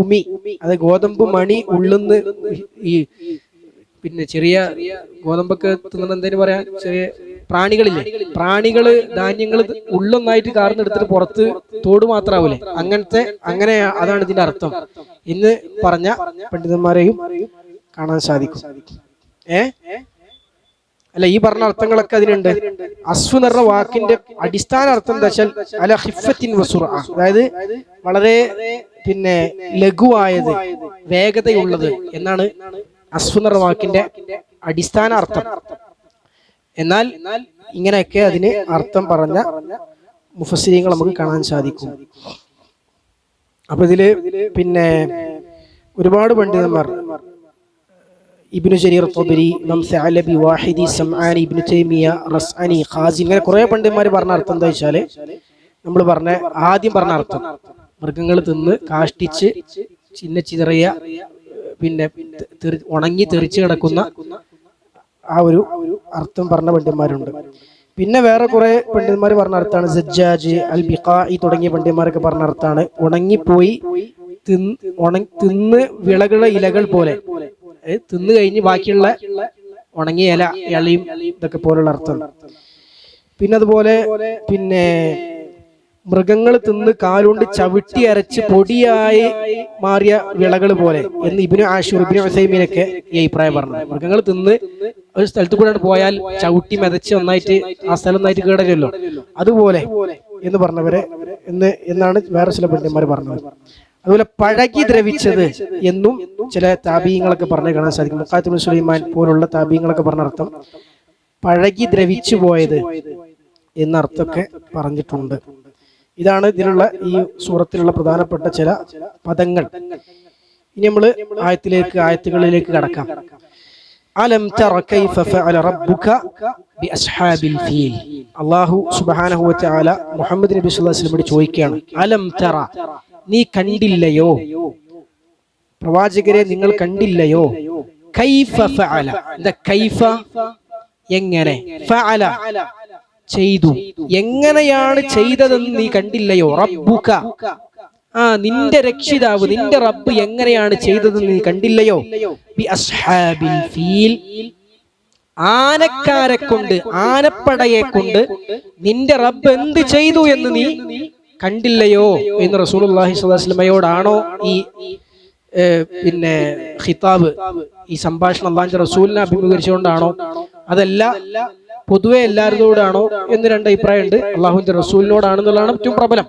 ഉമി, അത് ഗോതമ്പ് മണി ഉള്ളുന്ന്, ഈ പിന്നെ ചെറിയ ഗോതമ്പൊക്കെ തിന്നുന്ന എന്തേലും പറയാ, ചെറിയ പ്രാണികളില്ലേ, പ്രാണികള് ധാന്യങ്ങൾ ഉള്ളൊന്നായിട്ട് കാർന്നെടുത്തിട്ട് പുറത്ത് തോട് മാത്രാവൂലേ, അങ്ങനെ അതാണ് ഇതിന്റെ അർത്ഥം എന്ന് പറഞ്ഞ പണ്ഡിതന്മാരെയും കാണാൻ സാധിക്കും. അല്ല, ഈ പറഞ്ഞ അർത്ഥങ്ങളൊക്കെ അതിനുണ്ട്. അസ്ഫ് എന്ന് പറഞ്ഞ വാക്കിന്റെ അടിസ്ഥാന അർത്ഥം എന്താ വെച്ചാൽ അല ഹിഫത്തിൻ വസുറഅ, അതായത് വളരെ പിന്നെ ലഘുവായത്, വേഗതയുള്ളത് എന്നാണ് അസ്ഫ് എന്ന് പറഞ്ഞ വാക്കിന്റെ അടിസ്ഥാന അർത്ഥം. എന്നാൽ ഇങ്ങനെയൊക്കെ അതിന് അർത്ഥം പറഞ്ഞ മുഫസ്സിറുകൾ നമുക്ക് കാണാൻ സാധിക്കും. അപ്പൊ ഇതില് പിന്നെ ഒരുപാട് പണ്ഡിതന്മാർ, ഇബ്നു ജരീർ ത്വബരി, ഇമാം സഅലബി, വാഹിദി, സംആനി, ഇബ്നു തൈമിയ, റസ്അനി, ഖാസി, ഇങ്ങനെ കുറെ പണ്ഡിതന്മാർ പറഞ്ഞ അർത്ഥം എന്താ വെച്ചാല്, നമ്മൾ ആദ്യം പറഞ്ഞ അർത്ഥം മൃഗങ്ങൾ തിന്ന് കാഷ്ടിച്ച് ചിന്ന ചിതറിയ പിന്നെ ഉണങ്ങി തെറിച്ച് കിടക്കുന്ന ആ ഒരു അർത്ഥം പറഞ്ഞ പണ്ഡിതന്മാരുണ്ട്. പിന്നെ വേറെ കുറെ പണ്ഡിതന്മാർ പറഞ്ഞ അർത്ഥമാണ് സജ്ജാജ്, അൽ ബിഖാഇ തുടങ്ങിയ പണ്ഡിതന്മാരൊക്കെ പറഞ്ഞ അർത്ഥമാണ് ഉണങ്ങിപ്പോയി തിന്ന് വിളകളെ ഇലകൾ പോലെ തിന്നു കഴിഞ്ഞ് ബാക്കിയുള്ള ഉണങ്ങിയ ഇല ഇളയും ഇതൊക്കെ പോലുള്ള അർത്ഥം. പിന്നെ അതുപോലെ പിന്നെ മൃഗങ്ങൾ തിന്ന് കാലുകൊണ്ട് ചവിട്ടി അരച്ച് പൊടിയായി മാറിയ വിളകൾ പോലെ എന്ന് ഇബ്നു ആഷൂർ, ഇബ്നു ഉസൈമീനൊക്കെ ഈ അഭിപ്രായം പറഞ്ഞു. മൃഗങ്ങൾ തിന്ന് ഒരു സ്ഥലത്ത് കൂടെ പോയാൽ ചവിട്ടി മെതച്ച് ഒന്നായിട്ട് ആ സ്ഥലം ഒന്നായിട്ട് കേടല്ലോ, അതുപോലെ എന്ന് പറഞ്ഞവരെ എന്നാണ് വേറെ ചില പണ്ഡിതന്മാർ പറഞ്ഞത്. അതുപോലെ പഴകി ദ്രവിച്ചത് എന്നും ചില താബീങ്ങളൊക്കെ പറഞ്ഞു കാണാൻ സാധിക്കും. മുഖാത്ത് ഇബ്നു സുലൈമാൻ പോലുള്ള താബീങ്ങളൊക്കെ പറഞ്ഞ അർത്ഥം പഴകി ദ്രവിച്ചു പോയത് എന്നർത്ഥമൊക്കെ പറഞ്ഞിട്ടുണ്ട്. ഇതാണ് ഇതിലുള്ള ഈ സൂറത്തിലുള്ള പ്രധാനപ്പെട്ട ചില പദങ്ങൾ. ഇനി നമ്മൾ ആയത്തുകളിലേക്ക് കടക്കാം. അലം തറ കൈഫ ഫഅല റബ്ബുക ബിഅസ്ഹാബിൽ ഫീൽ. അല്ലാഹു സുബ്ഹാനഹു വ തആല മുഹമ്മദ് നബി സല്ലല്ലാഹു അലൈഹി വസല്ലമയോട് ചോദിക്കുകയാണ്, അലം തറ, നീ കണ്ടില്ലയോ, പ്രവാചകരെ നിങ്ങൾ കണ്ടില്ലയോ, കൈഫ ഫഅല, കൈഫ എങ്ങനെ, ഫഅല ചെയ്തു, എങ്ങനെയാണ് ചെയ്തതെന്ന് നീ കണ്ടില്ലയോ, റബ്ബുക നിന്റെ രക്ഷിതാവ് നിന്റെ റബ്ബ് എങ്ങനെയാണ് ചെയ്തതെന്ന് നീ കണ്ടില്ലയോ, ബി അസ്ഹാബിൽ ഫീൽ, ആനക്കാരെ കൊണ്ട് ആനപ്പടയെ കൊണ്ട് നിന്റെ റബ്ബ് എന്ത് ചെയ്തു എന്ന് നീ കണ്ടില്ലയോ എന്ന് റസൂലുള്ളാഹി സ്വല്ലല്ലാഹു അലൈഹി വസല്ലമയോടാണോ ഈ പിന്നെ ഖിതാബ്, ഈ സംഭാഷണം അല്ലാഹുവിന്റെ റസൂലിനെ അഭിമുഖീകരിച്ചുകൊണ്ടാണോ, അതല്ല പൊതുവെ എല്ലാവരോടാണോ എന്ന് രണ്ട് അഭിപ്രായമുണ്ട്. അള്ളാഹുവിന്റെ റസൂലിനോടാണെന്നുള്ളതാണ് ഏറ്റവും പ്രബലം.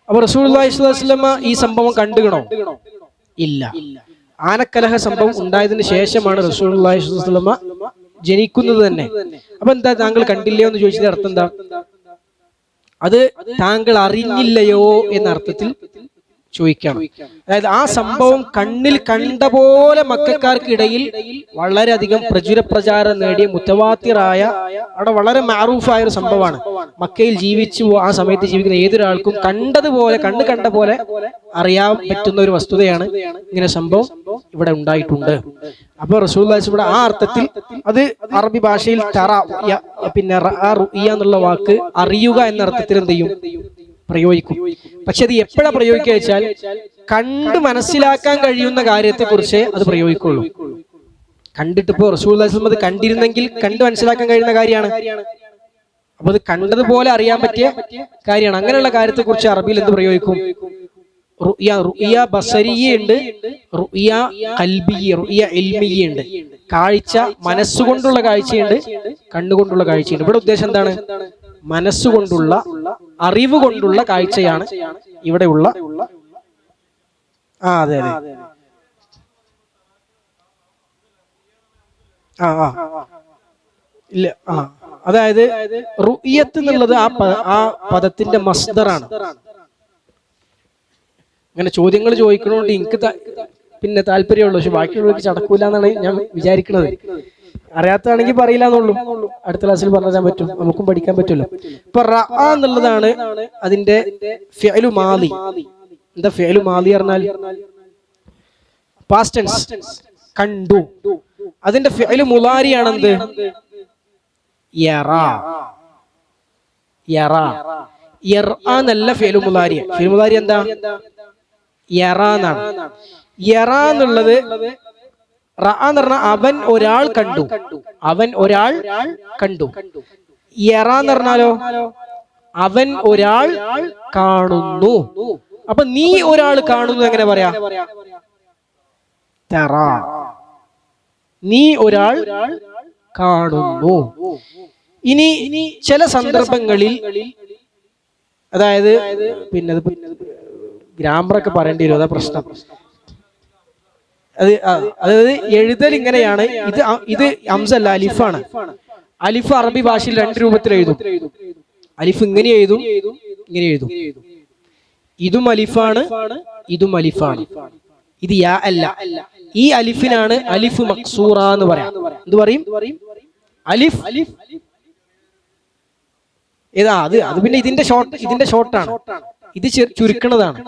അപ്പൊ റസൂലുള്ളാഹി സ്വല്ലല്ലാഹു അലൈഹി വസല്ലമ ഈ സംഭവം കണ്ടുകണോ? ഇല്ല. ആനക്കലഹ സംഭവം ഉണ്ടായതിനു ശേഷമാണ് റസൂലുള്ളാഹി സ്വല്ലല്ലാഹു അലൈഹി വസല്ലമ ജനിക്കുന്നത് തന്നെ. അപ്പൊ എന്താ താങ്കൾ കണ്ടില്ലയോ എന്ന് ചോദിച്ചത് അർത്ഥം എന്താ? അത് താങ്കൾ അറിഞ്ഞില്ലയോ എന്ന അർത്ഥത്തിൽ ചോദിക്കണം. അതായത് ആ സംഭവം കണ്ണിൽ കണ്ട പോലെ മക്കൾക്കാർക്കിടയിൽ വളരെയധികം പ്രചാരം നേടിയ മുത്തവാത്തിറായ, അവിടെ വളരെ മാറൂഫായ ഒരു സംഭവമാണ്. മക്കയിൽ ആ സമയത്ത് ജീവിക്കുന്ന ഏതൊരാൾക്കും കണ്ടതുപോലെ കണ്ട പോലെ അറിയാൻ പറ്റുന്ന ഒരു വസ്തുതയാണ് ഇങ്ങനെ സംഭവം ഇവിടെ ഉണ്ടായിട്ടുണ്ട്. അപ്പൊ റസൂലുള്ളാഹി ഇവിടെ ആ അർത്ഥത്തിൽ അത് അറബി ഭാഷയിൽ തറ, പിന്നെ റുഇയ എന്നുള്ള വാക്ക് അറിയുക എന്ന അർത്ഥത്തിൽ എന്ത് ചെയ്യും, പ്രയോഗിക്കും. പക്ഷെ അത് എപ്പോഴാ പ്രയോഗിക്കുക വെച്ചാൽ കണ്ട് മനസ്സിലാക്കാൻ കഴിയുന്ന കാര്യത്തെ കുറിച്ച് അത് പ്രയോഗിക്കുള്ളൂ. കണ്ടിട്ടിപ്പോ റസൂലുള്ളാഹി സ്വല്ലല്ലാഹു അലൈഹി വസല്ലം കണ്ടിരുന്നെങ്കിൽ കണ്ട് മനസ്സിലാക്കാൻ കഴിയുന്ന കാര്യമാണ്. അപ്പൊ അത് കണ്ടതുപോലെ അറിയാൻ പറ്റിയ കാര്യമാണ്. അങ്ങനെയുള്ള കാര്യത്തെ കുറിച്ച് അറബിയിൽ എന്ത് പ്രയോഗിക്കും? റുഇയ ബസരിയ ഉണ്ട്, റുഇയ ഖൽബിയ, റുഇയ ഇൽമിയ ഉണ്ട്. കാഴ്ച മനസ്സുകൊണ്ടുള്ള കാഴ്ചയുണ്ട്, കണ്ണുകൊണ്ടുള്ള കാഴ്ചയുണ്ട്. ഇവിടെ ഉദ്ദേശം എന്താണ്? മനസ്സുകൊണ്ടുള്ള, അറിവ് കൊണ്ടുള്ള കാഴ്ചയാണ് ഇവിടെയുള്ള. അതെ അതെ, ഇല്ല, അതായത് റുഇയത്ത് എന്നുള്ളത് ആ പദത്തിന്റെ മസ്ദറാണ്. അങ്ങനെ ചോദ്യങ്ങൾ ചോദിക്കണോണ്ട് എനിക്ക് പിന്നെ താല്പര്യമുള്ളൂ, പക്ഷെ ബാക്കിയുള്ളവർക്ക് ചടക്കൂല എന്നാണ് ഞാൻ വിചാരിക്കുന്നത്. അറിയാത്തതാണെങ്കിൽ പറയില്ല എന്നുള്ളൂ. അടുത്ത ക്ലാസ്സിൽ പറഞ്ഞു പറ്റും, നമുക്കും പഠിക്കാൻ പറ്റുമല്ലോ. ഇപ്പൊ റഅ എന്നുള്ളതാണ് അതിന്റെ ഫിഅലു മാദി. എന്താ ഫിഅലു മാദി പറഞ്ഞാൽ? പാസ്റ്റ് ടെൻസ്, കണ്ടു. അതിന്റെ ഫിഅലു മുളാരിയാണ് എന്ത്? യറ. യറ എന്നല്ല ഫിഅലു മുളാരി. ഫിഅലു മുളാരി എന്താ? യറ എന്നാണ്. യറ എന്നുള്ളത് റഅ എന്ന് പറഞ്ഞാൽ അവൻ ഒരാൾ കണ്ടു, അവൻ ഒരാൾ കണ്ടു. യറ എന്ന് പറഞ്ഞാലോ അവൻ ഒരാൾ കാണുന്നു. അപ്പൊ നീ ഒരാൾ കാണുന്നു എങ്ങനെ പറയാ? തറ, നീ ഒരാൾ കാണുന്നു. ഇനി ചില സന്ദർഭങ്ങളിൽ, അതായത് പിന്നെ ഗ്രാമറൊക്കെ പറയേണ്ടി വരും, അതാ പ്രശ്നം. അതായത് എഴുതൽ ഇങ്ങനെയാണ്. ഇത് ഹംസ അല്ല, അലിഫാണ്. അലിഫ് അറബി ഭാഷയിൽ രണ്ട് രൂപത്തിൽ എഴുതും. അലിഫ് ഇങ്ങനെ എഴുതും, ഇങ്ങനെ എഴുതും. ഇതും അലിഫാണ്, ഇതും അലിഫാണ്. ഇത് യാ അല്ല. ഈ അലിഫിനാണ് അലിഫ് മക്സൂറ എന്ന് പറയാം. എന്ത് പറയും? അലിഫ്. ഏതാ അത് പിന്നെ ഇതിന്റെ ഷോർട്ടാണ്. ഇത് ചുരുക്കണതാണ്.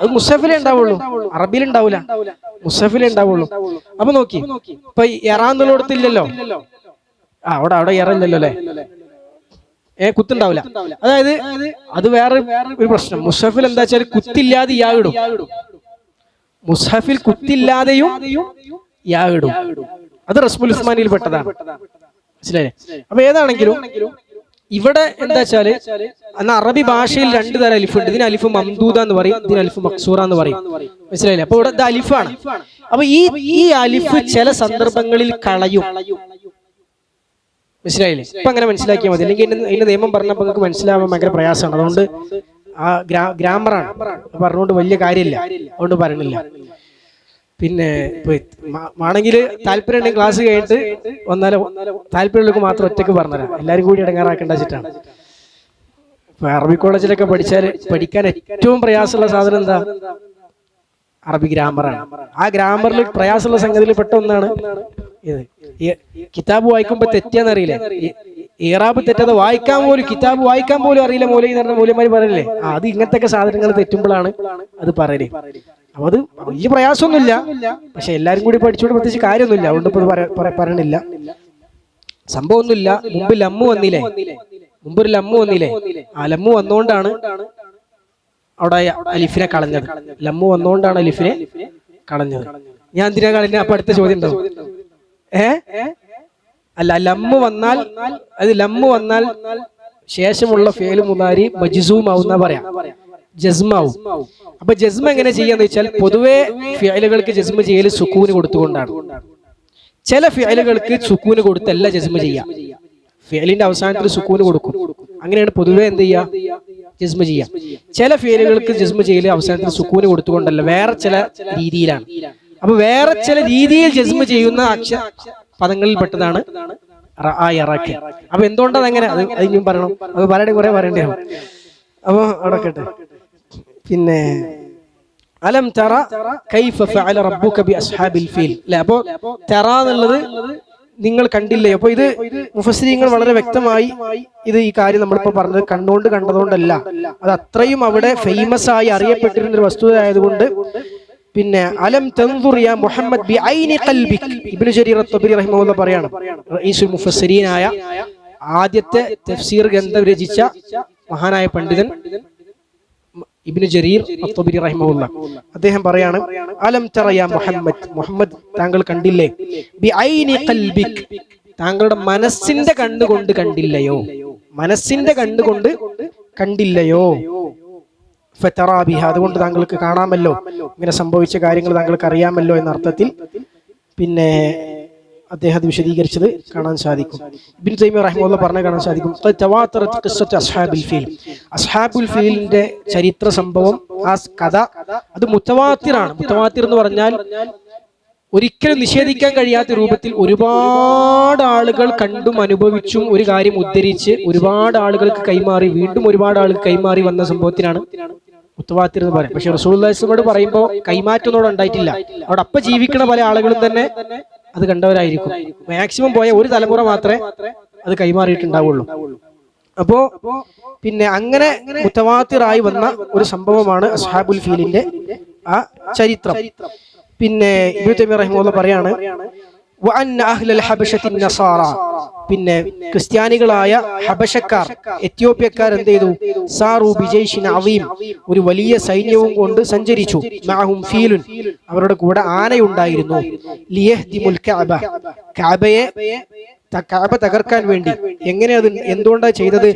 അത് മുസഫിലേ ഉണ്ടാവുള്ളൂ, അറബിയിൽ ഉണ്ടാവൂല, മുസഫിലേ ഉണ്ടാവുള്ളൂ. അപ്പൊ നോക്കി, ഇപ്പൊ എറാന്നുള്ളടത്തില്ലല്ലോ, അവിടെ എറയില്ലല്ലോ അല്ലെ, കുത്തുണ്ടാവില്ല. അതായത് അത് വേറെ ഒരു പ്രശ്നം. മുസഫിൽ എന്താ വെച്ചാൽ കുത്തില്ലാതെ യാ ഇടും. മുസഫിൽ കുത്തില്ലാതെയും യാ ഇടും. അത് റസ്മുൽ ഉസ്മാനിയിൽ പെട്ടതാണ്. മനസ്സിലായില്ലേ? അപ്പൊ ഏതാണെങ്കിലും ഇവിടെ എന്താ വെച്ചാല് അന്ന് അറബി ഭാഷയിൽ 2 തരം അലിഫ് ഉണ്ട്. ഇതിന് അലിഫ് മംദൂദ എന്ന് പറയും, ഇതിന് അലിഫ് മക്സൂറ എന്ന് പറയും. മനസ്സിലായില്ലേ? അപ്പൊ ഇവിടെ ഇത് അലിഫാണ്. അപ്പൊ ഈ അലിഫ് ചില സന്ദർഭങ്ങളിൽ കളയും. മനസ്സിലായില്ലേ? ഇപ്പൊ അങ്ങനെ മനസ്സിലാക്കിയാൽ മതി. അല്ലെങ്കിൽ ഇതിന്റെ നിയമം പറഞ്ഞപ്പോ നിങ്ങൾക്ക് മനസ്സിലാവാൻ ഭയങ്കര പ്രയാസമാണ്. അതുകൊണ്ട് ആ ഗ്രാമറാണ് പറഞ്ഞുകൊണ്ട് വലിയ കാര്യമില്ല, അതുകൊണ്ട് പറയണില്ല. പിന്നെ ആണെങ്കിൽ താല്പര്യം ഉണ്ടെങ്കിൽ ക്ലാസ് കഴിഞ്ഞിട്ട് വന്നാലോ, താല്പര്യമുള്ളവർക്ക് മാത്രം ഒറ്റയ്ക്ക് പറഞ്ഞുതരാം, എല്ലാവരും കൂടി ഇടങ്ങാറാക്കേണ്ട വെച്ചിട്ടാണ്. ഇപ്പൊ അറബി കോളേജിലൊക്കെ പഠിക്കാൻ ഏറ്റവും പ്രയാസമുള്ള സാധനം എന്താ? അറബി ഗ്രാമറാണ്. ആ ഗ്രാമറിൽ പ്രയാസമുള്ള സംഗതിയിൽ പെട്ട ഒന്നാണ് ഇത്. കിതാബ് വായിക്കുമ്പോ തെറ്റിയാന്നറിയില്ലേ, ഇറാബ് തെറ്റാതെ കിതാബ് വായിക്കാൻ പോലും അറിയില്ല മൗലവി എന്ന് പറഞ്ഞ മൗലവിമാര് പറയില്ലേ, അത് ഇങ്ങനത്തെ സാധനങ്ങൾ തെറ്റുമ്പോഴാണ് അത് പറയല്. അപ്പൊ അത് വലിയ പ്രയാസമൊന്നുമില്ല, പക്ഷെ എല്ലാരും കൂടി പഠിച്ചുകൊണ്ട് പ്രത്യേകിച്ച് കാര്യമൊന്നുമില്ല, അതുകൊണ്ട് ഇപ്പൊ പറയണില്ല. സംഭവമൊന്നുമില്ല. മുമ്പ് ലമ്മു വന്നില്ലേ, മുമ്പൊരു ലമ്മു വന്നില്ലേ, ആ ലമ്മു വന്നുകൊണ്ടാണ് അവിടെ അലിഫിനെ കളഞ്ഞത്. ലമ്മു വന്നുകൊണ്ടാണ് അലിഫിനെ കളഞ്ഞത്. ഞാൻ എന്തിനാ കളഞ്ഞ? അപ്പൊ അടുത്ത ചോദ്യം ഉണ്ടാവും. അല്ല, ലമ്മു വന്നാൽ ശേഷമുള്ള ഫേല് മുതാരി മജ്സൂം ആവുന്ന പറയാം, ജസ്മാവും. അപ്പൊ ജസ്മ എങ്ങനെ ചെയ്യാന്ന് വെച്ചാൽ പൊതുവെ ഫിഅലുകൾക്ക് ജസ്മ ചെയ്യൽ സുക്കൂന് കൊടുത്തുകൊണ്ടാണ്. ചില ഫിഅലുകൾക്ക് സുക്കൂന് കൊടുത്തല്ല ജസ്മ ചെയ്യാം, ഫിഅലിന്റെ അവസാനത്തിൽ സുക്കൂന് കൊടുക്കും. അങ്ങനെയാണ് പൊതുവെ എന്ത് ചെയ്യാ, ജസ്മ ചെയ്യാം. ചില ഫിഅലുകൾക്ക് ജസ്മ ചെയ്യൽ അവസാനത്തിൽ സുക്കൂന് കൊടുത്തുകൊണ്ടല്ല, വേറെ ചില രീതിയിലാണ്. അപ്പൊ വേറെ ചില രീതിയിൽ ജസ്മ ചെയ്യുന്ന പദങ്ങളിൽ പെട്ടതാണ് അപ്പൊ എന്തുകൊണ്ടത് അങ്ങനെ, അത് ഇനിയും പറയണം, അത് കുറെ പറയേണ്ടി വരും. അപ്പൊ അവിടെ കേട്ടെ. പിന്നെ അലം തറ കൈഫ ഫഅല റബ്ബുക ബി അസ്ഹാബിൽ ഫീൽ. അപ്പൊ തറ എന്നുള്ളത് നിങ്ങൾ കണ്ടില്ലേ. അപ്പൊ ഇത് മുഫസ്സിരീങ്ങൾ വളരെ വ്യക്തമായി ഈ കാര്യം നമ്മളിപ്പോ പറഞ്ഞത് കണ്ടതുകൊണ്ടല്ല, അത് അത്രയും അവിടെ ഫേമസ് ആയി അറിയപ്പെട്ടിരുന്ന ഒരു വസ്തുത ആയതുകൊണ്ട്. പിന്നെ അലം തൻദുർ യാ മുഹമ്മദ് ബി ഐനി ഖൽബിക്. ഇബ്നു ജരീർ അത്ത്-തബരി റഹിമഹുല്ലാഹ് പറയാണ്, റഈസുൽ മുഫസ്സിരീനായ ആദ്യത്തെ തഫ്സീർ ഗ്രന്ഥം രചിച്ച മഹാനായ പണ്ഡിതൻ ഇബ്നു ജരീർ അത്ത്-തബരി റഹിമഹുല്ലാഹ്, അദ്ദേഹം പറയാണ്, അലം തറ യാ മുഹമ്മദ് താങ്കൾ കണ്ടില്ലേ, ബി ഐനി ഖൽബിക്, താങ്കളുടെ മനസ്സിന്റെ കണ്ണുകൊണ്ട് കണ്ടില്ലയോ, മനസ്സിന്റെ കണ്ണുകൊണ്ട് കണ്ടില്ലയോ, ഫതറാ ബിഹ, അതുകൊണ്ട് താങ്കൾക്ക് കാണാമല്ലോ, ഇങ്ങനെ സംഭവിച്ച കാര്യങ്ങൾ താങ്കൾക്ക് അറിയാമല്ലോ എന്ന അർത്ഥത്തിൽ പിന്നെ അദ്ദേഹം വിശദീകരിച്ചത് കാണാൻ സാധിക്കും. ഇബ്നു തൈമിയ്യ റഹിമഹുല്ലാഹ് പറഞ്ഞ കാണാൻ സാധിക്കും, തവാത്തറത് ഖിസ്സത്തു അസ്ഹാബിൽ ഫീൽ, അസ്ഹാബുൽ ഫീലിന്റെ ചരിത്ര സംഭവം, ആ കഥ അത് മുത്തവാത്തിറാണ്. മുത്തവാത്തിർ എന്ന് പറഞ്ഞാൽ ഒരിക്കലും നിഷേധിക്കാൻ കഴിയാത്ത രൂപത്തിൽ ഒരുപാട് ആളുകൾ കണ്ടും അനുഭവിച്ചും ഒരു കാര്യം ഉദ്ധരിച്ച് ഒരുപാട് ആളുകൾക്ക് കൈമാറി വീണ്ടും ഒരുപാട് ആളുകൾ കൈമാറി വന്ന സംഭവത്തിനാണ് മുത്തവാത്തിർ എന്ന് പറയും. പക്ഷെ റസൂലുള്ളാഹി സ്വല്ലല്ലാഹു അലൈഹി വസല്ലം പറയുമ്പോൾ കൈമാറ്റമൊന്നും ഉണ്ടായിട്ടില്ല. അവിടെ അപ്പൊ ജീവിക്കുന്ന പല ആളുകളും തന്നെ അത് കണ്ടവരായിരിക്കും. മാക്സിമം പോയ ഒരു തലമുറ മാത്രമേ അത് കൈമാറിയിട്ടുണ്ടാവുള്ളൂ. അപ്പോ പിന്നെ അങ്ങനെ മുത്തവാത്തിറായി വന്ന ഒരു സംഭവമാണ് അസ്ഹാബുൽ ഫീലിന്റെ ആ ചരിത്രം. പിന്നെ ഇബ്നു തൈമിയ്യ റഹിമഹുല്ലാഹ് പറയാണ്, വഅന്ന അഹ്ലൽ ഹബശത്തി നസാറ, പിന്നെ ക്രിസ്ത്യാനികളായ ഹബശക്കാർ, എത്യോപ്യക്കാർ എന്ത് ചെയ്തു, സാറു ബിജൈഷിൻ അദീം, ഒരു വലിയ സൈന്യവും കൊണ്ട് സഞ്ചരിച്ചു, മഅഹും ഫീലുൻ, അവരുടെ കൂടെ ആനയുണ്ടായിരുന്നു, ലിയഹ്ദിമുൽ കഅബ, കഅബ തകർക്കാൻ വേണ്ടി. എങ്ങനെ അത് എന്തുകൊണ്ടാണ് ചെയ്തത്,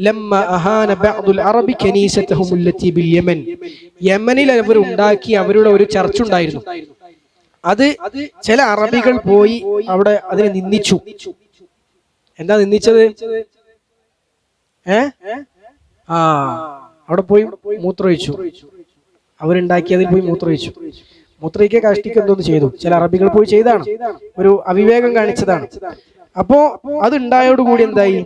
ലമ്മ അഹാന ബഅദുൽ അറബി കനീസതഹും അല്ലതി ബിൽ യമൻ, യമനിൽ അവർ ഉണ്ടാക്കി അവരുടെ ഒരു ചർച്ച് ഉണ്ടായിരുന്നു, അത് ചില അറബികൾ പോയി അവിടെ അതിനെ നിന്ദിച്ചു. എന്താ നിന്ദിച്ചത്? അവിടെ പോയി മൂത്രമൊഴിച്ചു, അവരുണ്ടാക്കിയതിൽ പോയി മൂത്രമൊഴിച്ചു. മൂത്രയ്ക്ക് കഷ്ടിക്ക് എന്തോന്ന് ചെയ്തു, ചില അറബികൾ പോയി ചെയ്താണ്, ഒരു അവിവേകം കാണിച്ചതാണ്. അപ്പോ അത് ഉണ്ടായോടുകൂടി എന്തായി,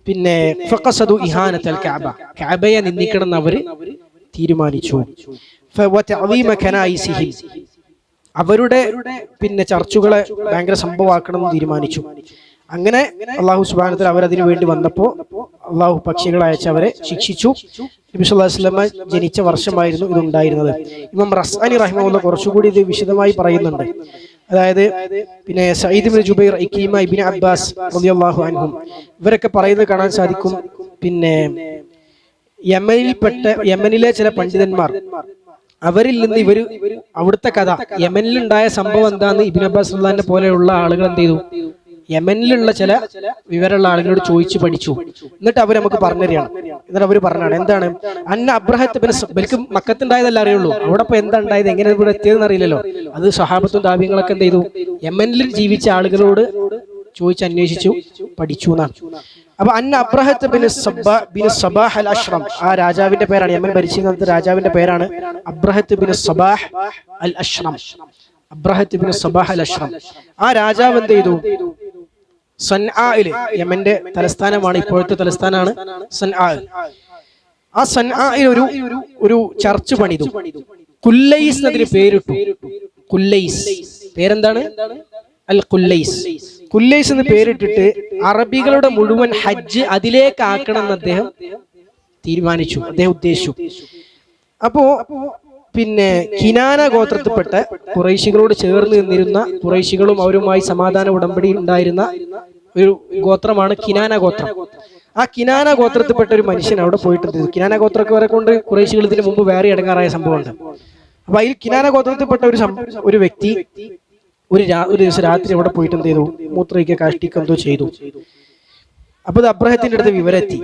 പിന്നെ ഫഖസദു ഇഹാനത്തൽ കഅബ, കഅബയെ നിന്ദിക്കണം എന്ന് അവര് തീരുമാനിച്ചു. വതഅദീമ കനായിസിഹിം, അവരുടെ പിന്നെ ചർച്ചുകളെ ഭയങ്കര സംഭവമാക്കണം എന്ന് തീരുമാനിച്ചു. അങ്ങനെ അള്ളാഹു സുബ്ഹാനഹു വ തആല അവരതിനു വേണ്ടി വന്നപ്പോൾ അള്ളാഹു പക്ഷികളെ അയച്ച് അവരെ ശിക്ഷിച്ചു. നബി സല്ലല്ലാഹു അലൈഹി വസല്ലം ജനിച്ച വർഷമായിരുന്നു ഇതുണ്ടായിരുന്നത്. ഇമാം റസ്അനി റഹിമഹുല്ലാഹ് കുറച്ചുകൂടി ഇത് വിശദമായി പറയുന്നുണ്ട്. അതായത് പിന്നെ സഈദ് ഇബ്നു ജുബൈർ, ഇക്രീമ, ഇബ്നു അബ്ബാസ് റളിയല്ലാഹു അൻഹും ഇവരൊക്കെ പറയുന്നത് കാണാൻ സാധിക്കും. പിന്നെ യമനിലെ ചില പണ്ഡിതന്മാർ, അവരിൽ നിന്ന് ഇവര് അവിടുത്തെ കഥ, യമനിലുണ്ടായ സംഭവം എന്താന്ന് ഇബ്നു അബ്ബാസ് റളിയല്ലാഹു പോലെയുള്ള ആളുകൾ എന്ത് ചെയ്തു, യമനിലുള്ള ചില വിവരമുള്ള ആളുകളോട് ചോദിച്ചു പഠിച്ചു. എന്നിട്ട് അവർ നമുക്ക് പറഞ്ഞുതരികയാണ്. എന്നിട്ട് അവർ പറഞ്ഞാണ് എന്താണ്, അന്ന അബ്രഹത്ത് ബൽക്ക് മക്കത്തുണ്ടായതല്ല അറിയുള്ളൂ, അവിടെ ഇപ്പൊ എന്താ ഉണ്ടായത്, എങ്ങനെ ഇവിടെ എത്തിയതെന്ന് അറിയില്ലല്ലോ. അത് സഹാബത്തും താബിഈങ്ങളൊക്കെ എന്ത് ചെയ്തു, യമനിൽ ജീവിച്ച ആളുകളോട് ചോദിച്ച് അന്വേഷിച്ചു പഠിച്ചു എന്നാണ്. അപ്പൊ അന്ന അബ്രഹത്ത് ബിൻ സബാഹ് അൽ അഷ്റം, ആ രാജാവിന്റെ പേരാണ്, യമൻ ഭരിച്ചിരുന്ന രാജാവിന്റെ പേരാണ് അബ്രഹത്ത് ബിൻ സബാഹ് അൽ അഷ്റം. അബ്രഹത്ത് ബിൻ സബാഹ് അൽ അഷ്റം, ആ രാജാവ് എന്ത് ചെയ്തു, സൻആയില്, യമന്റെ തലസ്ഥാനമാണ്, ഇപ്പോഴത്തെ തലസ്ഥാനാണ് സൻആ. ആ സൻആയിൽ ഒരു ചർച്ച് പണിതു. കുല്ലൈസ് എന്നതിന് പേരിട്ടു. കുല്ലൈസ്, പേരെന്താണ്, അൽ കുല്ലൈസ്. കുല്ലൈസ് എന്ന് പേരിട്ടിട്ട് അറബികളുടെ മുഴുവൻ ഹജ്ജ് അതിലേക്ക് ആക്കണം എന്ന് അദ്ദേഹം തീരുമാനിച്ചു, അദ്ദേഹം ഉദ്ദേശിച്ചു. അപ്പോ പിന്നെ കിനാന ഗോത്രത്തിൽപ്പെട്ട ഖുറൈശികളോട് ചേർന്ന് നിന്നിരുന്ന, ഖുറൈശികളും അവരുമായി സമാധാന ഉടമ്പടി ഉണ്ടായിരുന്ന ഒരു ഗോത്രമാണ് കിനാന ഗോത്രം. ആ കിനാന ഗോത്രത്തിൽപ്പെട്ട ഒരു മനുഷ്യൻ അവിടെ പോയിട്ടുണ്ട്. കിനാന ഗോത്രക്കാരെ കൊണ്ട് ഖുറൈശികൾ ഇതിന് മുമ്പ് വേറെ ഇടങ്ങാറായ സംഭവമുണ്ട്. അപ്പൊ അതിൽ കിനാന ഗോത്രത്തിൽപ്പെട്ട ഒരു വ്യക്തി ഒരു ദിവസം രാത്രി അവിടെ പോയിട്ട് എന്ത് ചെയ്തു, മൂത്രയ്ക്ക് കാഷ്ടിക്ക് എന്തോ ചെയ്തു. അപ്പൊ അത് അബ്രഹത്തിന്റെ അടുത്ത് വിവരെത്തി.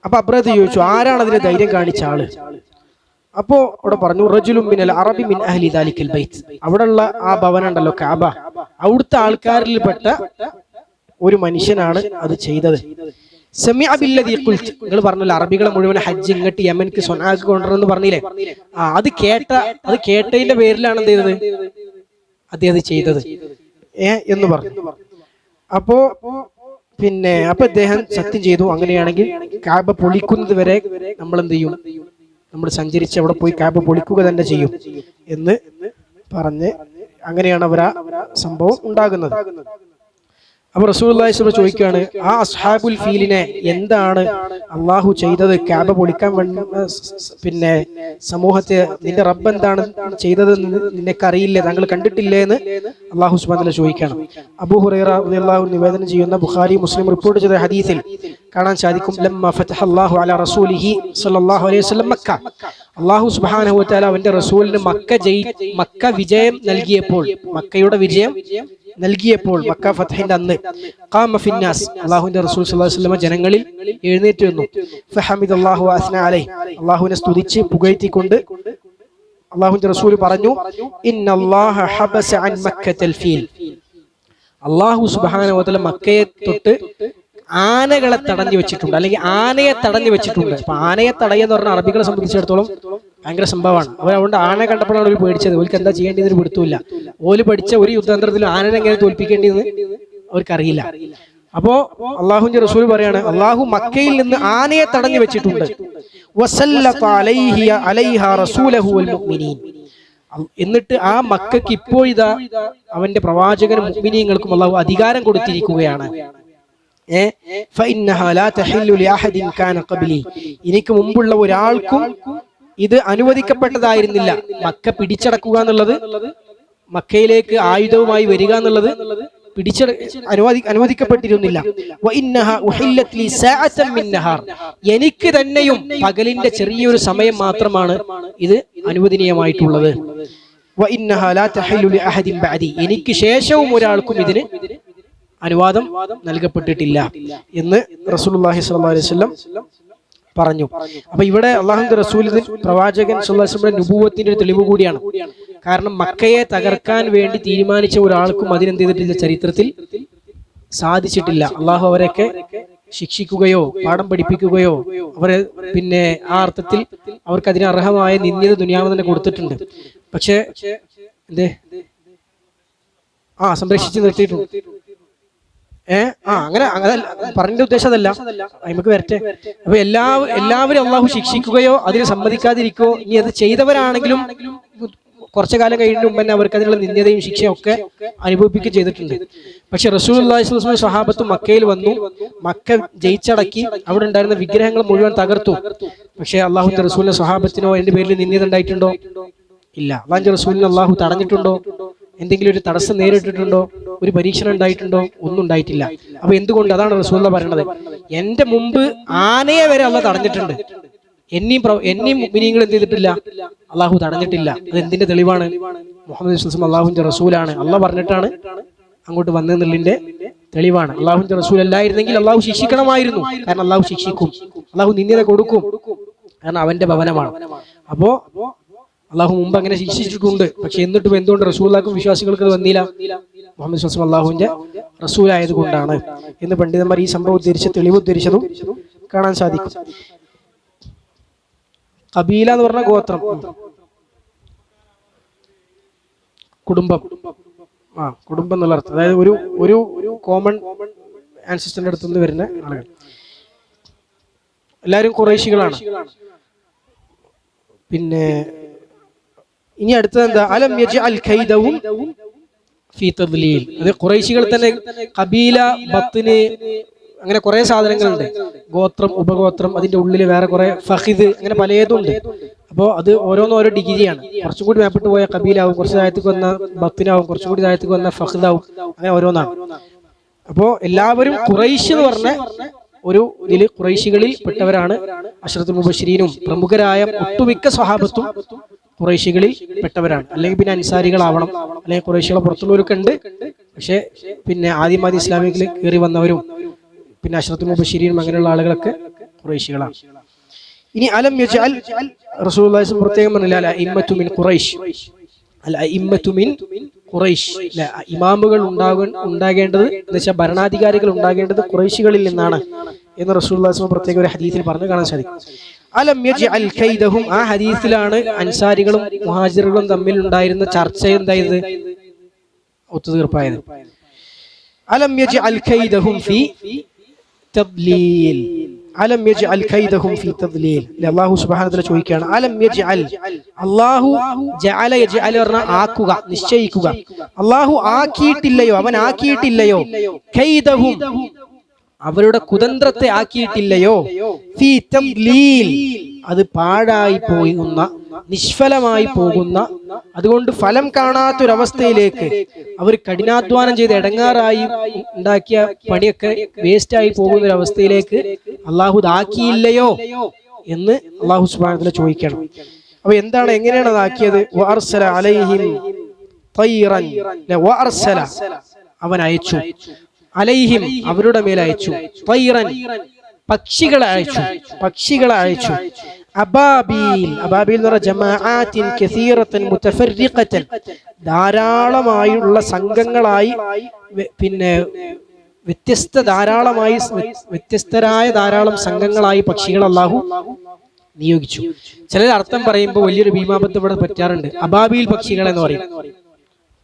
അപ്പൊ അബ്രഹത്ത് ചോദിച്ചു, ആരാണ് അതിന് ധൈര്യം കാണിച്ച ആള്? അപ്പോ അവിടെ പറഞ്ഞു, റജുലുൻ മിനൽ അറബി മിൻ അഹ്ലി ദാലിക്കൽ ബൈത്ത്, അവിടെയുള്ള ആ ഭവനം ഉണ്ടല്ലോ കഅബ, അവിടുത്തെ ആൾക്കാരിൽപ്പെട്ട ഒരു മനുഷ്യനാണ് അത് ചെയ്തത്. സമിഅ ബില്ലദീ ഖുൽത്, നിങ്ങൾ പറഞ്ഞല്ലോ അറബികളെ മുഴുവൻ ഹജ്ജ് ഇങ്ങോട്ട് യമൻക്ക് സൊനാക്ക് കൊണ്ടുവരെന്ന് പറഞ്ഞില്ലേ, അത് കേട്ടതിന്റെ പേരിലാണ് എന്ത് ചെയ്തത്, അദ്ദേഹം ചെയ്തത് എന്ന് പറഞ്ഞു. അപ്പോ പിന്നെ അപ്പൊ അദ്ദേഹം സത്യം ചെയ്തു, അങ്ങനെയാണെങ്കിൽ കഅബ പൊളിക്കുന്നത് വരെ നമ്മൾ എന്ത് ചെയ്യും, നമ്മൾ സഞ്ചരിച്ച് അവിടെ പോയി കഅബ പൊളിക്കുക തന്നെ ചെയ്യും എന്ന് പറഞ്ഞ് അങ്ങനെയാണ് അവർ ആ സംഭവം ഉണ്ടാകുന്നത്. അപ്പൊ റസൂലുള്ളാഹി സ്വല്ലല്ലാഹു അലൈഹി വസല്ലം ചോദിക്കുകയാണ്, ആ അസ്ഹാബുൽ ഫീലിനെ എന്താണ് അള്ളാഹു ചെയ്തത്, കഅബ പൊളിക്കാൻ പിന്നെ സമൂഹത്തെ നിന്റെ റബ്ബ് എന്താണ് ചെയ്തത് നിനക്കറിയില്ലേ, താങ്കൾ കണ്ടിട്ടില്ലേ എന്ന് അള്ളാഹു സുബ്ഹാനഹു വ തആല ചോദിക്കുകയാണ്. അബൂ ഹുറൈറ റളിയല്ലാഹു അൻഹു നിവേദനം ചെയ്യുന്ന ബുഖാരി മുസ്ലിം റിപ്പോർട്ട് ചെയ്ത ഹദീസിൽ കാണാൻ സാധിക്കും, ലമ്മ ഫതഹല്ലാഹു അലാ റസൂലിഹി സ്വല്ലല്ലാഹു അലൈഹി വസല്ലം മക്ക, അള്ളാഹു സുബ്ഹാനഹു വ തആല അവന്റെ റസൂലിന് മക്ക വിജയം നൽകിയപ്പോൾ, മക്കയുടെ വിജയം നൽകിയപ്പോൾ, മക്ക ഫത്ഹിന്റെ അന്ന്, ഖാമ ഫിന്നാസ്, അല്ലാഹുവിന്റെ റസൂൽ സ്വല്ലല്ലാഹു അലൈഹി വസല്ലം ജനങ്ങളിൽ എഴുന്നേറ്റ് വന്നു. ഫഹമിദല്ലാഹു വഅസ്ന അലൈഹി, അല്ലാഹുവിനെ സ്തുതിച്ച് പുകഴ്ത്തിക്കൊണ്ട് അല്ലാഹുവിന്റെ റസൂൽ പറഞ്ഞു, ഇന്നല്ലാഹ ഹബസ അൻ മക്കത്തൽ ഫീൽ, അല്ലാഹു സുബ്ഹാനഹു വ തആല മക്കയെ തൊട്ട് ആനകളെ തടഞ്ഞു വെച്ചിട്ടുണ്ട്, അല്ലെങ്കിൽ ആനയെ തടഞ്ഞു വെച്ചിട്ടുണ്ട്. അപ്പൊ ആനയെ തടയെന്ന് പറഞ്ഞാൽ അറബികളെ സംബന്ധിച്ചിടത്തോളം ഭയങ്കര സംഭവമാണ്. അതുകൊണ്ട് ആന കണ്ടപ്പോഴാണ് അവർ പേടിച്ചത്. ഓർക്ക് എന്താ ചെയ്യേണ്ടതെന്ന് പിടുത്തമില്ല. ഓല് പഠിച്ച ഒരു യുദ്ധതന്ത്രത്തിലും ആനനെ എങ്ങനെ തോൽപ്പിക്കേണ്ടതെന്ന് അവർക്കറിയില്ല. അപ്പോ അള്ളാഹുവിന്റെ റസൂൽ പറയാണ്, അള്ളാഹു മക്കയിൽ നിന്ന് ആനയെ തടഞ്ഞു വെച്ചിട്ടുണ്ട്. എന്നിട്ട് ആ മക്കയ്ക്ക് ഇപ്പോൾ ഇതാ അവന്റെ പ്രവാചകനും മുഅ്മിനീങ്ങൾക്കും അള്ളാഹു അധികാരം കൊടുത്തിരിക്കുകയാണ്. എനിക്ക് മുമ്പുള്ള ഒരാൾക്കും ഇത് അനുവദിക്കപ്പെട്ടതായിരുന്നില്ല. മക്ക പിടിച്ചടക്കുക എന്നുള്ളത്, മക്കയിലേക്ക് ആയുധവുമായി വരിക എന്നുള്ളത് അനുവദിക്കപ്പെട്ടിരുന്നില്ല. എനിക്ക് തന്നെയും പകലിന്റെ ചെറിയൊരു സമയം മാത്രമാണ് ഇത് അനുവദനീയമായിട്ടുള്ളത്. എനിക്ക് ശേഷവും ഒരാൾക്കും ഇതിന് അനുവാദം നൽകപ്പെട്ടിട്ടില്ല എന്ന് റസൂലുള്ളാഹി സ്വല്ലല്ലാഹു അലൈഹി വസല്ലം പറഞ്ഞു. അപ്പൊ ഇവിടെ അള്ളാഹുവിന്റെ റസൂൽ പ്രവാചകൻ സ്വല്ലല്ലാഹു അലൈഹി വസല്ലം നുബുവത്തിന്റെ ഒരു തെളിവ് കൂടിയാണ്. കാരണം മക്കയെ തകർക്കാൻ വേണ്ടി തീരുമാനിച്ച ഒരാൾക്കും അതിനെന്ത് ചെയ്തിട്ടില്ല, ചരിത്രത്തിൽ സാധിച്ചിട്ടില്ല. അള്ളാഹു അവരെയൊക്കെ ശിക്ഷിക്കുകയോ പാഠം പഠിപ്പിക്കുകയോ അവരെ പിന്നെ ആ അർത്ഥത്തിൽ അവർക്ക് അതിന് അർഹമായ നിന്ദ്യത ദുനിയാവ് തന്നെ കൊടുത്തിട്ടുണ്ട്. പക്ഷെ സംരക്ഷിച്ച് നിർത്തിയിട്ടുണ്ട്. അങ്ങനെ പറഞ്ഞ ഉദ്ദേശം അതല്ല, നമുക്ക് വരട്ടെ. അപ്പൊ എല്ലാവരും അള്ളാഹു ശിക്ഷിക്കുകയോ അതിന് സമ്മതിക്കാതിരിക്കുകയോ, ഇനി അത് ചെയ്തവരാണെങ്കിലും കുറച്ചു കാലം കഴിഞ്ഞ മുമ്പ് തന്നെ അവർക്ക് അതിനുള്ള നിന്ദ്യതയും ശിക്ഷയും ഒക്കെ അനുഭവിക്കുകയും ചെയ്തിട്ടുണ്ട്. പക്ഷെ റസൂലുള്ളാഹി സ്വല്ലല്ലാഹു അലൈഹി വസല്ലം സ്വഹാബത്ത് മക്കയിൽ വന്നു, മക്ക ജയിച്ചടക്കി, അവിടെ ഉണ്ടായിരുന്ന വിഗ്രഹങ്ങൾ മുഴുവൻ തകർത്തു. പക്ഷെ അള്ളാഹുവിന്റെ റസൂലിന്റെ സ്വഹാബത്തിനോ അതിന്റെ പേരിൽ നിന്ദ്യത ഉണ്ടായിട്ടുണ്ടോ? ഇല്ല. അള്ളാഹുവിന്റെ റസൂലിനെ അള്ളാഹു തടഞ്ഞിട്ടുണ്ടോ? എന്തെങ്കിലും ഒരു തടസ്സം നേരിട്ടിട്ടുണ്ടോ? ഒരു പരീക്ഷണം ഉണ്ടായിട്ടുണ്ടോ? ഒന്നും ഉണ്ടായിട്ടില്ല. അപ്പൊ എന്തുകൊണ്ട്? അതാണ് റസൂലുള്ള പറയണത്, എന്റെ മുമ്പ് ആനയെ വരെ അള്ളാഹ് തടഞ്ഞിട്ടുണ്ട്, എന്നെയും മുഅ്മിനീങ്ങൾ എന്ത് ചെയ്തിട്ടില്ല? അള്ളാഹു തടഞ്ഞിട്ടില്ല. അത് എന്തിന്റെ തെളിവാണ്? മുഹമ്മദ് വസല്ലം അള്ളാഹുവിന്റെ റസൂലാണ്, അള്ളാഹ് പറഞ്ഞിട്ടാണ് അങ്ങോട്ട് വന്നതിന്റെ തെളിവാണ്. അള്ളാഹുവിന്റെ റസൂൽ അല്ലായിരുന്നെങ്കിൽ അള്ളാഹു ശിക്ഷിക്കണമായിരുന്നു. കാരണം അള്ളാഹു ശിക്ഷിക്കും, അള്ളാഹു നിന്ദ്യത കൊടുക്കും, കാരണം അവന്റെ ഭവനമാണ്. അപ്പോ അള്ളാഹു മുമ്പ് അങ്ങനെ ശിക്ഷിച്ചിട്ടുണ്ട്. പക്ഷെ എന്നിട്ടും എന്തുകൊണ്ട് റസൂലുള്ളാഹിക്കും വിശ്വാസികൾക്ക് വന്നില്ല? മുഹമ്മദ് സ്വല്ലല്ലാഹു അലൈഹി വസല്ലം അള്ളാഹുവിന്റെ റസൂലായത് കൊണ്ടാണ് എന്ന് പണ്ഡിതന്മാർ ഈ സംഭവം ഉദ്ധരിച്ച് തെളിവ് ഉദ്ധരിച്ചതും കാണാൻ സാധിക്കും. ഖബീല എന്ന് പറഞ്ഞ ഗോത്രം, കുടുംബം, കുടുംബം എന്നുള്ള അർത്ഥം. അതായത് ഒരു കോമൺ ആൻസിസ്റ്ററിന്റെ അടുത്ത് നിന്ന് വരുന്ന ആളുകൾ, എല്ലാവരും ഖുറൈശികളാണ്. പിന്നെ ഇനി അടുത്തത് എന്താ? അലം യജ്അൽ കൈദഹും ഫീ തദ്ലീൽ. അത് ഖുറൈശികൾ തന്നെ ഖബീല, ബത്ന്, അങ്ങനെ കുറെ സാധനങ്ങളുണ്ട്. ഗോത്രം, ഉപഗോത്രം, അതിന്റെ ഉള്ളിൽ വേറെ കുറെ ഫഖിദ്, അങ്ങനെ പലതും ഉണ്ട്. അപ്പോൾ അത് ഓരോന്നും ഓരോ ഡിഗ്രിയാണ്. കുറച്ചും കൂടി മേപ്പിട്ട് പോയ ഖബീലാവും, കുറച്ച് താഴത്തേക്ക് വന്ന ബത്നാവും, കുറച്ചും കൂടി താഴത്തേക്ക് വന്ന ഫഖിദാവും, അങ്ങനെ ഓരോന്നാണ്. അപ്പോൾ എല്ലാവരും ഖുറൈശ് എന്ന് പറഞ്ഞ ഒരു ഇതിൽ ഖുറൈശികളിൽ പെട്ടവരാണ്. അശ്റത്തുൽ മുബശ്ശിരീനും പ്രമുഖരായ ഒട്ടുമിക്ക സ്വഹാബത്തും ഖുറൈശികളിൽ പെട്ടവരാണ്. അല്ലെങ്കിൽ പിന്നെ അൻസാരികളാവണം, അല്ലെങ്കിൽ ഖുറൈശികളെ പുറത്തുള്ളവരൊക്കെ ഉണ്ട്. പക്ഷെ പിന്നെ ആദ്യം ഇസ്ലാമിക്കിൽ കയറി വന്നവരും പിന്നെ അശ്റത്തുൽ മുബശ്ശിരീനും അങ്ങനെയുള്ള ആളുകളൊക്കെ ഖുറൈശികളാണ്. ഇനി അലം യജ്അൽ റസൂലുള്ളാഹി സ്വല്ലല്ലാഹു പ്രത്യേകം പറഞ്ഞില്ല, അൽ അഇമ്മത്തു മിൻ ഖുറൈശ്, അൽ അഇമ്മത്തു മിൻ ഖുറൈശ്. ഇമാമുകൾ ഉണ്ടാകേണ്ടത് എന്ന് വെച്ചാൽ ഭരണാധികാരികൾ ഉണ്ടാകേണ്ടത് ഖുറൈശികളിൽ നിന്നാണ് എന്ന് റസൂലുള്ളാഹി സ്വല്ലല്ലാഹു പ്രത്യേക ഒരു ഹദീസിൽ പറഞ്ഞു കാണാൻ സാധിക്കും. അലം യജ്അൽ കൈദഹും, ആ ഹദീസിലാണ് അൻസാരികളും മുഹാജിറുകളും തമ്മിൽ ഉണ്ടായിരുന്ന ചർച്ച എന്തായത്? ഒത്തുതീർപ്പായത്. അലം യജ്അൽ കൈദഹും ഫീ തദ്ലീൽ, അലം യജ്അൽ കൈദഹും ഫീ തദ്ലീൽ. അല്ലാഹു സുബ്ഹാനഹു വ തആല ചോദിക്കുകയാണ്, അലം യജ്അൽ, അല്ലാഹു ജഅല, യജ്അൽ പറഞ്ഞ ആക്കുക, നിശ്ചയിക്കുക. അല്ലാഹു ആക്കിയിട്ടില്ലയോ, അവൻ ആക്കിയിട്ടില്ലയോ, കൈദഹും അവരുടെ കുതന്ത്രത്തെ ആക്കിയിട്ടില്ലയോ, ഫീ തദ്ലീൽ അത് പാഴായി പോകുന്ന, നിഷ്ഫലമായി പോകുന്ന, അതുകൊണ്ട് ഫലം കാണാത്തൊരവസ്ഥയിലേക്ക്, അവർ കഠിനാധ്വാനം ചെയ്ത് ഇടങ്ങാറായി ഉണ്ടാക്കിയ പണിയൊക്കെ വേസ്റ്റ് ആയി പോകുന്ന ഒരു അവസ്ഥയിലേക്ക് അള്ളാഹു ആക്കിയില്ലയോ എന്ന് അള്ളാഹു സുബ്ഹാനഹു വ തആല ചോദിക്കണം. അപ്പൊ എന്താണ്, എങ്ങനെയാണ് അതാക്കിയത്? വഅർസല അലൈഹിം തയ്റൻ, വഅർസല അവൻ അയച്ചു, അലൈഹിം അവരുടെ മേൽ അയച്ചു, തയ്റൻ പക്ഷികളെ അയച്ചു, പക്ഷികളെ അയച്ചു, അബാബീൽ, അബാബീൽ എന്ന് പറഞ്ഞാൽ ജമാഅത്തിൻ കസീറത്തൻ മുതഫർരിഖത്തൻ, ധാരാളമായുള്ള സംഘങ്ങളായി, പിന്നെ വ്യത്യസ്തരായ ധാരാളം സംഘങ്ങളായി പക്ഷികൾ അല്ലാഹു നിയോഗിച്ചു. ചിലർ അർത്ഥം പറയുമ്പോൾ വലിയൊരു ഭീമാബദ്ധം ഇവിടെ പറ്റാറുണ്ട്. അബാബീൽ പക്ഷികൾ എന്ന് പറയും,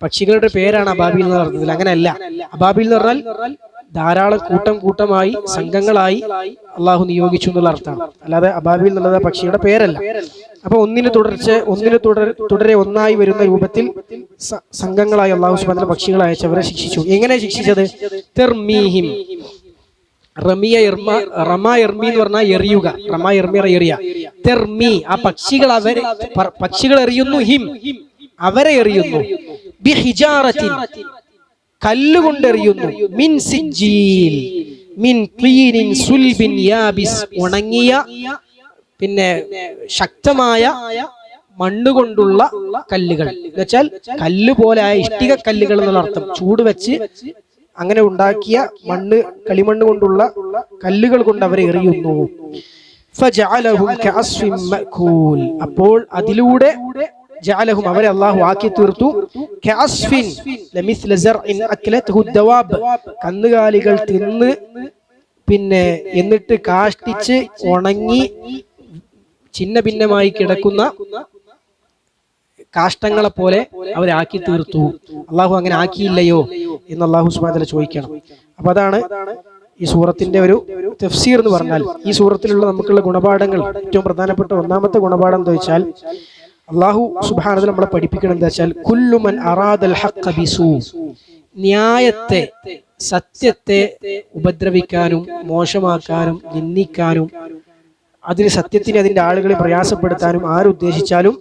പക്ഷികളുടെ പേരാണ് അബാബീൽ എന്ന അർത്ഥത്തിൽ. അങ്ങനെയല്ല. അബാബീൽ എന്ന് പറഞ്ഞാൽ ധാരാളം കൂട്ടമായി സംഘങ്ങളായി അള്ളാഹു നിയോഗിച്ചു എന്നുള്ള അർത്ഥമാണ്. അല്ലാതെ അബാബീൽ എന്നുള്ളത് പക്ഷിയുടെ പേരല്ല. അപ്പൊ ഒന്നിന് തുടരെ ഒന്നായി വരുന്ന രൂപത്തിൽ സംഘങ്ങളായി അള്ളാഹു സുബ്ഹാനഹു വ തആല പക്ഷികളെ അയച്ചവരെ ശിക്ഷിച്ചു. എങ്ങനെ ശിക്ഷിച്ചത്? തെർമീഹിം, റമിയ റമാ എർമി എന്ന് പറഞ്ഞാൽ എറിയുക, റമാ എർമി എറിയ, തെർമി ആ പക്ഷികൾ എറിയുന്നു, ഹിം അവരെ എറിയുന്നു, ബിഹിജാറത്തിൻ കല്ലുകൊണ്ടെറിയുന്നു, മിൻ സിജ്ജീൽ മിൻ തീനിൻ സുൽബിൻ യാബിസ് ഉണങ്ങിയ പിന്നെ ശക്തമായ മണ്ണുകൊണ്ടുള്ള കല്ലുകൾ, എന്ന് വെച്ചാൽ കല്ല് പോലെ ആയ ഇഷ്ടിക കല്ലുകൾ എന്നുള്ള അർത്ഥം. ചൂട് വെച്ച് അങ്ങനെ ഉണ്ടാക്കിയ കളിമണ്ണ് കൊണ്ടുള്ള കല്ലുകൾ കൊണ്ട് അവരെ എറിയുന്നു. ഫജഅലഹും കഅസ്ഫിൻ മഅകൂൽ, അപ്പോൾ അതിലൂടെ ജഅലഹും അവരെ അല്ലാഹു ആക്കി തീർത്തു, കഅസ്ഫിൻ ലമിസ്ല സർഇൻ അക്ലതഹു ദവാബ്, കന്നുകാലികൾ തിന്ന് പിന്നെ എന്നിട്ട് കാഷ്ടിച്ച് ഉണങ്ങി ഛിന്ന ഭിന്നമായി കിടക്കുന്ന കാഷ്ടങ്ങളെ പോലെ അവരാക്കി തീർത്തു. അള്ളാഹു അങ്ങനെ ആക്കിയില്ലയോ എന്ന് അള്ളാഹു സുബ്ഹാനഹു വ തആല ചോദിക്കണം. അപ്പൊ അതാണ് ഈ സൂറത്തിന്റെ ഒരു തഫ്സീർ എന്ന് പറഞ്ഞാൽ. ഈ സൂറത്തിലുള്ള നമുക്കുള്ള ഗുണപാഠങ്ങൾ ഏറ്റവും പ്രധാനപ്പെട്ട ഒന്നാമത്തെ ഗുണപാഠം എന്താ വെച്ചാൽ, അള്ളാഹു സുബ്ഹാനഹു വ തആല നമ്മളെ പഠിപ്പിക്കണം എന്താ വെച്ചാൽ, കുല്ലു മൻ അറാദൽ ഹഖ്ഖ ബിസൂ, ന്യായത്തെ സത്യത്തെ ഉപദ്രവിക്കാനും മോശമാക്കാനും നിന്ദിക്കാനും അതിന് സത്യത്തിന് അതിന്റെ ആളുകളെ പ്രയാസപ്പെടുത്താനും ആരുദ്ദേശിച്ചാലും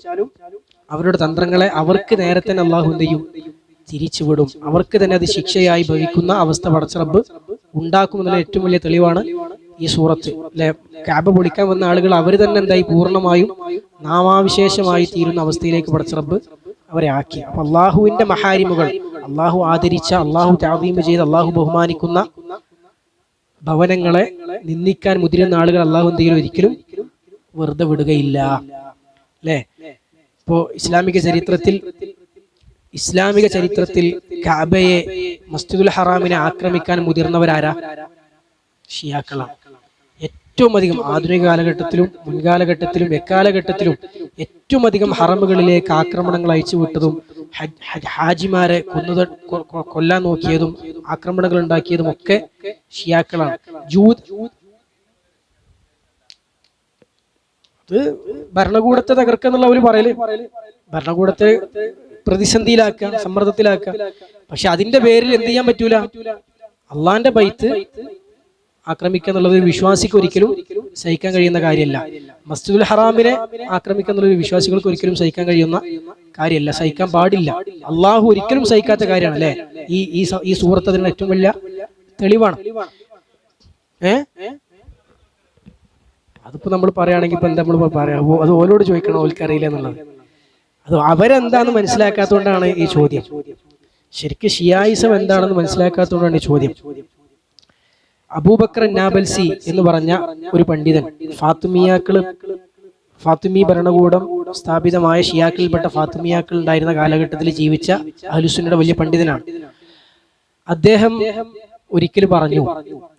അവരുടെ തന്ത്രങ്ങളെ അവർക്ക് നേരെ തന്നെ അള്ളാഹു എന്ത് ചെയ്യും, തിരിച്ചുവിടും. അവർക്ക് തന്നെ അത് ശിക്ഷയായി ഭവിക്കുന്ന അവസ്ഥ പടച്ച റബ്ബ് ഉണ്ടാക്കുമെന്നുള്ള ഏറ്റവും വലിയ തെളിവാണ് ഈ സൂറത്ത് അല്ലെ. കഅബ പൊളിക്കാൻ വന്ന ആളുകൾ അവർ തന്നെ എന്തായി പൂർണ്ണമായും നാമാവിശേഷമായി തീരുന്ന അവസ്ഥയിലേക്ക് പടച്ച റബ്ബ് അവരെ ആക്കി. അപ്പൊ അള്ളാഹുവിന്റെ മഹാരിമുകൾ, അള്ളാഹു ആദരിച്ച, അള്ളാഹു തഅദീം ചെയ്ത് അള്ളാഹു ബഹുമാനിക്കുന്ന ഭവനങ്ങളെ നിന്ദിക്കാൻ മുതിരുന്ന ആളുകൾ അള്ളാഹു എന്തെങ്കിലും ഒരിക്കലും വെറുതെ വിടുകയില്ല അല്ലെ. ഇപ്പോ ഇസ്ലാമിക ചരിത്രത്തിൽ കഅബയെ, മസ്ജിദുൽ ഹറാമിനെ ആക്രമിക്കാൻ മുതിർന്നവരാരാ? ഷിയാക്കളാണ്. ഏറ്റവും അധികം ആധുനിക കാലഘട്ടത്തിലും മുൻകാലഘട്ടത്തിലും എക്കാലഘട്ടത്തിലും ഏറ്റവും അധികം ഹറമുകളിലേക്ക് ആക്രമണങ്ങൾ അയച്ചുവിട്ടതും ഹാജിമാരെ കൊല്ലാൻ നോക്കിയതും ആക്രമണങ്ങൾ ഉണ്ടാക്കിയതും ഒക്കെ ഷിയാക്കളാണ്. അത് ഭരണകൂടത്തെ തകർക്കെന്നുള്ള അവർ പറയല്, ഭരണകൂടത്തെ പ്രതിസന്ധിയിലാക്കുക, സമ്മർദ്ദത്തിലാക്കുക. പക്ഷെ അതിന്റെ പേരിൽ എന്ത് ചെയ്യാൻ പറ്റൂല, അള്ളാന്റെ ബൈത്ത് ആക്രമിക്കുക എന്നുള്ളത് ഒരു വിശ്വാസിക്ക് ഒരിക്കലും സഹിക്കാൻ കഴിയുന്ന കാര്യമല്ല. മസ്ജിദുൽ ഹറാമിനെ ആക്രമിക്കുക എന്നുള്ളത് വിശ്വാസികൾക്ക് ഒരിക്കലും സഹിക്കാൻ കഴിയുന്ന കാര്യമല്ല, സഹിക്കാൻ പാടില്ല. അള്ളാഹു ഒരിക്കലും സഹിക്കാത്ത കാര്യമാണ് അല്ലെ. ഈ സൂറത്ത് അതിന് ഏറ്റവും വലിയ തെളിവാണ്. അതിപ്പോ നമ്മൾ പറയുകയാണെങ്കിൽ ഇപ്പൊ എന്താ നമ്മൾ പറയാ, അത് ഓലോട് ചോദിക്കണം, ഓൽക്കറിയില്ല എന്നുള്ളത്. അത് അവരെന്താന്ന് മനസ്സിലാക്കാത്തതുകൊണ്ടാണ് ഈ ചോദ്യം. ശരിക്കും ഷിയായിസം എന്താണെന്ന് മനസ്സിലാക്കാത്തതുകൊണ്ടാണ് ഈ ചോദ്യം. അബൂബക്കർ നാബൽസി എന്ന് പറഞ്ഞ ഒരു പണ്ഡിതൻ, ഫാത്തിമി ഭരണകൂടം സ്ഥാപിതമായ ഷിയാക്കളിൽപ്പെട്ട ഫാത്തിമിയാക്കൾ ഉണ്ടായിരുന്ന കാലഘട്ടത്തിൽ ജീവിച്ച അഹ്ലുസുന്നയുടെ വലിയ പണ്ഡിതനാണ്. അദ്ദേഹം ഒരിക്കൽ പറഞ്ഞു,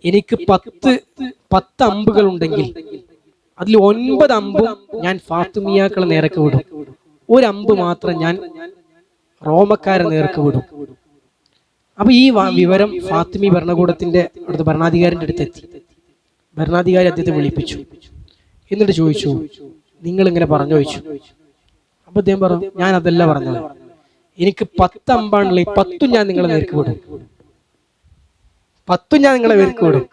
എനിക്ക് 10 അമ്പുകൾ ഉണ്ടെങ്കിൽ അതിൽ 9 അമ്പും ഞാൻ ഫാത്തിമിയാക്കളെ നേർക്ക് വിടും, ഒരു അമ്പ് മാത്രം ഞാൻ റോമക്കാരെ നേർക്ക് വിടും. അപ്പൊ ഈ വിവരം ഫാത്തിമി ഭരണകൂടത്തിന്റെ അടുത്ത് ഭരണാധികാരിന്റെ അടുത്തെത്തി. ഭരണാധികാരി അദ്ദേഹത്തെ വിളിപ്പിച്ചു. എന്നിട്ട് ചോദിച്ചു, നിങ്ങൾ ഇങ്ങനെ പറഞ്ഞു ചോദിച്ചു. അപ്പൊ അദ്ദേഹം പറഞ്ഞു, ഞാൻ അതല്ല പറഞ്ഞത്, എനിക്ക് 10 അമ്പാണുള്ള 10 ഞാൻ നിങ്ങളെ നേർക്ക് വിടും, 10 ഞാൻ നിങ്ങളെ നേർക്ക് വിടും.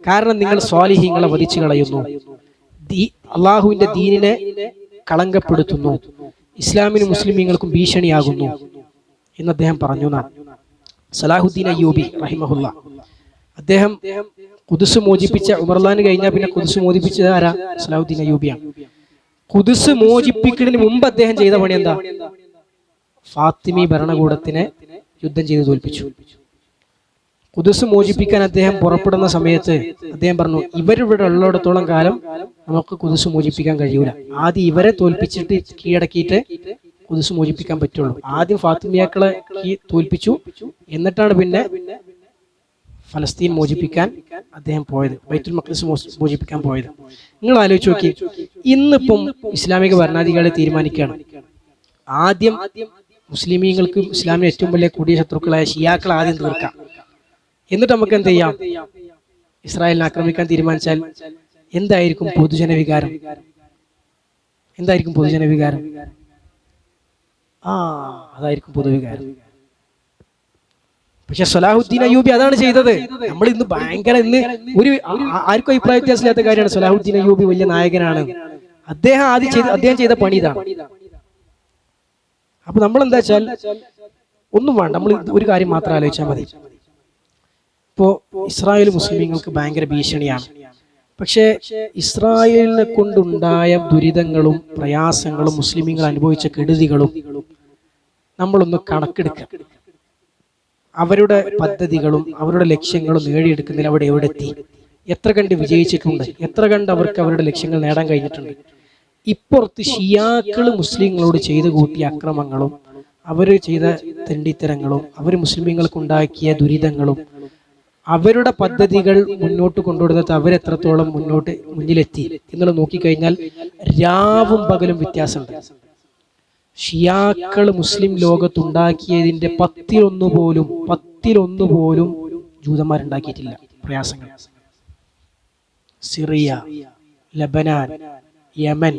കാരണം നിങ്ങൾ സ്വാലിഹീങ്ങളെ വധിച്ചു കളയുന്നു, അള്ളാഹുവിന്റെ ദീനിനെ കളങ്കപ്പെടുത്തുന്നു, ഇസ്ലാമിനും മുസ്ലിമീങ്ങൾക്കും ഭീഷണിയാകുന്നു എന്ന് അദ്ദേഹം പറഞ്ഞു. സലാഹുദ്ദീൻ അയ്യൂബി റഹിമഹുല്ല, അദ്ദേഹം ഖുദ്സ് മോചിപ്പിച്ച ഉമർലാന് കഴിഞ്ഞാൽ പിന്നെ ഖുദ്സ് മോചിപ്പിച്ചത് ആരാ? സലാഹുദ്ദീൻ അയ്യൂബിയാണ്. ഖുദ്സ് മോചിപ്പിക്കുന്നതിന് മുമ്പ് അദ്ദേഹം ചെയ്ത പണി എന്താ? ഫാത്തിമി ഭരണകൂടത്തിനെ യുദ്ധം ചെയ്ത് തോൽപ്പിച്ചു. ഖുദ്സ് മോചിപ്പിക്കാൻ അദ്ദേഹം പുറപ്പെടുന്ന സമയത്ത് അദ്ദേഹം പറഞ്ഞു, ഇവരിവിടെ ഉള്ളിടത്തോളം കാലം നമുക്ക് ഖുദ്സ് മോചിപ്പിക്കാൻ കഴിയൂല, ആദ്യം ഇവരെ തോൽപ്പിച്ചിട്ട് കീഴടക്കിയിട്ട് ഖുദ്സ് മോചിപ്പിക്കാൻ പറ്റുള്ളൂ. ആദ്യം ഫാത്തിമിയാക്കളെ തോൽപ്പിച്ചു, എന്നിട്ടാണ് പിന്നെ ഫലസ്തീൻ മോചിപ്പിക്കാൻ അദ്ദേഹം പോയത്, ബൈത്തുൽ മഖ്ദിസ് മോചിപ്പിക്കാൻ പോയത്. നിങ്ങൾ ആലോചിച്ച് നോക്കി, ഇന്നിപ്പം ഇസ്ലാമിക ഭരണാധികാരികളെ തീരുമാനിക്കുകയാണ്, ആദ്യം മുസ്ലിമീങ്ങൾക്ക് ഇസ്ലാമിന് ഏറ്റവും വലിയ കൂടിയ ശത്രുക്കളായ ഷിയാക്കളെ ആദ്യം തീർക്കാം, എന്നിട്ട് നമുക്ക് എന്ത് ചെയ്യാം, ഇസ്രായേലിനെ ആക്രമിക്കാൻ തീരുമാനിച്ചാൽ എന്തായിരിക്കും പൊതുജനവികാരം? എന്തായിരിക്കും പൊതുജനവികാരം? അതായിരിക്കും പൊതുവികാരം. പക്ഷെ സലാഹുദ്ദീൻ അയ്യൂബി അതാണ് ചെയ്തത്. നമ്മൾ ഇന്ന് ഭയങ്കര ഒരു ആർക്കും അഭിപ്രായ വ്യത്യാസമില്ലാത്ത കാര്യമാണ്, സലാഹുദ്ദീൻ അയ്യൂബി വലിയ നായകനാണ്. അദ്ദേഹം ചെയ്ത പണി ഇതാണ്. അപ്പൊ നമ്മൾ എന്താ വെച്ചാൽ ഒന്നും വേണ്ട, നമ്മൾ ഒരു കാര്യം മാത്രം ആലോചിച്ചാൽ മതി. ഇപ്പോ ഇസ്രായേൽ മുസ്ലിമീങ്ങൾക്ക് ഭയങ്കര ഭീഷണിയാണ്. പക്ഷെ ഇസ്രായേലിനെ കൊണ്ടുണ്ടായ ദുരിതങ്ങളും പ്രയാസങ്ങളും മുസ്ലിമീങ്ങൾ അനുഭവിച്ച കെടുതികളും നമ്മളൊന്ന് കണക്കെടുക്കുക. അവരുടെ പദ്ധതികളും അവരുടെ ലക്ഷ്യങ്ങളും നേടിയെടുക്കുന്നതിൽ അവിടെ എവിടെ എത്തി, എത്ര കണ്ട് വിജയിച്ചിട്ടുണ്ട്, എത്ര കണ്ട് അവർക്ക് അവരുടെ ലക്ഷ്യങ്ങൾ നേടാൻ കഴിഞ്ഞിട്ടുണ്ട്. ഇപ്പുറത്ത് ഷിയാക്കള് മുസ്ലിങ്ങളോട് ചെയ്തു കൂട്ടിയ അക്രമങ്ങളും അവർ ചെയ്ത തെണ്ടിത്തരങ്ങളും അവർ മുസ്ലിമീങ്ങൾക്ക് ഉണ്ടാക്കിയ ദുരിതങ്ങളും അവരുടെ പദ്ധതികൾ മുന്നോട്ട് കൊണ്ടുവരുന്നത് അവരെത്രത്തോളം മുന്നിലെത്തി എന്നുള്ളത് നോക്കിക്കഴിഞ്ഞാൽ രാവും പകലും വ്യത്യാസമുണ്ട്. ഷിയാക്കൾ മുസ്ലിം ലോകത്തുണ്ടാക്കിയതിന്റെ പത്തിലൊന്ന് പോലും ജൂതന്മാരുണ്ടാക്കിയിട്ടില്ല. പ്രയാസങ്ങൾ സിറിയ, ലബനാൻ, യമൻ,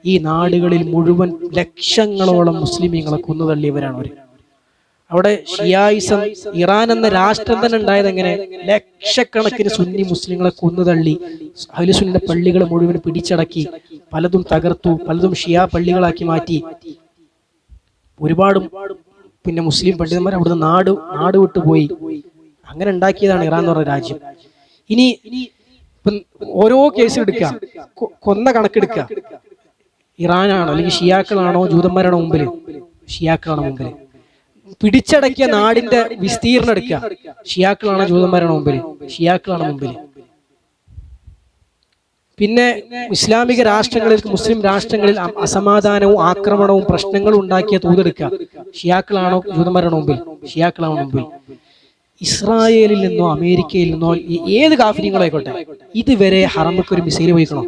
ഈ നാടുകളിൽ മുഴുവൻ ലക്ഷങ്ങളോളം മുസ്ലിമീങ്ങളെ കൊന്നുതള്ളിയവരാണ് അവർ. അവിടെ ഷിയായിസം, ഇറാൻ എന്ന രാഷ്ട്രം തന്നെ ഉണ്ടായത് എങ്ങനെ? ലക്ഷക്കണക്കിന് സുന്നി മുസ്ലിങ്ങളെ കൊന്നുതള്ളി അഹ്ലു സുന്നയുടെ പള്ളികൾ മുഴുവൻ പിടിച്ചടക്കി, പലതും തകർത്തു, പലതും ഷിയാ പള്ളികളാക്കി മാറ്റി. ഒരുപാട് പിന്നെ മുസ്ലിം പണ്ഡിതന്മാർ അവിടുന്ന് നാട് വിട്ടുപോയി. അങ്ങനെ ഉണ്ടാക്കിയതാണ് ഇറാൻ എന്ന് പറഞ്ഞ രാജ്യം. ഇനി ഓരോ കേസ് എടുക്കുക, കൊന്ന കണക്കെടുക്കുക, ഇറാനാണോ അല്ലെങ്കിൽ ഷിയാക്കളാണോ ജൂതന്മാരാണോ മുമ്പിൽ? ഷിയാക്കളാണോ മുമ്പിൽ? പിടിച്ചടക്കിയ നാടിന്റെ വിസ്തീർണം എടുക്കുക, ഷിയാക്കളാണോ ജൂതന്മാരാണോ മുമ്പിൽ? ഷിയാക്കളാണ് മുമ്പിൽ. പിന്നെ ഇസ്ലാമിക രാഷ്ട്രങ്ങളിൽ, മുസ്ലിം രാഷ്ട്രങ്ങളിൽ അസമാധാനവും ആക്രമണവും പ്രശ്നങ്ങളും ഉണ്ടാക്കിയ തൂതെടുക്കുക, ഷിയാക്കളാണോ ജൂതന്മാരാണോ മുമ്പിൽ? ഷിയാക്കളാണോ മുമ്പിൽ. ഇസ്രായേലിൽ നിന്നോ അമേരിക്കയിൽ നിന്നോ ഏത് കാഫിര്യങ്ങളായിക്കോട്ടെ, ഇതുവരെ ഹറമക്ക് ഒരു മിസൈൽ പോയിക്കണോ?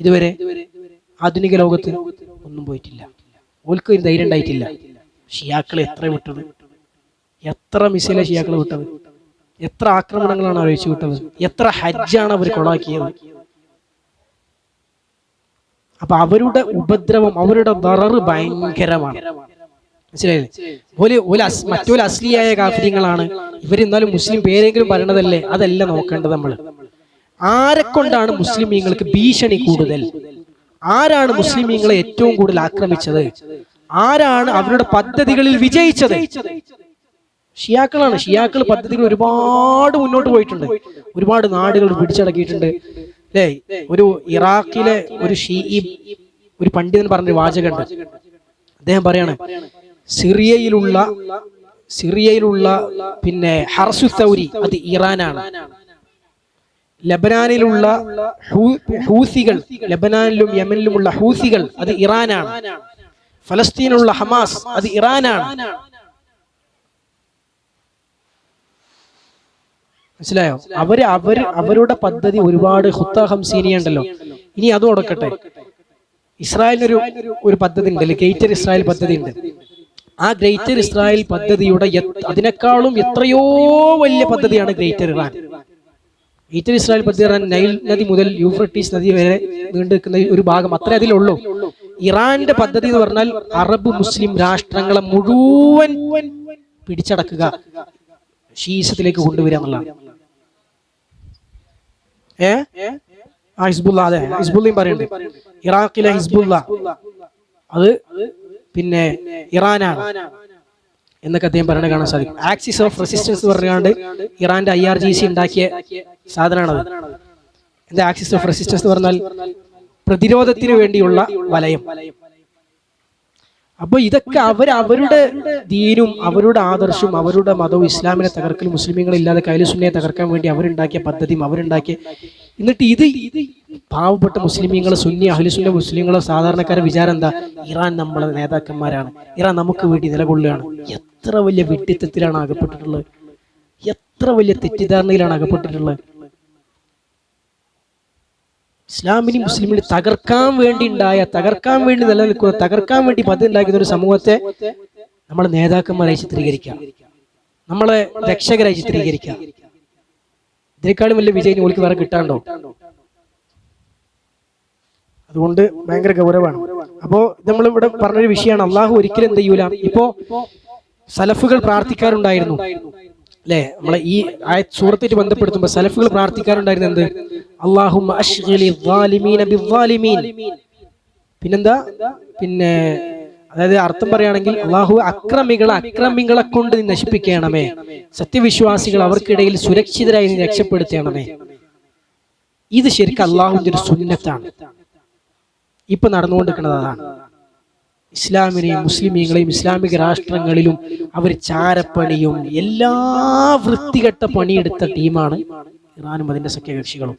ഇതുവരെ ആധുനിക ലോകത്ത് ഒന്നും പോയിട്ടില്ല. ഓൽക്ക് ഒരു ധൈര്യം ഉണ്ടായിട്ടില്ല. ഷിയാക്കൾ എത്ര വിട്ടത്? എത്ര മിസൈലെ ഷിയാക്കൾ വിട്ടത്? എത്ര ആക്രമണങ്ങളാണ് അറിയിച്ചു വിട്ടത്? എത്ര ഹജ്ജാണ് അവർ കൊളാക്കിയത്? അപ്പൊ അവരുടെ ഉപദ്രവം, അവരുടെ ദററ് ഭയങ്കരമാണ്. മനസ്സിലായില്ലേ? മറ്റൊരു അസ്ലിയായ കാഫിര്യങ്ങളാണ് ഇവരെന്നാലും മുസ്ലിം പേരെങ്കിലും പറയണതല്ലേ, അതല്ല നോക്കേണ്ടത് നമ്മൾ. ആരെക്കൊണ്ടാണ് മുസ്ലിമീങ്ങൾക്ക് ഭീഷണി കൂടുതൽ? ആരാണ് മുസ്ലിമീങ്ങളെ ഏറ്റവും കൂടുതൽ ആക്രമിച്ചത്? ആരാണ് അവരുടെ പദ്ധതികളിൽ വിജയിച്ചത്? ഷിയാക്കളാണ്. ഷിയാക്കൾ പദ്ധതികൾ ഒരുപാട് മുന്നോട്ട് പോയിട്ടുണ്ട്, ഒരുപാട് നാടുകൾ പിടിച്ചടക്കിയിട്ടുണ്ട്. അല്ലേ? ഒരു ഇറാഖിലെ ഒരു പണ്ഡിതൻ പറഞ്ഞൊരു വാചകമുണ്ട്. അദ്ദേഹം പറയാണ്, സിറിയയിലുള്ള പിന്നെ ഹർസു സൗരി അത് ഇറാനാണ്. ലബനാനിലുള്ള ഹൂസികൾ, ലബനാനിലും യമനിലുമുള്ള ഹൂസികൾ അത് ഇറാനാണ്. ഫലസ്തീനിലുള്ള ഹമാസ് അത് ഇറാനാണ്. മനസ്സിലായോ? അവരുടെ പദ്ധതി ഒരുപാട്. ഖുത്ത ഹംസീനിയ ഉണ്ടല്ലോ, ഇനി അതും കൊടുക്കട്ടെ. ഇസ്രായേലിനൊരു ഒരു പദ്ധതി ഉണ്ട്, ഗ്രേറ്റർ ഇസ്രായേൽ പദ്ധതി ഉണ്ട്. ആ ഗ്രേറ്റർ ഇസ്രായേൽ പദ്ധതിയുടെ അതിനേക്കാളും എത്രയോ വലിയ പദ്ധതിയാണ് ഗ്രേറ്റർ ഇറാൻ. ഗ്രേറ്റർ ഇസ്രായേൽ പദ്ധതി നൈൽ നദി മുതൽ യൂഫ്രട്ടീസ് നദി വരെ നീണ്ടു നിൽക്കുന്ന ഒരു ഭാഗം, അത്ര അതിലുള്ളൂ. ഇറാന്റെ പദ്ധതി എന്ന് പറഞ്ഞാൽ അറബ് മുസ്ലിം രാഷ്ട്രങ്ങളെ മുഴുവൻ പിടിച്ചടക്കുക, ഷീസത്തിലേക്ക് കൊണ്ടുവരിക എന്നുള്ളതാണ്. ഹിസ്ബുള്ള, അതെ, ഹിസ്ബുള്ളയും പറയുന്നുണ്ട്. ഇറാഖിലെ ഹിസ്ബുള്ള അത് പിന്നെ ഇറാനാണ് എന്നൊക്കെ അദ്ദേഹം പറയുന്നത് കാണാൻ സാധിക്കും. ആക്സിസ് ഓഫ് റെസിസ്റ്റൻസ് പറഞ്ഞാണ്ട് ഇറാന്റെ IRGC ഉണ്ടാക്കിയ സാധനമാണത്. എന്താ ആക്സിസ് ഓഫ് റെസിസ്റ്റൻസ് എന്ന് പറഞ്ഞാൽ? പ്രതിരോധത്തിന് വേണ്ടിയുള്ള വലയം. അപ്പൊ ഇതൊക്കെ അവരുടെ ദീനും അവരുടെ ആദർശവും അവരുടെ മതവും ഇസ്ലാമിനെ തകർക്കൽ, മുസ്ലിമീങ്ങളെ ഇല്ലാതെ അഹ്ലു സുന്നയെ തകർക്കാൻ വേണ്ടി അവരുണ്ടാക്കിയ പദ്ധതിയും എന്നിട്ട് ഇത് പാവപ്പെട്ട മുസ്ലിമീങ്ങളെ, സുന്നി അഹ്ലു സുന്ന മുസ്ലിങ്ങളെ സാധാരണക്കാരെ വിചാരം എന്താ? ഇറാൻ നമ്മളെ നേതാക്കന്മാരാണ്, ഇറാൻ നമുക്ക് വേണ്ടി നിലകൊള്ളുകയാണ്. എത്ര വലിയ വിഡ്ഢിത്തത്തിലാണ് അകപ്പെട്ടിട്ടുള്ളത്, എത്ര വലിയ തെറ്റിദ്ധാരണയിലാണ് അകപ്പെട്ടിട്ടുള്ളത്. ഇസ്ലാമിനെ മുസ്ലിമിനെ തകർക്കാൻ വേണ്ടി നിലനിൽക്കുന്ന, തകർക്കാൻ വേണ്ടി പദ്ധതി ഉണ്ടാക്കുന്ന ഒരു സമൂഹത്തെ നമ്മളെ നേതാക്കന്മാരായി ചിത്രീകരിക്കാം, നമ്മളെ രക്ഷകരായി ചിത്രീകരിക്കാം. ഇതിനേക്കാളും വലിയ വിജയം ഓൾക്ക് വേറെ കിട്ടാണ്ടോ? അതുകൊണ്ട് ഭയങ്കര ഗൗരവമാണ്. അപ്പോ നമ്മൾ ഇവിടെ പറഞ്ഞൊരു വിഷയമാണ്, അള്ളാഹു ഒരിക്കലും എന്ത് ചെയ്യൂല. ഇപ്പോ സലഫുകൾ പ്രാർത്ഥിക്കാറുണ്ടായിരുന്നു, അല്ലെ? നമ്മളെ ഈ സൂറത്തായിട്ട് ബന്ധപ്പെടുത്തുമ്പോ സലഫുകൾ പ്രാർത്ഥിക്കാറുണ്ടായിരുന്നു എന്ത്? അല്ലാഹുമ്മ അശ്ഗിലി ദ്വാലിമീന ബിദ്വാലിമീൻ. പിന്നെന്താ? പിന്നെ അതായത് അർത്ഥം പറയുകയാണെങ്കിൽ അള്ളാഹു അക്രമികളെ കൊണ്ട് നീ നശിപ്പിക്കണമേ, സത്യവിശ്വാസികൾ അവർക്കിടയിൽ സുരക്ഷിതരായി നീ രക്ഷപ്പെടുത്തണമേ. ഇത് ശരിക്കും അള്ളാഹുവിന്റെ ഒരു സുന്നത്താണ്. ഇപ്പൊ നടന്നുകൊണ്ടിരിക്കുന്നത് അതാണ്. ഇസ്ലാമിനെയും മുസ്ലിമീങ്ങളെയും ഇസ്ലാമിക രാഷ്ട്രങ്ങളിലും അവർ ചാരപ്പണിയും എല്ലാ വൃത്തികെട്ട പണിയെടുത്ത ടീമാണ് ഇറാനും അതിന്റെ സഖ്യകക്ഷികളും.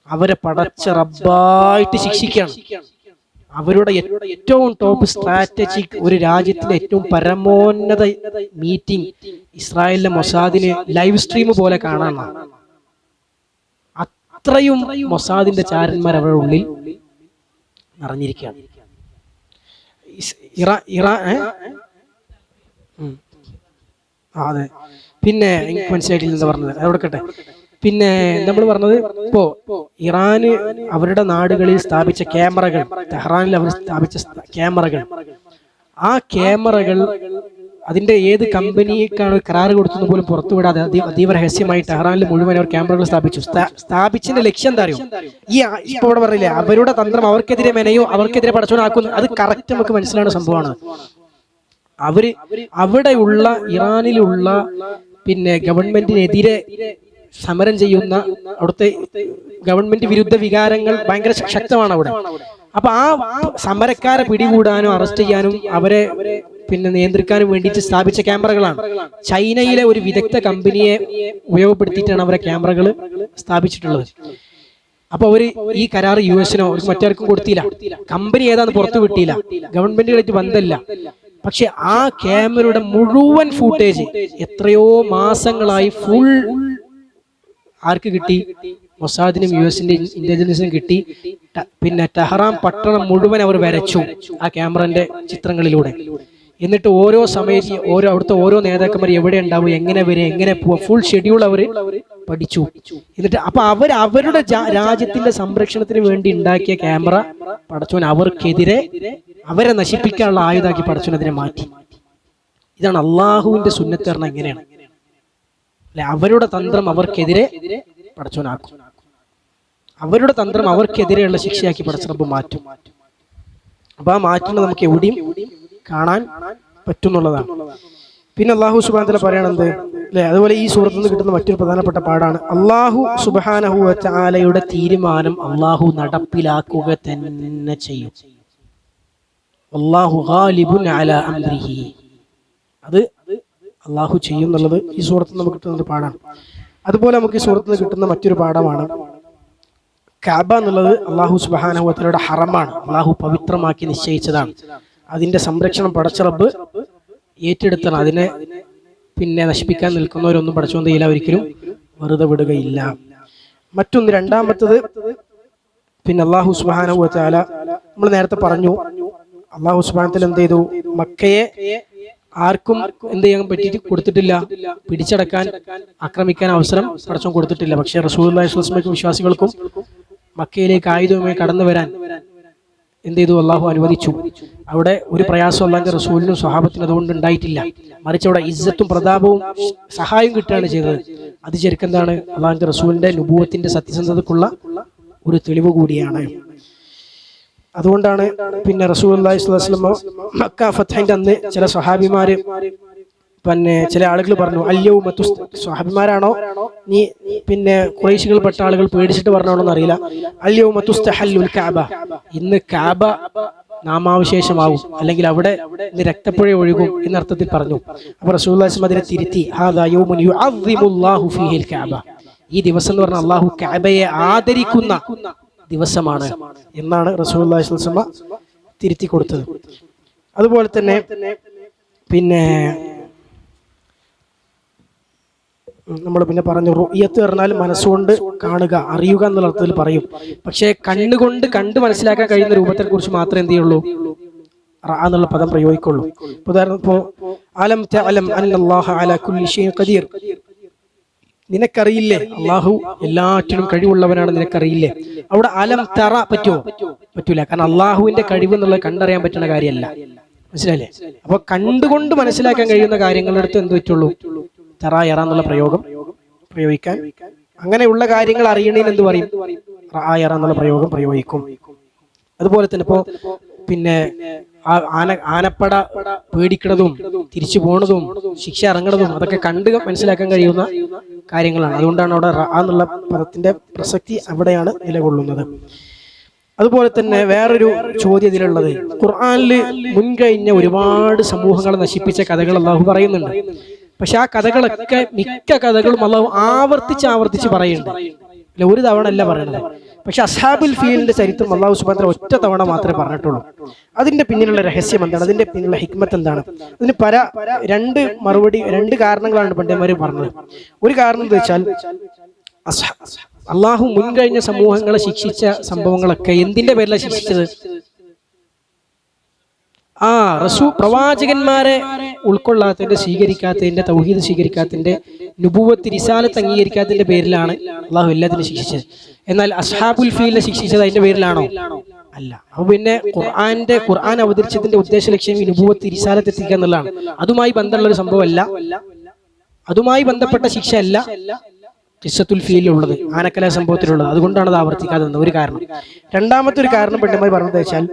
അവരെ പടച്ച റബ്ബായിട്ട് ശിക്ഷിക്കണം. അവരുടെ ഏറ്റവും ടോപ്പ് സ്ട്രാറ്റജിക്, ഒരു രാജ്യത്തിന്റെ ഏറ്റവും പരമോന്നത മീറ്റിംഗ് ഇസ്രായേലിലെ മൊസാദിന് ലൈവ് സ്ട്രീം പോലെ കാണാനാണ്. അത്രയും മൊസാദിന്റെ ചാരന്മാർ അവരുടെ ഉള്ളിൽ നിറഞ്ഞിരിക്കുകയാണ്. അതെ. പിന്നെ എനിക്ക് മനസ്സിലായിട്ടില്ല എന്താ പറഞ്ഞത്, അത് കൊടുക്കട്ടെ. പിന്നെ നമ്മൾ പറഞ്ഞത് ഇപ്പോ ഇറാന് അവരുടെ നാടുകളിൽ സ്ഥാപിച്ച ക്യാമറകൾ, ടെഹ്റാനിൽ അവർ സ്ഥാപിച്ച ക്യാമറകൾ, ആ ക്യാമറകൾ അതിന്റെ ഏത് കമ്പനിക്കാണ് കരാറ് കൊടുത്തെന്ന് പോലും പുറത്തുവിടാതെ അതീവ രഹസ്യമായി ടെഹ്റാനിൽ മുഴുവൻ അവർ ക്യാമറകൾ സ്ഥാപിച്ചു. സ്ഥാപിച്ചതിന്റെ ലക്ഷ്യം എന്താ അറിയോ? ഈ ഇപ്പൊ ഇവിടെ പറഞ്ഞില്ലേ, അവരുടെ തന്ത്രം അവർക്കെതിരെ മെനയോ അവർക്കെതിരെ പടച്ചോനാക്കുന്നു, അത് കറക്റ്റ് നമുക്ക് മനസ്സിലാവുന്ന സംഭവമാണ്. അവര് അവിടെയുള്ള ഇറാനിലുള്ള പിന്നെ ഗവൺമെന്റിനെതിരെ സമരം ചെയ്യുന്ന അവിടുത്തെ ഗവൺമെന്റ് വിരുദ്ധ വികാരങ്ങൾ ഭയങ്കര ശക്തമാണ് അവിടെ. അപ്പൊ ആ സമരക്കാരെ പിടികൂടാനും അറസ്റ്റ് ചെയ്യാനും അവരെ പിന്നെ നിയന്ത്രിക്കാനും വേണ്ടിയിട്ട് സ്ഥാപിച്ച ക്യാമറകളാണ്. ചൈനയിലെ ഒരു വിദഗ്ധ കമ്പനിയെ ഉപയോഗപ്പെടുത്തിയിട്ടാണ് അവരെ ക്യാമറകൾ സ്ഥാപിച്ചിട്ടുള്ളത്. അപ്പൊ അവര് ഈ കരാർ US-നോ മറ്റാർക്കും കൊടുത്തില്ല, കമ്പനി ഏതാന്ന് പുറത്തു വിട്ടില്ല, ഗവൺമെന്റുകളായിട്ട് ബന്ധമില്ല. പക്ഷെ ആ ക്യാമറയുടെ മുഴുവൻ ഫൂട്ടേജ് എത്രയോ മാസങ്ങളായി ഫുൾ ആർക്ക് കിട്ടി? മൊസാദിനും US-ന്റെ ഇന്റലിജൻസിനും കിട്ടി. പിന്നെ ടെഹ്റാൻ പട്ടണം മുഴുവൻ അവർ വരച്ചു ആ ക്യാമറന്റെ ചിത്രങ്ങളിലൂടെ. എന്നിട്ട് ഓരോ സമയത്ത് അവിടുത്തെ ഓരോ നേതാക്കന്മാർ എവിടെ ഉണ്ടാവും, എങ്ങനെ വരെ, എങ്ങനെ പോവാ, ഫുൾ ഷെഡ്യൂൾ അവർ പഠിച്ചു. എന്നിട്ട് അപ്പൊ അവരുടെ രാജ്യത്തിന്റെ സംരക്ഷണത്തിന് വേണ്ടി ഉണ്ടാക്കിയ ക്യാമറ പടച്ചോൻ അവർക്കെതിരെ അവരെ നശിപ്പിക്കാനുള്ള ആയുധാക്കി പടച്ചോൻ അതിനെ മാറ്റി. ഇതാണ് അള്ളാഹുവിന്റെ സുന്നത്ത് പറഞ്ഞാൽ എങ്ങനെയാണ് അല്ലെ? അവരുടെ തന്ത്രം അവർക്കെതിരെ പടച്ചോനാക്കും, അവരുടെ തന്ത്രം അവർക്കെതിരെയുള്ള ശിക്ഷയാക്കി പടച്ചറബ് മാറ്റും. അപ്പൊ ആ മാറ്റുന്നത് നമുക്ക് എവിടെയും കാണാൻ പറ്റുന്നുള്ളതാണ്. പിന്നെ അള്ളാഹു സുബ്ഹാനഹു വ തആല പറയണത് അല്ലെ, അതുപോലെ ഈ സൂറത്തിൽ നിന്ന് കിട്ടുന്ന മറ്റൊരു പ്രധാനപ്പെട്ട പാഠാണ്, അള്ളാഹു സുബ്ഹാനഹു വ തആലയുടെ തീരുമാനം അള്ളാഹു നടപ്പിലാക്കുക തന്നെ ചെയ്യും. അല്ലാഹു ഗാലിബുൻ അലാ അംരിഹി, അത് അള്ളാഹു ചെയ്യും എന്നുള്ളത് ഈ സൂറത്തിൽ നമുക്ക് കിട്ടുന്ന പാഠാണ്. അതുപോലെ നമുക്ക് ഈ സൂറത്തിൽ നിന്ന് കിട്ടുന്ന മറ്റൊരു പാഠമാണ്, കഅബ എന്നുള്ളത് അള്ളാഹു സുബ്ഹാനഹു വ തആലയുടെ ഹറമാണ്, അള്ളാഹു പവിത്രമാക്കി നിശ്ചയിച്ചതാണ്. അതിന്റെ സംരക്ഷണം പടച്ച റബ്ബ് ഏറ്റെടുത്താണ്. അതിനെ പിന്നെ നശിപ്പിക്കാൻ നിൽക്കുന്നവരൊന്നും പടച്ചോൻ തയ്യില്ല, ഒരിക്കലും വെറുതെ വിടുകയില്ല. മറ്റൊന്ന്, രണ്ടാമത്തത് പിന്നെ അള്ളാഹു സുബ്ഹാനഹു വ തആല നമ്മൾ നേരത്തെ പറഞ്ഞു, അള്ളാഹു സുബ്ഹാനഹു വ തആല എന്ത് ചെയ്തു? മക്കയെ ആർക്കും എന്ത് ചെയ്യാൻ പറ്റിയിട്ട് കൊടുത്തിട്ടില്ല, പിടിച്ചടക്കാൻ ആക്രമിക്കാൻ അവസരം പടച്ചോൻ കൊടുത്തിട്ടില്ല. പക്ഷേ റസൂലുള്ളാഹി സ്വല്ലല്ലാഹു അലൈഹി വസല്ലം വിശ്വാസികൾക്കും മക്കയിലേക്ക് ആയുധവുമായി കടന്നു വരാൻ എന്ത് ചെയ്തു? അള്ളാഹു അനുവദിച്ചു. അവിടെ ഒരു പ്രയാസം അള്ളാഹിന്റെ റസൂലിനും സ്വഹാബത്തിനും അതുകൊണ്ട് ഉണ്ടായിട്ടില്ല. മറിച്ച് അവിടെ ഇസ്സത്തും പ്രതാപവും സഹായം കിട്ടുകയാണ് ചെയ്തത്. അത് ശരിക്കും എന്താണ്? അള്ളാഹിന്റെ റസൂലിന്റെ നുബുവത്തിന്റെ സത്യസന്ധതക്കുള്ള ഒരു തെളിവ് കൂടിയാണ്. അതുകൊണ്ടാണ് പിന്നെ റസൂലുള്ളാഹി സ്വല്ലല്ലാഹു അലൈഹി വസല്ലം മക്ക ഫത്ഹിന്റെ അന്ന് ചില സ്വഹാബിമാര് പിന്നെ ചില ആളുകൾ പറഞ്ഞു, അല്യൗമ സ്വഹാബിമാരാണോ നീ പിന്നെ ഖുറൈശികൾ പെട്ട ആളുകൾ പേടിച്ചിട്ട് പറഞ്ഞോണെന്ന് അറിയില്ല, അല്യൗമ തുസ്തഹല്ലുൽ കഅബ, ഇന്ന് കഅബ നാമാവശേഷമാവും, അല്ലെങ്കിൽ അവിടെ ഇന്ന് രക്തപ്പുഴ ഒഴുകും എന്നർത്ഥത്തിൽ പറഞ്ഞു. അപ്പൊ റസൂലുള്ളാഹി സ്വല്ലല്ലാഹു അലൈഹി വസല്ലം അതിനെ തിരുത്തി, ഹാദാ യൗമുൻ യുഅദ്ദിമുല്ലാഹു ഫീഹിൽ കഅബ, ഈ ദിവസം എന്ന് പറഞ്ഞാൽ അല്ലാഹു കഅബയെ ആദരിക്കുന്ന ദിവസമാണ് എന്നാണ് റസൂലുള്ളാഹി സ്വല്ലല്ലാഹു അലൈഹി വസല്ലം തിരുത്തി കൊടുത്തത്. അതുപോലെ തന്നെ പിന്നെ നമ്മൾ പിന്നെ പറഞ്ഞു, റുഇയത്ത് പറഞ്ഞാൽ മനസ്സുകൊണ്ട് കാണുക, അറിയുക എന്നുള്ള അർത്ഥത്തിൽ പറയും. പക്ഷേ കണ്ണുകൊണ്ട് കണ്ട് മനസ്സിലാക്കാൻ കഴിയുന്ന രൂപത്തെ കുറിച്ച് മാത്രമേ എന്ത് ചെയ്യുള്ളൂ? റഅ എന്നുള്ള പദം പ്രയോഗിക്കുള്ളൂ. ഉദാഹരണം, ഇപ്പോ അലം തഅലം അന്നല്ലാഹ അലാ കുല്ലി ഷൈഇൻ ഖദീർ, നിനക്കറിയില്ലേ അള്ളാഹു എല്ലാറ്റിനും കഴിവുള്ളവനാണ്, നിനക്കറിയില്ലേ? അവിടെ അലം തറ പറ്റുമോ? പറ്റൂല. കാരണം അള്ളാഹുവിന്റെ കഴിവ് എന്നുള്ളത് കണ്ടറിയാൻ പറ്റുന്ന കാര്യമല്ല. മനസ്സിലായില്ലേ? അപ്പൊ കണ്ടുകൊണ്ട് മനസ്സിലാക്കാൻ കഴിയുന്ന കാര്യങ്ങളുടെ അടുത്ത് എന്ത് പറ്റുള്ളൂ? തറ യറ എന്നുള്ള പ്രയോഗം പ്രയോഗിക്കാൻ, അങ്ങനെയുള്ള കാര്യങ്ങൾ അറിയണേന് എന്ത് പറയും? റഅ യറ എന്നുള്ള പ്രയോഗം പ്രയോഗിക്കും. അതുപോലെ തന്നെ ഇപ്പോ പിന്നെ ആനപ്പട പേടിക്കണതും തിരിച്ചു പോണതും ശിക്ഷ ഇറങ്ങണതും അതൊക്കെ കണ്ട് മനസ്സിലാക്കാൻ കഴിയുന്ന കാര്യങ്ങളാണ്. അതുകൊണ്ടാണ് അവിടെ റഅ എന്നുള്ള പദത്തിന്റെ പ്രസക്തി അവിടെയാണ് നിലകൊള്ളുന്നത്. അതുപോലെ തന്നെ വേറൊരു ചോദ്യം ഇതിലുള്ളത്, ഖുർആനിൽ മുൻകഴിഞ്ഞ ഒരുപാട് സമൂഹങ്ങളെ നശിപ്പിച്ച കഥകൾ അല്ലാഹു പറയുന്നുണ്ട്. പക്ഷെ ആ കഥകളൊക്കെ മിക്ക കഥകളും അല്ലാഹു ആവർത്തിച്ച് പറയുന്നുണ്ട്. അല്ല, ഒരു തവണ അല്ല പറയണത്. പക്ഷെ അസ്ഹാബുൽ ഫീലിന്റെ ചരിത്രം അല്ലാഹു സുബ്ഹാനഹു വ തആല ഒറ്റ തവണ മാത്രമേ പറഞ്ഞിട്ടുള്ളൂ. അതിന്റെ പിന്നിലുള്ള രഹസ്യം എന്താണ്? അതിന്റെ പിന്നിലുള്ള ഹിക്മത്ത് എന്താണ്? അതിന് രണ്ട് കാരണങ്ങളാണ് പണ്ഡിതന്മാർ പറഞ്ഞത്. ഒരു കാരണം എന്താ വെച്ചാൽ, അള്ളാഹു മുൻകഴിഞ്ഞ സമൂഹങ്ങളെ ശിക്ഷിച്ച സംഭവങ്ങളൊക്കെ എന്തിന്റെ പേരിലാണ് ശിക്ഷിച്ചത്? പ്രവാചകന്മാരെ ഉൾക്കൊള്ളാത്തതിന്റെ, സ്വീകരിക്കാത്തതിന്റെ, തൗഹീദ് സ്വീകരിക്കാത്തതിന്റെ, നുബുവത്ത് റിസാലത്ത് അംഗീകരിക്കാത്തതിന്റെ പേരിലാണ് അള്ളാഹു എല്ലാത്തിനും ശിക്ഷിച്ചത്. എന്നാൽ അസ്ഹാബുൽ ഫീലിനെ ശിക്ഷിച്ചത് അതിന്റെ പേരിലാണോ? അല്ല. അപ്പൊ പിന്നെ ഖുർആൻ അവതരിച്ചതിന്റെ ഉദ്ദേശ ലക്ഷ്യം ഈ നുബുവത്ത് റിസാലത്ത് എത്തിക്കുക എന്നുള്ളതാണ്. അതുമായി ബന്ധമുള്ള ഒരു സംഭവമല്ല, അതുമായി ബന്ധപ്പെട്ട ശിക്ഷ അല്ല ഖിസ്സത്തുൽ ഫീലിലുള്ളത്, ആനക്കല സംഭവത്തിലുള്ളത്. അതുകൊണ്ടാണ് അത് ആവർത്തിക്കാതെ ഒരു കാരണം. രണ്ടാമത്തെ ഒരു കാരണം പണ്ഡിതന്മാർ പറഞ്ഞത് വെച്ചാൽ,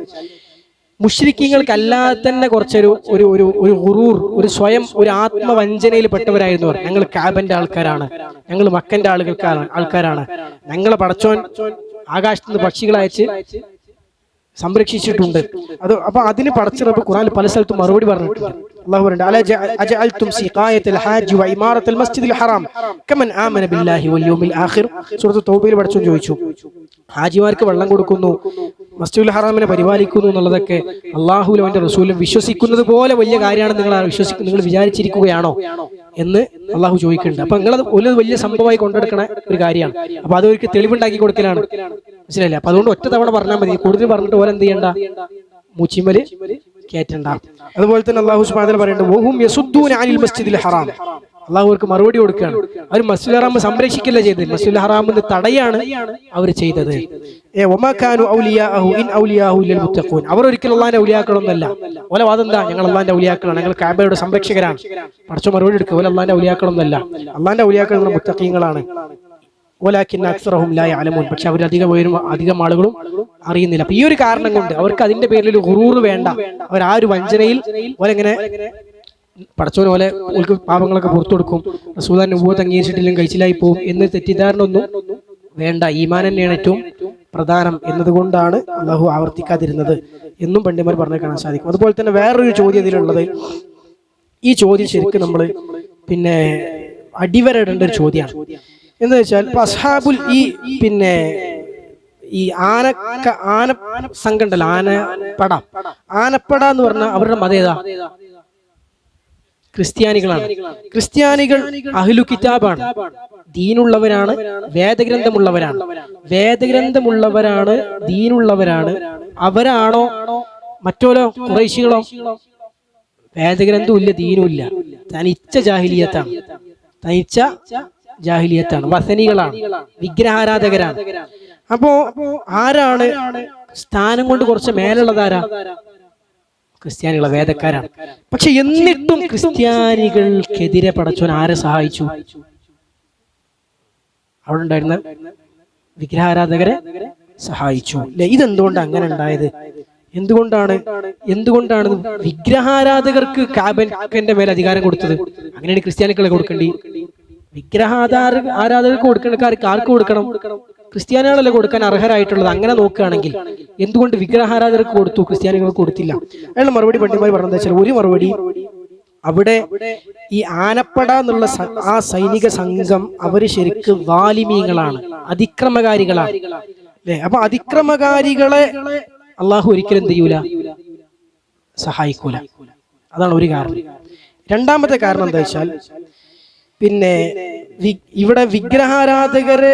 മുശ്രിക്കീങ്ങൾക്ക് അല്ലാതെ തന്നെ കുറച്ചൊരു ഒരു ഒരു ഒരു ഗുറൂർ, ഒരു സ്വയം ഒരു ആത്മവഞ്ചനയിൽ പെട്ടവരായിരുന്നു അവർ. ഞങ്ങൾ കാബന്റെ ആൾക്കാരാണ്, ഞങ്ങൾ മക്കന്റെ ആൾക്കാരാണ്, ഞങ്ങളെ പടച്ചോൻ ആകാശത്ത് നിന്ന് പക്ഷികളെ അയച്ച് സംരക്ഷിച്ചിട്ടുണ്ട്. അപ്പൊ അതിന് പടച്ച റബ്ബ് ഖുർആനിൽ പല സ്ഥലത്തും മറുപടി പറഞ്ഞിട്ടുണ്ട്. അല്ലാഹു പറയുന്നുണ്ട്, അജഅൽതും സിഖായത്തുൽ ഹാജ് വ ഇമാറത്തുൽ മസ്ജിദിൽ ഹറാം കമൻ ആമന ബില്ലാഹി വൽ യൗമിൽ ആഖിർ. സൂറത്ത് തൗബയിൽ പടച്ചോൻ ചോദിച്ചു, ഹാജിമാർക്ക് വെള്ളം കൊടുക്കുന്നു, മസ്ജിദുൽ ഹറാമിനെ പരിപാലിക്കുന്നു എന്നുള്ളതൊക്കെ അള്ളാഹുലും അവന്റെ റസൂലും വിശ്വസിക്കുന്നത് പോലെ വലിയ കാര്യമാണ് നിങ്ങൾ വിചാരിച്ചിരിക്കുകയാണോ എന്ന് അള്ളാഹു ചോദിക്കുന്നുണ്ട്. അപ്പൊ നിങ്ങളത് ഒരു വലിയ സംഭവമായി കൊണ്ടെടുക്കണ ഒരു കാര്യമാണ്. അപ്പൊ അതൊരു തെളിവുണ്ടാക്കി കൊടുക്കലാണ്, മനസ്സിലായില്ലേ? അപ്പൊ അതുകൊണ്ട് ഒറ്റ തവണ പറഞ്ഞാൽ മതി, കൂടുതൽ പറഞ്ഞിട്ട് പോലെ എന്ത് ചെയ്യണ്ട, മൂച്ചിമല് കേറ്റണ്ട. അതുപോലെ തന്നെ അള്ളാഹു സുബ്ഹാനഹു വ തആല പറയുന്നുണ്ട്, വഹും യസുദ്ദൂന അനിൽ മസ്ജിദിൽ ഹറാം. അള്ളാഹു അവർക്ക് മറുപടി കൊടുക്കുകയാണ്. അവർ മസ്ജിദുൽ ഹറാം സംരക്ഷിക്കല്ല ചെയ്തത്, മസ്ജിദുൽ ഹറാമിന് തടയാണ് അവർ ചെയ്തത്. അവർ ഒരിക്കലും അള്ളാഹിന്റെ ഔലിയാക്കളൊന്നല്ല. ഓല വാദം എന്താ, ഞങ്ങൾ അള്ളാഹിന്റെ ഔലിയാക്കളാണ്, ഞങ്ങൾ കാബയുടെ സംരക്ഷകരാണ്. പഠിച്ച മറുപടി എടുക്കുക, ഓല അള്ളാഹിന്റെ ഔലിയാക്കളൊന്നല്ല. അള്ളാഹിന്റെ ഔലിയാക്കൾ മുത്തഖീങ്ങളാണ്. പക്ഷെ അവർ അധികം ആളുകളും അറിയുന്നില്ല. അപ്പൊ ഈ ഒരു കാരണം കൊണ്ട് അവർക്ക് അതിന്റെ പേരിൽ ഒരു ഗുറൂർ വേണ്ട. അവർ ആ ഒരു വഞ്ചനയിൽ ഓലെങ്ങനെ പടച്ചോനെ പോലെ പാപങ്ങളൊക്കെ പുറത്തു കൊടുക്കും, റസൂലുള്ളാഹിന്റെ നുബുവത്ത് അംഗീകരിച്ചിട്ടില്ലെങ്കിൽ കഴിച്ചിലായി പോകും എന്ന് തെറ്റിദ്ധാരണ ഒന്നും വേണ്ട. ഈമാൻ തന്നെയാണ് ഏറ്റവും പ്രധാനം എന്നതുകൊണ്ടാണ് അള്ളാഹു ആവർത്തിക്കാതിരുന്നത് എന്നും പണ്ഡിതന്മാർ പറഞ്ഞു കാണാൻ സാധിക്കും. അതുപോലെ തന്നെ വേറൊരു ചോദ്യം ഇതിലുള്ളത്, ഈ ചോദ്യം ശരിക്കും നമ്മൾ പിന്നെ അടിവരയിടേണ്ട ഒരു ചോദ്യമാണ്. എന്ന് വെച്ചാൽ അസ്ഹാബുൽ ഈ ആന സംഘം ഉണ്ടല്ലോ, ആനപ്പട എന്ന് പറഞ്ഞാൽ അവരുടെ മതം ഏതാ? ക്രിസ്ത്യാനികളാണ്. ക്രിസ്ത്യാനികൾ അഹ്ലു കിതാബാണ്, ദീനുള്ളവരാണ്, വേദഗ്രന്ഥമുള്ളവരാണ്, ദീനുള്ളവരാണ്. അവരാണോ മറ്റോലോ ഖുറൈശികളോ? വേദഗ്രന്ഥവും ഇല്ല, ദീനും ഇല്ല, തനിച്ച ജാഹിലിയത്താണ്, വസനികളാണ്, വിഗ്രഹാരാധകരാണ്. അപ്പോ ആരാണ് സ്ഥാനം കൊണ്ട് കുറച്ച് മേലുള്ളതാരാ? ക്രിസ്ത്യാനികളെ, വേദക്കാരാണ്. പക്ഷെ എന്നിട്ടും ക്രിസ്ത്യാനികൾക്കെതിരെ പടച്ചോൻ ആരെ സഹായിച്ചു? അവിടെ ഉണ്ടായിരുന്ന വിഗ്രഹാരാധകരെ സഹായിച്ചു. അല്ലെ? ഇതെന്തുകൊണ്ടാണ് അങ്ങനെ ഉണ്ടായത്? എന്തുകൊണ്ടാണ് വിഗ്രഹാരാധകർക്ക് കാബന്റെ മേൽ അധികാരം കൊടുത്തത്? അങ്ങനെയാണ് ക്രിസ്ത്യാനികളെ കൊടുക്കേണ്ടി. ആരാധകർക്ക് കൊടുക്കേണ്ടക്കാർക്ക് ആർക്ക് കൊടുക്കണം? ക്രിസ്ത്യാനികളല്ലേ കൊടുക്കാൻ അർഹരായിട്ടുള്ളത്. അങ്ങനെ നോക്കുകയാണെങ്കിൽ എന്തുകൊണ്ട് വിഗ്രഹാരാധകർക്ക് കൊടുത്തു, ക്രിസ്ത്യാനികൾക്ക് കൊടുത്തില്ല? അയാളുടെ മറുപടി പണ്ഡിതന്മാർ പറഞ്ഞത് വെച്ചാൽ, ഒരു മറുപടി, അവിടെ ഈ ആനപ്പട എന്നുള്ള ആ സൈനിക സംഘം അവര് ശരിക്കും വാലിമീങ്ങളാണ്, അതിക്രമകാരികളാണ്. അല്ലെ? അപ്പൊ അതിക്രമകാരികളെ അള്ളാഹു ഒരിക്കലും എന്ത് ചെയ്യൂല, സഹായിക്കൂല. അതാണ് ഒരു കാരണം. രണ്ടാമത്തെ കാരണം എന്താ വെച്ചാൽ, പിന്നെ ഇവിടെ വിഗ്രഹാരാധകര്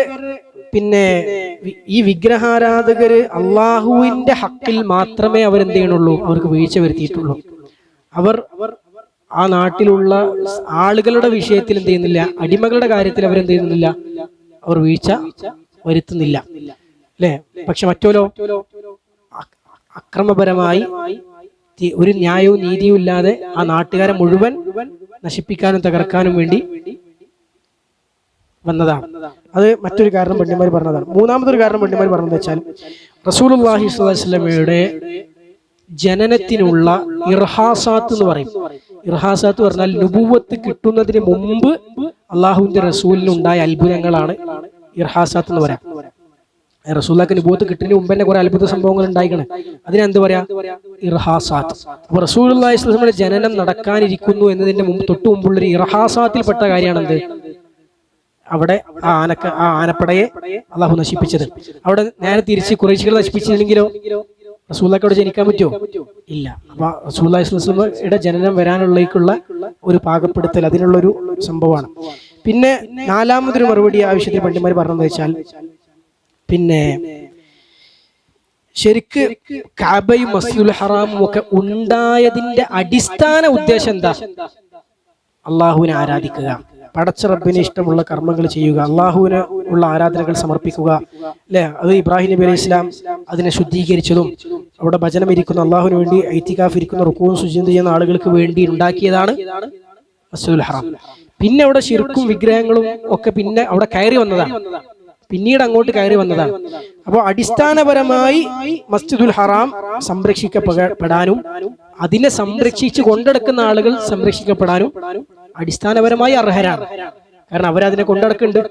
ഈ വിഗ്രഹാരാധകര് അള്ളാഹുവിന്റെ ഹക്കിൽ മാത്രമേ അവരെന്ത് ചെയ്യണുള്ളൂ, അവർക്ക് വീഴ്ച വരുത്തിയിട്ടുള്ളൂ. അവർ ആ നാട്ടിലുള്ള ആളുകളുടെ വിഷയത്തിൽ എന്ത് ചെയ്യുന്നില്ല, അടിമകളുടെ കാര്യത്തിൽ അവരെന്ത് ചെയ്യുന്നില്ല, അവർ വീഴ്ച വരുത്തുന്നില്ല. അല്ലെ? പക്ഷെ മറ്റോലോ അക്രമപരമായി ഒരു ന്യായവും നീതിയും ഇല്ലാതെ ആ നാട്ടുകാരെ മുഴുവൻ നശിപ്പിക്കാനും തകർക്കാനും വേണ്ടി വന്നതാണ്. അത് മറ്റൊരു കാരണം പണ്ഡിതന്മാർ പറഞ്ഞതാണ്. മൂന്നാമതൊരു കാരണം പണ്ഡിതന്മാർ പറഞ്ഞത് വെച്ചാൽ, റസൂലുള്ളാഹി സ്വല്ലല്ലാഹു അലൈഹി വസല്ലമയുടെ ജനനത്തിനുള്ള ഇർഹാസാത്ത് എന്ന് പറയും. ഇർഹാസാത്ത് പറഞ്ഞാൽ നുബുവത്ത് കിട്ടുന്നതിന് മുമ്പ് അള്ളാഹുവിന്റെ റസൂലിനുണ്ടായ അത്ഭുതങ്ങളാണ് ഇർഹാസാത്ത് എന്ന് പറയാം. റസൂലുള്ളാഹിക്ക് നുബുവത്ത് കിട്ടുന്നതിന് മുമ്പ് തന്നെ കുറെ അത്ഭുത സംഭവങ്ങൾ ഉണ്ടായിക്കണേ. അതിനെന്ത് പറയാ? ഇർഹാസാത്ത്. അപ്പൊ റസൂലുള്ളാഹി സ്വല്ലല്ലാഹു അലൈഹി വസല്ലമയുടെ ജനനം നടക്കാനിരിക്കുന്നു എന്നതിന്റെ തൊട്ടു മുമ്പുള്ളൊരു ഇർഹാസാത്തിൽപ്പെട്ട കാര്യമാണ് എന്ത്? അവിടെ ആ ആനപ്പടയെ അള്ളാഹു നശിപ്പിച്ചത്. അവിടെ നേരെ തിരിച്ച് ഖുറൈശികളെ നശിപ്പിച്ചില്ലെങ്കിലോ റസൂലുള്ളാഹിക്ക് അവിടെ ജനിക്കാൻ പറ്റുമോ? ഇല്ല. അപ്പൊ റസൂലുള്ളാഹി സ്വല്ലല്ലാഹു അലൈഹി വസല്ലമയുടെ ജനനം വരാനുള്ളേക്കുള്ള ഒരു പാകപ്പെടുത്തൽ, അതിനുള്ളൊരു സംഭവമാണ്. പിന്നെ നാലാമതൊരു മറുപടി ആവശ്യത്തിൽ പണ്ഡിതന്മാർ പറഞ്ഞതെന്ന് വെച്ചാൽ, പിന്നെ ശരിക്ക് കഅബയും മസ്ജിദുൽ ഹറാമും ഒക്കെ ഉണ്ടായതിന്റെ അടിസ്ഥാന ഉദ്ദേശം എന്താ? അള്ളാഹുവിനെ ആരാധിക്കുക, പടച്ച റബ്ബിന് ഇഷ്ടമുള്ള കർമ്മങ്ങൾ ചെയ്യുക, അള്ളാഹുവിന് ഉള്ള ആരാധനകൾ സമർപ്പിക്കുക അല്ലെ. അത് ഇബ്രാഹിം നബി അലൈഹി ഇസ്ലാം അതിനെ ശുദ്ധീകരിച്ചതും അവിടെ ഭജനം ഇരിക്കുന്ന അള്ളാഹുവിന് വേണ്ടി ഇത്തികാഫ് ഇരിക്കുന്ന റുക്കൂവും സുജൂദും ചെയ്യുന്ന ആളുകൾക്ക് വേണ്ടി ഉണ്ടാക്കിയതാണ് മസ്ജിദുൽ ഹറാം. പിന്നെ അവിടെ ശിർക്കും വിഗ്രഹങ്ങളും ഒക്കെ പിന്നെ അവിടെ കയറി വന്നതാണ്, പിന്നീട് അങ്ങോട്ട് കയറി വന്നതാണ്. അപ്പോൾ അടിസ്ഥാനപരമായി മസ്ജിദുൽ ഹറാം സംരക്ഷിക്കപ്പെടാനും അതിനെ സംരക്ഷിച്ച് കൊണ്ടെടുക്കുന്ന ആളുകൾ സംരക്ഷിക്കപ്പെടാനും അടിസ്ഥാനപരമായി അർഹരാണ്. കാരണം അവരതിനെ കൊണ്ടടക്കുന്നുണ്ട്.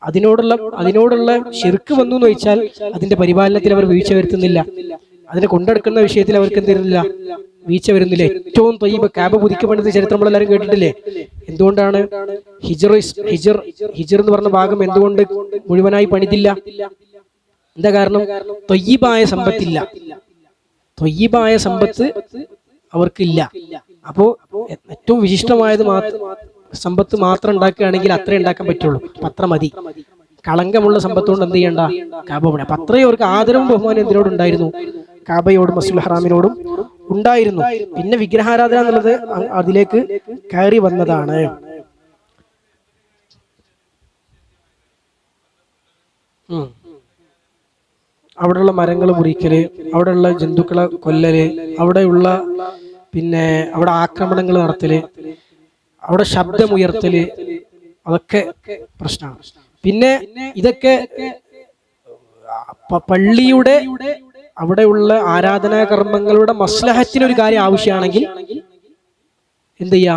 അതിനോടുള്ള ശിർക്ക് വന്നു എന്ന് വെച്ചാൽ അതിന്റെ പരിപാലനത്തിൽ അവർ വീഴ്ച വരുത്തുന്നില്ല, അതിനെ കൊണ്ടെടുക്കുന്ന വിഷയത്തിൽ അവർക്ക് എന്തിരുന്നില്ല, വീഴ്ച വരുന്നില്ല. ഏറ്റവും ത്വയ്യിബ് കഅബ പുതുക്കപ്പെടുന്നത് ചരിത്രം നമ്മളെല്ലാവരും കേട്ടിട്ടില്ലേ? എന്തുകൊണ്ടാണ് ഹിജർ എന്ന് പറഞ്ഞ ഭാഗം എന്തുകൊണ്ട് മുഴുവനായി പണിതില്ല? എന്താ കാരണം? ത്വയ്യിബായ സമ്പത്തില്ല, ത്വയ്യിബായ സമ്പത്ത് അവർക്കില്ല. അപ്പോ ഏറ്റവും വിശിഷ്ടമായത് സമ്പത്ത് മാത്രം ഉണ്ടാക്കുകയാണെങ്കിൽ അത്രേ ഉണ്ടാക്കാൻ പറ്റുള്ളൂ. അത്ര മതി. കളങ്കമുള്ള സമ്പത്തുകൊണ്ട് എന്ത് ചെയ്യണ്ട, കഅബ പണി. അപ്പൊ അത്രയും അവർക്ക് ആദരവും ബഹുമാനം എന്തിനോടുണ്ടായിരുന്നു? കഅബയോടും മസ്ജിദുൽ ഹറാമിനോടും ഉണ്ടായിരുന്നു. പിന്നെ വിഗ്രഹാരാധന എന്നുള്ളത് അതിലേക്ക് കയറി വന്നതാണ്. അവിടെയുള്ള മരങ്ങൾ മുറിക്കല്, അവിടെയുള്ള ജന്തുക്കളെ കൊല്ലല്, അവിടെയുള്ള പിന്നെ അവിടെ ആക്രമണങ്ങൾ നടത്തല്, അവിടെ ശബ്ദമുയർത്തല്, അതൊക്കെ പ്രശ്നമാണ്. പിന്നെ ഇതൊക്കെ പള്ളിയുടെ അവിടെയുള്ള ആരാധനാ കർമ്മങ്ങളുടെ മസ്ലഹത്തിനൊരു കാര്യം ആവശ്യമാണെങ്കിൽ എന്ത് ചെയ്യാ,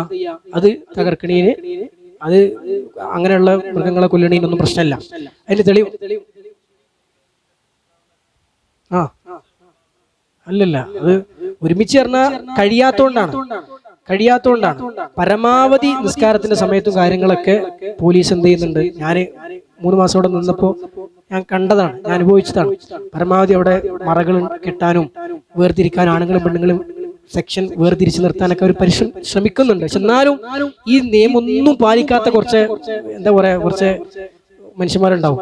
അത് തകർക്കണീന്, അത് അങ്ങനെയുള്ള മൃഗങ്ങളെ കൊല്ലണീനൊന്നും പ്രശ്നമല്ല. അതിന് തെളിവ് അല്ലല്ല, അത് ഒരുമിച്ച് ചേർന്നാൽ കഴിയാത്തോണ്ടാണ്. പരമാവധി നിസ്കാരത്തിന്റെ സമയത്തും കാര്യങ്ങളൊക്കെ പോലീസ് എന്ത് ചെയ്യുന്നുണ്ട്? ഞാൻ 3 മാസം അവിടെ നിന്നപ്പോ ഞാൻ കണ്ടതാണ്, ഞാൻ അനുഭവിച്ചതാണ്. പരമാവധി അവിടെ മറകൾ കെട്ടാനും വേർതിരിക്കാനും ആണുങ്ങളും പെണ്ണുങ്ങളും സെക്ഷൻ വേർതിരിച്ച് നിർത്താനൊക്കെ അവർ ശ്രമിക്കുന്നുണ്ട്. പക്ഷെ എന്നാലും ഈ നിയമമൊന്നും പാലിക്കാത്ത കുറച്ച് എന്താ പറയാ, കുറച്ച് മനുഷ്യന്മാരുണ്ടാവും.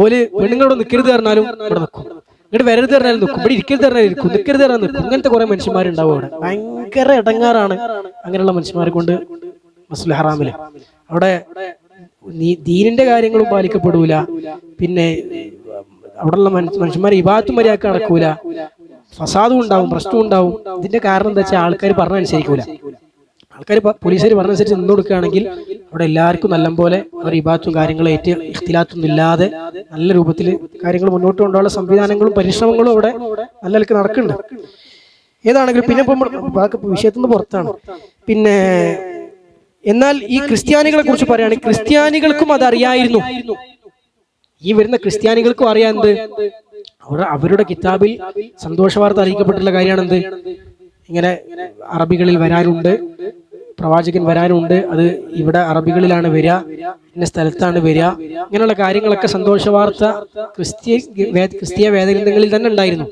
ഓല് പെണ്ണുങ്ങളോട് നിൽക്കരുത് പറഞ്ഞാലും ഇവിടെ നിൽക്കും, ഇങ്ങോട്ട് വരരുത് പറഞ്ഞാലും നിൽക്കും, ഇവിടെ ഇരിക്കരുത് പറഞ്ഞാലും ഇരിക്കും, നിൽക്കരുത് പറഞ്ഞാൽ നിൽക്കും. ഇങ്ങനത്തെ കുറെ മനുഷ്യന്മാരുണ്ടാവും അവിടെ. ഭയങ്കര ഇടങ്ങാറാണ് അങ്ങനെയുള്ള മനുഷ്യന്മാരെ കൊണ്ട് മസ്ജിദുൽ ഹറാമില്. അവിടെ ദീനിന്റെ കാര്യങ്ങളും പാലിക്കപ്പെടൂല, പിന്നെ അവിടെയുള്ള മനുഷ്യന്മാരെ ഇബാദത്തും മര്യാദക്ക് നടക്കൂല, ഫസാദും ഉണ്ടാവും, പ്രശ്നവും ഉണ്ടാവും. ഇതിന്റെ കാരണം എന്താ വെച്ചാൽ ആൾക്കാർ പറഞ്ഞനുസരിക്കൂല. ആൾക്കാർ പോലീസുകാർ പറഞ്ഞനുസരിച്ച് നിന്ന് കൊടുക്കുകയാണെങ്കിൽ അവിടെ എല്ലാവർക്കും നല്ലപോലെ അവർ ഇബാദത്തും കാര്യങ്ങളും ഇഖ്തിലാത്തൊന്നും ഇല്ലാതെ നല്ല രൂപത്തിൽ കാര്യങ്ങൾ മുന്നോട്ട് കൊണ്ടുള്ള സംവിധാനങ്ങളും പരിശ്രമങ്ങളും അവിടെ നല്ല നിലക്ക് നടക്കുന്നുണ്ട്. ഏതാണെങ്കിലും പിന്നെ ഇപ്പം വിഷയത്തിൽ നിന്ന് പുറത്താണ്. പിന്നെ എന്നാൽ ഈ ക്രിസ്ത്യാനികളെ കുറിച്ച് പറയുകയാണെങ്കിൽ ക്രിസ്ത്യാനികൾക്കും അത് അറിയായിരുന്നു. ഈ വരുന്ന ക്രിസ്ത്യാനികൾക്കും അറിയാം എന്ത്, അവരുടെ കിതാബിൽ സന്തോഷ വാർത്ത അറിയിക്കപ്പെട്ടിട്ടുള്ള കാര്യമാണ് എന്ത്, ഇങ്ങനെ അറബികളിൽ വരാനുണ്ട്, പ്രവാചകൻ വരാനുണ്ട്, അത് ഇവിടെ അറബികളിലാണ് വരിക, ഇന്ന സ്ഥലത്താണ് വരിക, ഇങ്ങനെയുള്ള കാര്യങ്ങളൊക്കെ സന്തോഷ വാർത്ത ക്രിസ്തീയ വേദഗ്രന്ഥങ്ങളിൽ തന്നെ ഉണ്ടായിരുന്നു.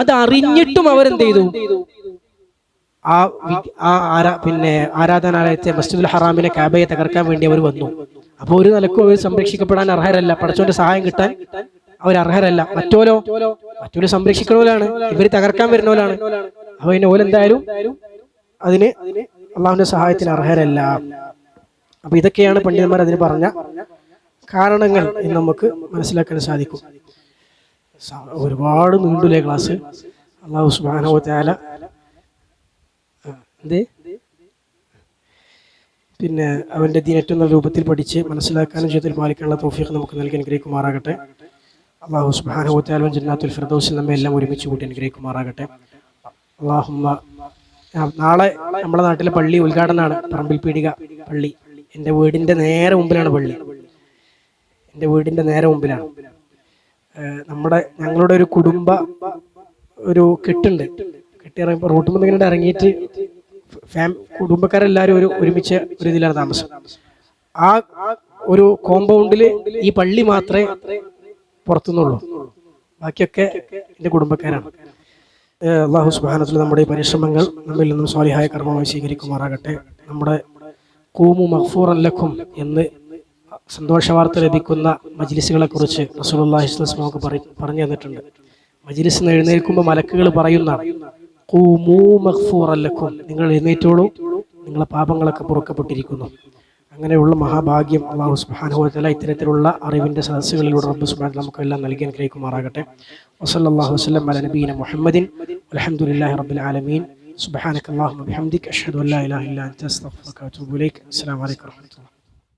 അത് അറിഞ്ഞിട്ടും അവരെന്ത് ചെയ്തു? പിന്നെ ആരാധനാലയത്തെ മസ്ജിദുൽ ഹറാമിനെ കഅബയെ തകർക്കാൻ വേണ്ടി അവർ വന്നു. അപ്പോൾ ഒരു നിലക്കും അവർ സംരക്ഷിക്കപ്പെടാൻ അർഹരല്ല, പടച്ചവന്റെ സഹായം കിട്ടാൻ അവർ അർഹരല്ല. മറ്റോലോ സംരക്ഷിക്കണോലാണ്, ഇവർ തകർക്കാൻ വരുന്നോലാണ്. അപ്പൊ പിന്നെ ഓലെന്തായാലും അതിന് അള്ളാഹുവിന്റെ സഹായത്തിന് അർഹരല്ല. അപ്പൊ ഇതൊക്കെയാണ് പണ്ഡിതന്മാർ അതിന് പറഞ്ഞ കാരണങ്ങൾ എന്ന് നമുക്ക് മനസ്സിലാക്കാൻ സാധിക്കും. ഒരുപാട് നീണ്ടുലേ ക്ലാസ്. അള്ളാഹു സുബ്ഹാനഹു വ തആല പിന്നെ അവന്റെ ദീൻ ഏറ്റവും നല്ല രൂപത്തിൽ പഠിച്ച് മനസ്സിലാക്കാനും ജീവിതത്തിൽ പാലിക്കാനുള്ള തൗഫീഖ് നമുക്ക് നൽകി അനുഗ്രഹിക്കുമാറാകട്ടെ. അള്ളാഹു സുബ്ഹാനഹു വ തആല ജന്നാത്തുൽ ഫിർദൗസിൽ നമ്മെ എല്ലാം ഒരുമിച്ച് കൂട്ടി അനുഗ്രഹിക്കുമാറാകട്ടെ. അല്ലാഹുമ്മ നാളെ നമ്മുടെ നാട്ടിലെ പള്ളി ഉദ്ഘാടനമാണ്, പറമ്പിൽ പീടിക പള്ളി. എൻ്റെ വീടിൻ്റെ നേരെ മുമ്പിലാണ് പള്ളി, എൻ്റെ വീടിൻ്റെ നേരെ മുമ്പിലാണ്. ഞങ്ങളുടെ ഒരു കുടുംബ ഒരു കെട്ടുണ്ട്, കെട്ടിറങ്ങി റോട്ടുമ്പോൾ ഇങ്ങനെ ഇറങ്ങിയിട്ട് കുടുംബക്കാരെല്ലാവരും ഒരുമിച്ച് ഒരു ഇതിലാണ് താമസം. ആ ഒരു കോമ്പൗണ്ടിൽ ഈ പള്ളി മാത്രമേ പുറത്തുനിന്നുള്ളൂ, ബാക്കിയൊക്കെ എൻ്റെ കുടുംബക്കാരാണ്. അല്ലാഹു സുബ്ഹാനഹു വ തആല നമ്മുടെ ഈ പരിശ്രമങ്ങൾ നമ്മിൽ നിന്നും സ്വാലിഹായ കർമ്മമായി സ്വീകരിക്കുമാറാകട്ടെ. നമ്മുടെ ഖൂമു മഗ്ഫൂറൻ ലക്കും എന്ന് സന്തോഷവാർത്ത ലഭിക്കുന്ന മജ്ലിസുകളെ കുറിച്ച് റസൂലുള്ളാഹി സ്വല്ലല്ലാഹു അലൈഹി വസല്ലം പറഞ്ഞു തന്നിട്ടുണ്ട്. മജ്ലിസിൽ നിന്ന് എഴുന്നേൽക്കുമ്പോൾ മലക്കുകൾ പറയുന്നതാണ്, ഖൂമൂ മഗ്ഫൂറൻ ലക്കും, നിങ്ങൾ എഴുന്നേറ്റോളൂ, നിങ്ങളെ പാപങ്ങളൊക്കെ പൊറുക്കപ്പെട്ടിരിക്കുന്നു. അങ്ങനെയുള്ള മഹാഭാഗ്യം അല്ലാഹു സുബ്ഹാനഹു വ തആല ഇത്തരത്തിലുള്ള അറിവിന്റെ സദസ്സുകളിലൂടെ റബ്ബ് സുബ്ഹാനഹു നമുക്കെല്ലാം നൽകി അനുഗ്രഹിക്കുമാറാകട്ടെ. വസല്ലല്ലാഹു വസല്ലം അലാ നബിയിന മുഹമ്മദിൻ വൽഹംദുലില്ലാഹി റബ്ബിൽ ആലമീൻ. സുബ്ഹാനക അല്ലാഹുമ്മ ബിഹംദിക അഷ്ഹദു അൻ ലാ ഇലാഹ ഇല്ലാ അൻത അസ്തഗ്ഫിറുക വ അത്തൂബു ഇലൈക്. അസ്സലാമു അലൈക്കും വറഹ്മത്തുള്ളാഹി.